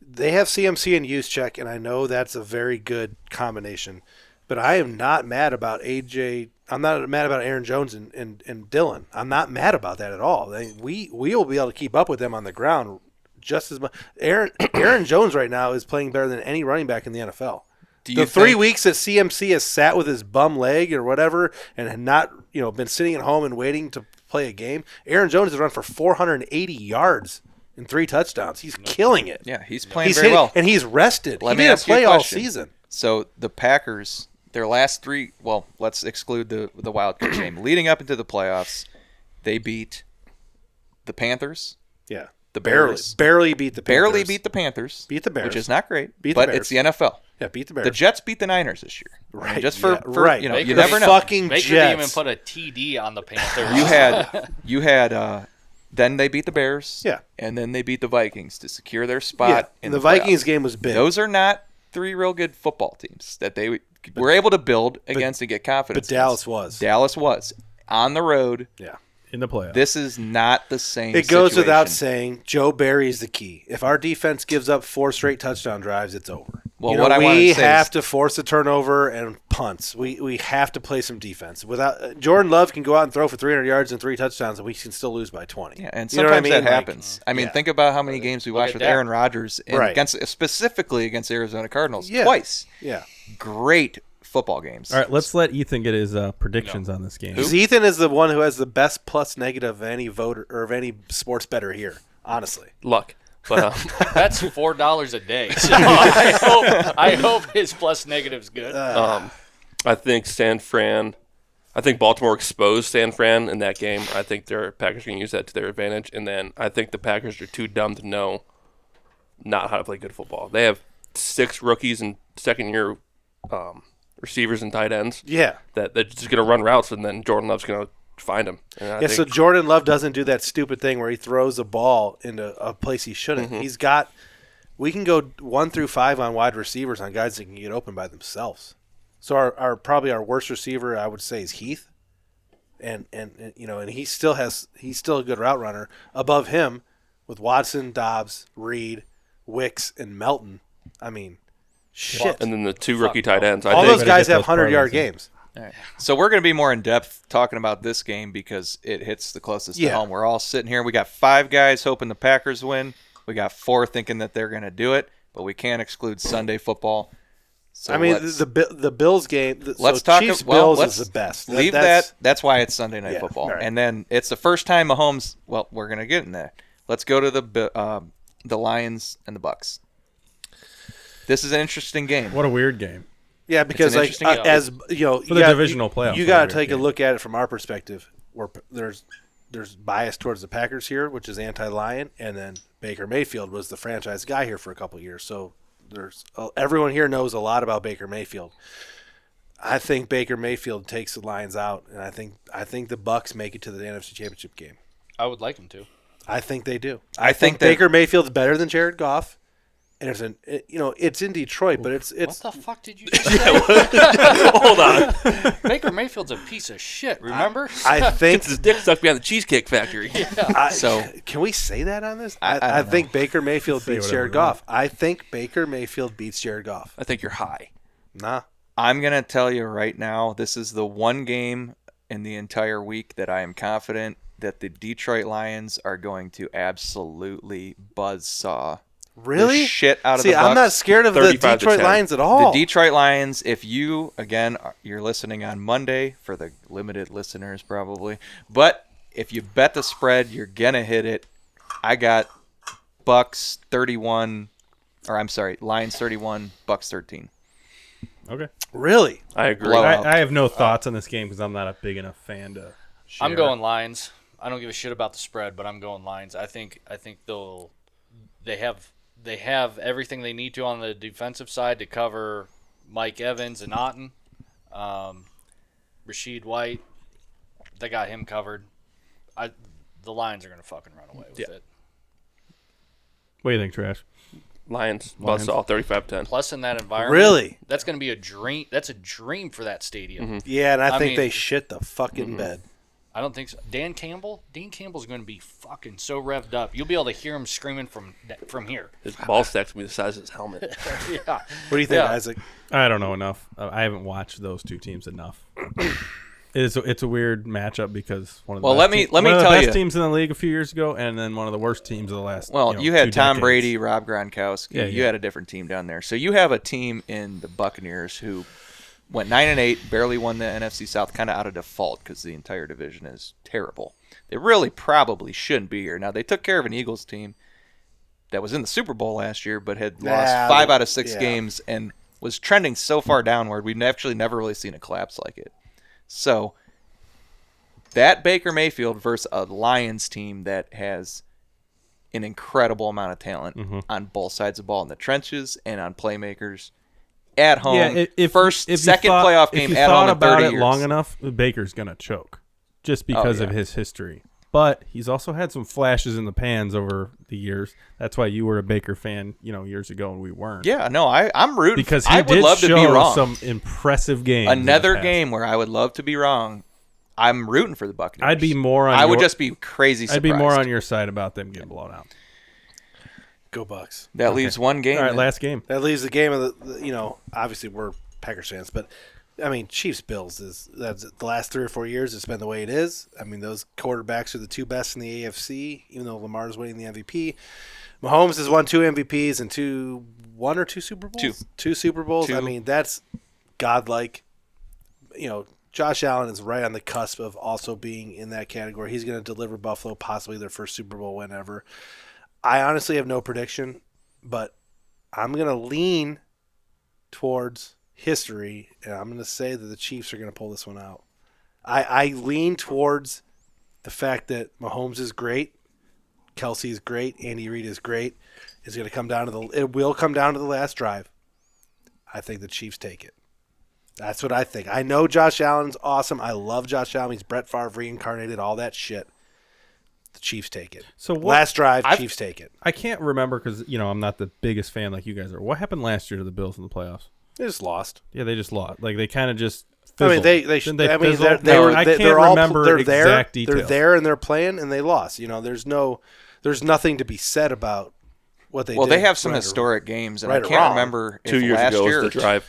they have CMC and Juszczyk, and I know that's a very good combination. But I am not mad about AJ. I'm not mad about Aaron Jones and Dillon. I'm not mad about that at all. We will be able to keep up with them on the ground just as much. Aaron Jones right now is playing better than any running back in the NFL. The 3 weeks that CMC has sat with his bum leg or whatever and had not been sitting at home and waiting to play a game, Aaron Jones has run for 480 yards and 3 touchdowns. He's killing it. Yeah, he's playing very well. And he's rested. Let he me didn't ask you a play all question. season. So the Packers, their last 3, well, let's exclude the Wildcard game. Leading up into the playoffs, they beat the Panthers. Yeah. The Bears. Barely beat the Panthers. Barely beat the Panthers. Beat the Bears. Which is not great. Beat the but Bears. it's the NFL. Yeah, beat the Bears. The Jets beat the Niners this year. Right. Just for right. You never know. Fucking Baker Jets. didn't even put a TD on the Panthers. You had then they beat the Bears. Yeah. And then they beat the Vikings to secure their spot. Yeah. In And the playoffs. Vikings game was big. Those are not 3 real good football teams that they were able to build against and get confidence. But Dallas was. Dallas was on the road. Yeah. In the playoffs. This is not the same It goes situation. without saying, Joe Barry is the key. If our defense gives up 4 straight touchdown drives, it's over. Well, you know, what I want we to say have is, to force a turnover and punts. We have to play some defense. Without Jordan Love can go out and throw for 300 yards and 3 touchdowns, and we can still lose by 20. yeah, and You know what I sometimes mean? that Like, happens. I mean, yeah. think about how many games we watched at with that. Aaron Rodgers, and Right. specifically against Arizona Cardinals Yeah. twice. Yeah. Great football games. All right, let's let Ethan get his predictions on this game. Because Ethan is the one who has the best plus negative of any voter or of any sports bettor here. Honestly. Luck. But That's $4 a day. So I hope his plus negative's good. I think San Fran. I think Baltimore exposed San Fran in that game. I think their Packers can use that to their advantage, and then I think the Packers are too dumb to know not how to play good football. They have 6 rookies and second-year receivers and tight ends. Yeah. That they're just going to run routes, and then Jordan Love's going to find them. And I Yeah, so think, Jordan Love doesn't do that stupid thing where he throws a ball into a place he shouldn't. He's got – we can go 1 through 5 on wide receivers on guys that can get open by themselves. So our probably our worst receiver, I would say, is Heath. And you know, and he's still a good route runner. Above him with Watson, Dobbs, Reed, Wicks, and Melton. I mean, shit. and then the 2 rookie tight ends. I All think those guys get have those 100-yard parlays in. games. All right. So we're going to be more in depth talking about this game because it hits the closest to home. We're all sitting here. We got 5 guys hoping the Packers win. We got 4 thinking that they're going to do it, but we can't exclude Sunday football. So I mean, the Bills game. Let's talk. Chiefs Well, Bills let's is the best. Leave That's- that. That's why it's Sunday Night Yeah, Football, right. and then it's the first time Mahomes. Well, we're going to get in that. Let's go to the Lions and the Bucks. This is an interesting game. What a weird game. Yeah, because an like interesting game. as you know, For the divisional playoffs, you got what to a weird take a game. look at it from our perspective. Where there's bias towards the Packers here, which is anti-Lion, and then Baker Mayfield was the franchise guy here for a couple of years. So there's everyone here knows a lot about Baker Mayfield. I think Baker Mayfield takes the Lions out, and I think the Bucks make it to the NFC Championship game. I would like him to. I think they do. I think that- Baker Mayfield's better than Jared Goff. And it's in Detroit, but it's What the fuck did you just say? hold on. Baker Mayfield's a piece of shit, remember? I think Gets his dick stuck behind the Cheesecake Factory. So- can we say that on this? I I don't think Baker Mayfield Say beats whatever Jared you want. Goff. I think Baker Mayfield beats Jared Goff. I think you're high. Nah. I'm going to tell you right now, this is the one game in the entire week that I am confident that the Detroit Lions are going to absolutely buzzsaw Really? the shit out of See, the Bucks. I'm not scared of the 35 to Detroit 10. Lions at The all. Detroit Lions, if you, again, you're listening on Monday, for the limited listeners probably, but if you bet the spread, you're going to hit it. I got Bucks 31, or I'm sorry, Lions 31, Bucks 13. Okay. Really? I agree. Blowout. I have no thoughts on this game because I'm not a big enough fan to share. I'm going Lions. I don't give a shit about the spread, but I'm going Lions. I think they have everything they need to on the defensive side to cover Mike Evans and Otten. Rashid White, they got him covered. The Lions are going to fucking run away with it. What do you think, Trash? Lions, Lions. buzzsaw, 35-10. Plus, in that environment, Really? that's going to be a dream. That's a dream for that stadium. Yeah, and I I think mean- they shit the fucking bed. I don't think so. Dean Campbell's going to be fucking so revved up. You'll be able to hear him screaming from here. His ball stack's going to be the size of his helmet. Yeah. What do you think, Yeah. Isaac? I don't know enough. I haven't watched those two teams enough. It's a weird matchup because one of the Well, best let me one of the tell best you. teams in the league a few years ago, and then one of the worst teams of the last. Well, you had 2 Tom decades. Brady, Rob Gronkowski. Yeah, You yeah. had a different team down there. So you have a team in the Buccaneers who went 9-8, barely won the NFC South, kind of out of default because the entire division is terrible. They really probably shouldn't be here. Now, they took care of an Eagles team that was in the Super Bowl last year but had lost 5 out of 6 games and was trending so far downward. We've actually never really seen a collapse like it. So that Baker Mayfield versus a Lions team that has an incredible amount of talent on both sides of the ball, in the trenches and on playmakers at home. Yeah, if you second thought- playoff if game you at thought home in about 30 it years. long enough, Baker's gonna choke just because of yeah. his history. But he's also had some flashes in the pans over the years. That's why you were a Baker fan, years ago, and we weren't. Yeah, no, I'm rooting. because he I would did love to show be wrong. some impressive games. in the Another past. game where I would love to be wrong. I'm rooting for the Buccaneers. I'd be more on. I would your- just be crazy surprised. I'd be more on your side about them getting blown out. Go Bucks. That leaves one game. All right, last game. That leaves the game of the obviously we're Packers fans, but I mean, Chiefs Bills that's the last 3 or 4 years. It's been the way it is. I mean, those quarterbacks are the 2 best in the AFC, even though Lamar's winning the MVP. Mahomes has won 2 MVPs and 1 or 2 Super Bowls. 2 Super Bowls. 2. I mean, that's godlike. Josh Allen is right on the cusp of also being in that category. He's going to deliver Buffalo possibly their first Super Bowl win ever. I honestly have no prediction, but I'm going to lean towards history, and I'm going to say that the Chiefs are going to pull this one out. I lean towards the fact that Mahomes is great, Kelsey is great, Andy Reid is great. It will come down to the last drive. I think the Chiefs take it. That's what I think. I know Josh Allen's awesome. I love Josh Allen. He's Brett Favre reincarnated, all that shit. The Chiefs take it. So last drive, Chiefs take it. I can't remember because I'm not the biggest fan like you guys are. What happened last year to the Bills in the playoffs? They just lost. Yeah, they just lost. Like they kind of just. Fizzled. I mean, they're exact details. They're there and they're playing and they lost. There's nothing to be said about what they did. Well, they have some historic games, and I can't remember if 2 years last ago year was the drive.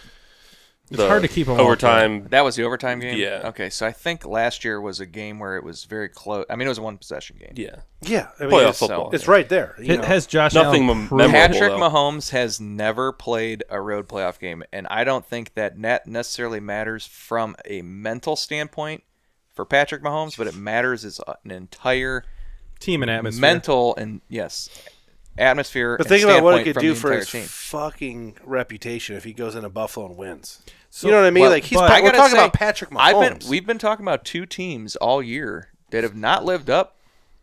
It's hard to keep them overtime. That was the overtime game? Yeah. Okay, so I think last year was a game where it was very close. I mean, it was a one-possession game. Yeah. Yeah. I mean, Playoff football. It's right there. Has Josh Nothing Allen memorable, Patrick though. Mahomes has never played a road playoff game, and I don't think that necessarily matters from a mental standpoint for Patrick Mahomes, but it matters as an entire team and atmosphere. Mental and, yes, atmosphere. But think about what it could from do the for entire his team. fucking reputation if he goes into Buffalo and wins. So, you know what I mean? Well, Like we're talking about Patrick Mahomes. We've been talking about 2 teams all year that have not lived up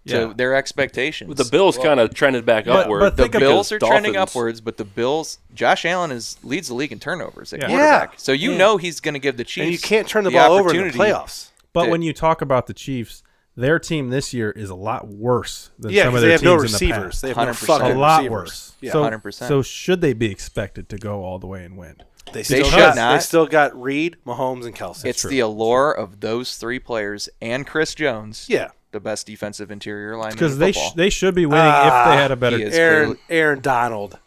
to their expectations. The Bills kind of trended back upward. but The Bills are trending Dolphins- upwards, but the Bills, Josh Allen leads the league in turnovers at Yeah. quarterback. Yeah. So know he's going to give the Chiefs and you can't turn the ball over in the opportunity. playoffs. But when you talk about the Chiefs, their team this year is a lot worse than Yeah, some of because their they have no teams in the receivers. past. They have no 100%. fucking A lot receivers. worse. Yeah. So, 100%. So should they be expected to go all the way and win? They should got, not. They still got Reed, Mahomes, and Kelsey. It's the allure of those 3 players and Chris Jones, yeah. the best defensive interior lineman Because in football. they should be winning if they had a better. he is Aaron Donald.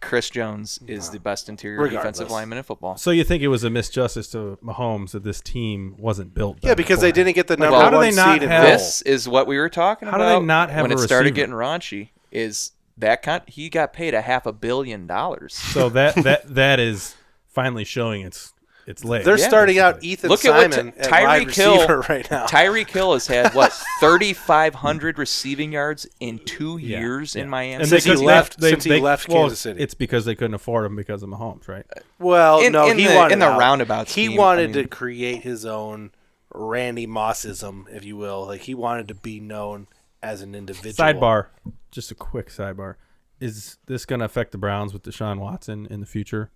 Chris Jones is the best interior Regardless. defensive lineman in football. So you think it was a misjustice to Mahomes that this team wasn't built? Yeah, because they didn't get the number how do one they not seed in have- roll. This is what we were talking How do about they not have when a it started receiver? getting raunchy. Is that he got paid $500 million? So that is finally showing its legs. They're starting out Ethan Look at what Simon at Tyreek wide Hill receiver right now. Tyreek Hill has had 3,500 receiving yards in 2 years in Miami. And Since he because left- they- since he they- left well, Kansas City. It's because they couldn't afford him because of Mahomes, right? Well, In- no, in he the- wanted in the out. roundabout He scheme, wanted I to mean- create his own Randy Mossism, if you will. Like he wanted to be known as an individual. Sidebar, just a quick sidebar. Is this going to affect the Browns with Deshaun Watson in the future?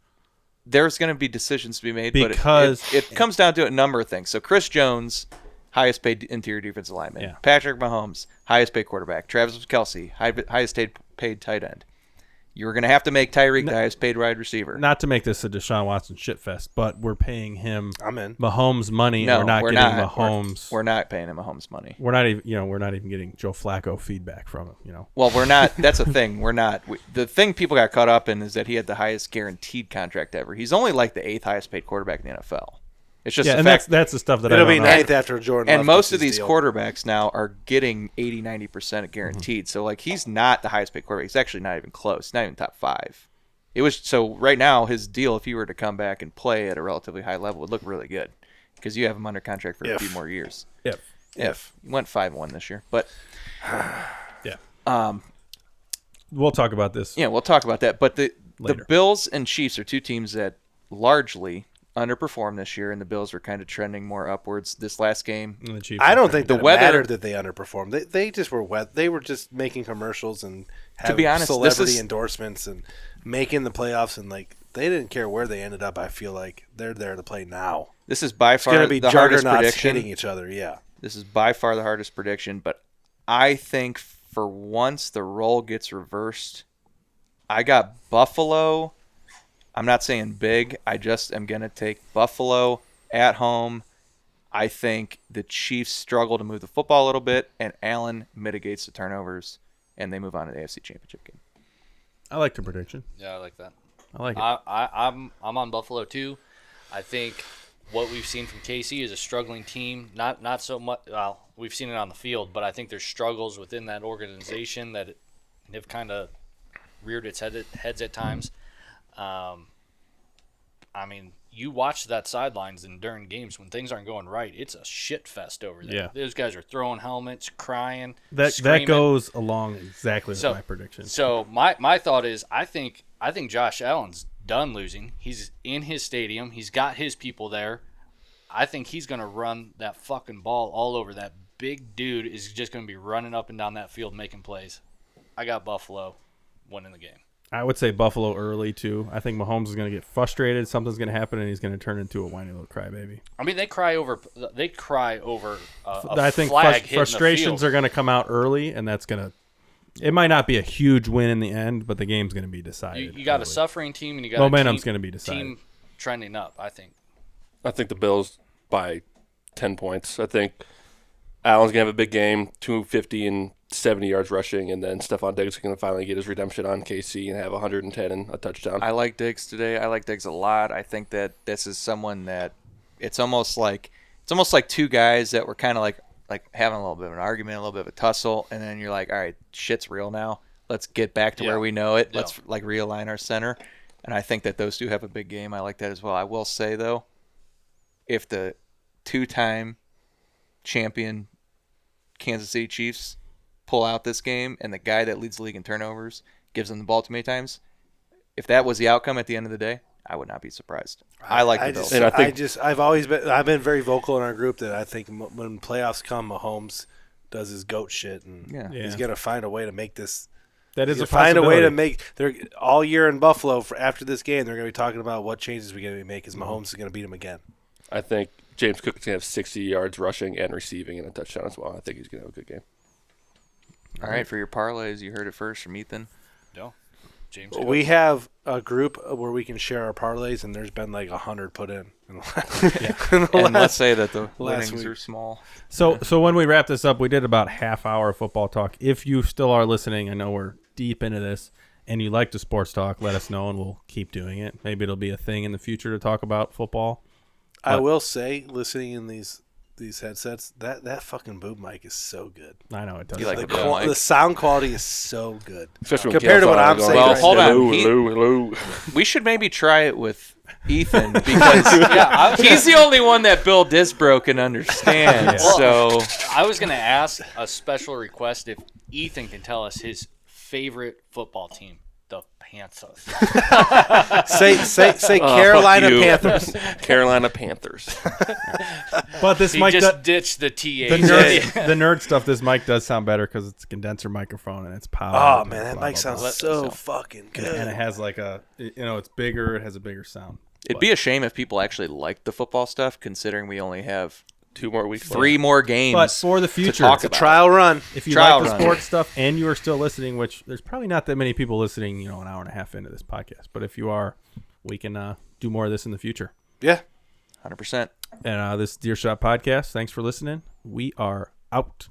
There's going to be decisions to be made, Because- but it comes down to a number of things. So Chris Jones, highest paid interior defensive lineman. Yeah. Patrick Mahomes, highest paid quarterback. Travis Kelce, highest paid tight end. You're going to have to make Tyreek the highest paid wide receiver. Not to make this a Deshaun Watson shitfest, but we're paying him I'm in. Mahomes money. No, we're not getting not. Mahomes. We're not paying him Mahomes money. We're not even. We're not even getting Joe Flacco feedback from him. Well, we're not. That's the thing. We're not. The thing people got caught up in is that he had the highest guaranteed contract ever. He's only like the 8th highest paid quarterback in the NFL. It's just Yeah, the and fact. that's the stuff that It'll I be don't know. ninth after Jordan. And Love most gets of his these deal. quarterbacks now are getting 80-90% guaranteed. So like he's not the highest paid quarterback. He's actually not even close. Not even top 5. It was so right now his deal, if he were to come back and play at a relatively high level, would look really good because you have him under contract for a few more years. If he went 5-1 this year, but We'll talk about this. yeah, we'll talk about that. But the Later. Bills and Chiefs are 2 teams that largely underperformed this year, and the Bills were kind of trending more upwards this last game. And the Chiefs I are don't think The that it weather- mattered that they underperformed. They just were wet. They were just making commercials and having be honest, this celebrity is- endorsements and making the playoffs. And like they didn't care where they ended up. I feel like they're there to play now. This is by It's going far to be the hardest juggernauts prediction. hitting each other. Yeah. This is by far the hardest prediction, but I think for once the role gets reversed. I got Buffalo. I'm not saying big. I just am going to take Buffalo at home. I think the Chiefs struggle to move the football a little bit, and Allen mitigates the turnovers, and they move on to the AFC Championship game. I like the prediction. Yeah, I like that. I like it. I'm on Buffalo too. I think what we've seen from KC is a struggling team. Not so much. Well, we've seen it on the field, but I think there's struggles within that organization that have kind of reared its heads at times. I mean, you watch that sidelines and during games when things aren't going right, it's a shit fest over there. Yeah. Those guys are throwing helmets, crying, That screaming. goes along exactly with my prediction. So my thought is I think Josh Allen's done losing. He's in his stadium. He's got his people there. I think he's going to run that fucking ball all over. That big dude is just going to be running up and down that field making plays. I got Buffalo winning the game. I would say Buffalo early, too. I think Mahomes is going to get frustrated. Something's going to happen, and he's going to turn into a whiny little crybaby. I mean, they cry over I think flag frustrations are going to come out early, and that's going to – it might not be a huge win in the end, but the game's going to be decided. You got early. a suffering team, and you got momentum's going to be decided. Team trending up, I think. I think the Bills by 10 points. I think Allen's going to have a big game, 250 and 70 yards rushing, and then Stephon Diggs is going to finally get his redemption on KC and have 110 and a touchdown. I like Diggs today. I like Diggs a lot. I think that this is someone that it's almost like two guys that were kind of like having a little bit of an argument, a little bit of a tussle, and then you're like, all right, shit's real now. Let's get back to where we know it. Let's realign our center. And I think that those two have a big game. I like that as well. I will say though, if the two-time champion Kansas City Chiefs pull out this game and the guy that leads the league in turnovers gives them the ball too many times, if that was the outcome at the end of the day, I would not be surprised. I like the Bills. And I've been very vocal in our group that I think when playoffs come, Mahomes does his GOAT shit, and he's going to find a way to make this. That is a find a way to make. They're all year in Buffalo after this game. They're going to be talking about what changes we're going to make because Mahomes is going to beat him again. I think James Cook is going to have 60 yards rushing and receiving and a touchdown as well. I think he's going to have a good game. All right, for your parlays, you heard it first from Ethan. No, James. We have a group where we can share our parlays, and there's been like 100 put in. And let's say that the winnings are small. So when we wrap this up, we did about half hour of football talk. If you still are listening, I know we're deep into this, and you like the sports talk, let us know, and we'll keep doing it. Maybe it'll be a thing in the future to talk about football. I will say, listening in these headsets, that fucking boob mic is so good. I know it does. You like the the sound quality is so good. Especially compared to what I'm saying. Well, hold on. Hello. We should maybe try it with Ethan because he's the only one that Bill Disbro can understand. So I was going to ask a special request if Ethan can tell us his favorite football team. The Panthers. say Carolina Panthers. Carolina Panthers. But this mic ditched the TA. The nerd stuff. This mic does sound better because it's a condenser microphone and it's power. Oh man, that mic sounds so fucking good. And it has like it's bigger. It has a bigger sound. It'd be a shame if people actually liked the football stuff, considering we only have 2 more weeks. 3 more games. But for the future, it's a trial run. If you like the sports stuff and you are still listening, which there's probably not that many people listening, an hour and a half into this podcast. But if you are, we can do more of this in the future. Yeah. 100%. And this is Deer Shot Podcast. Thanks for listening. We are out.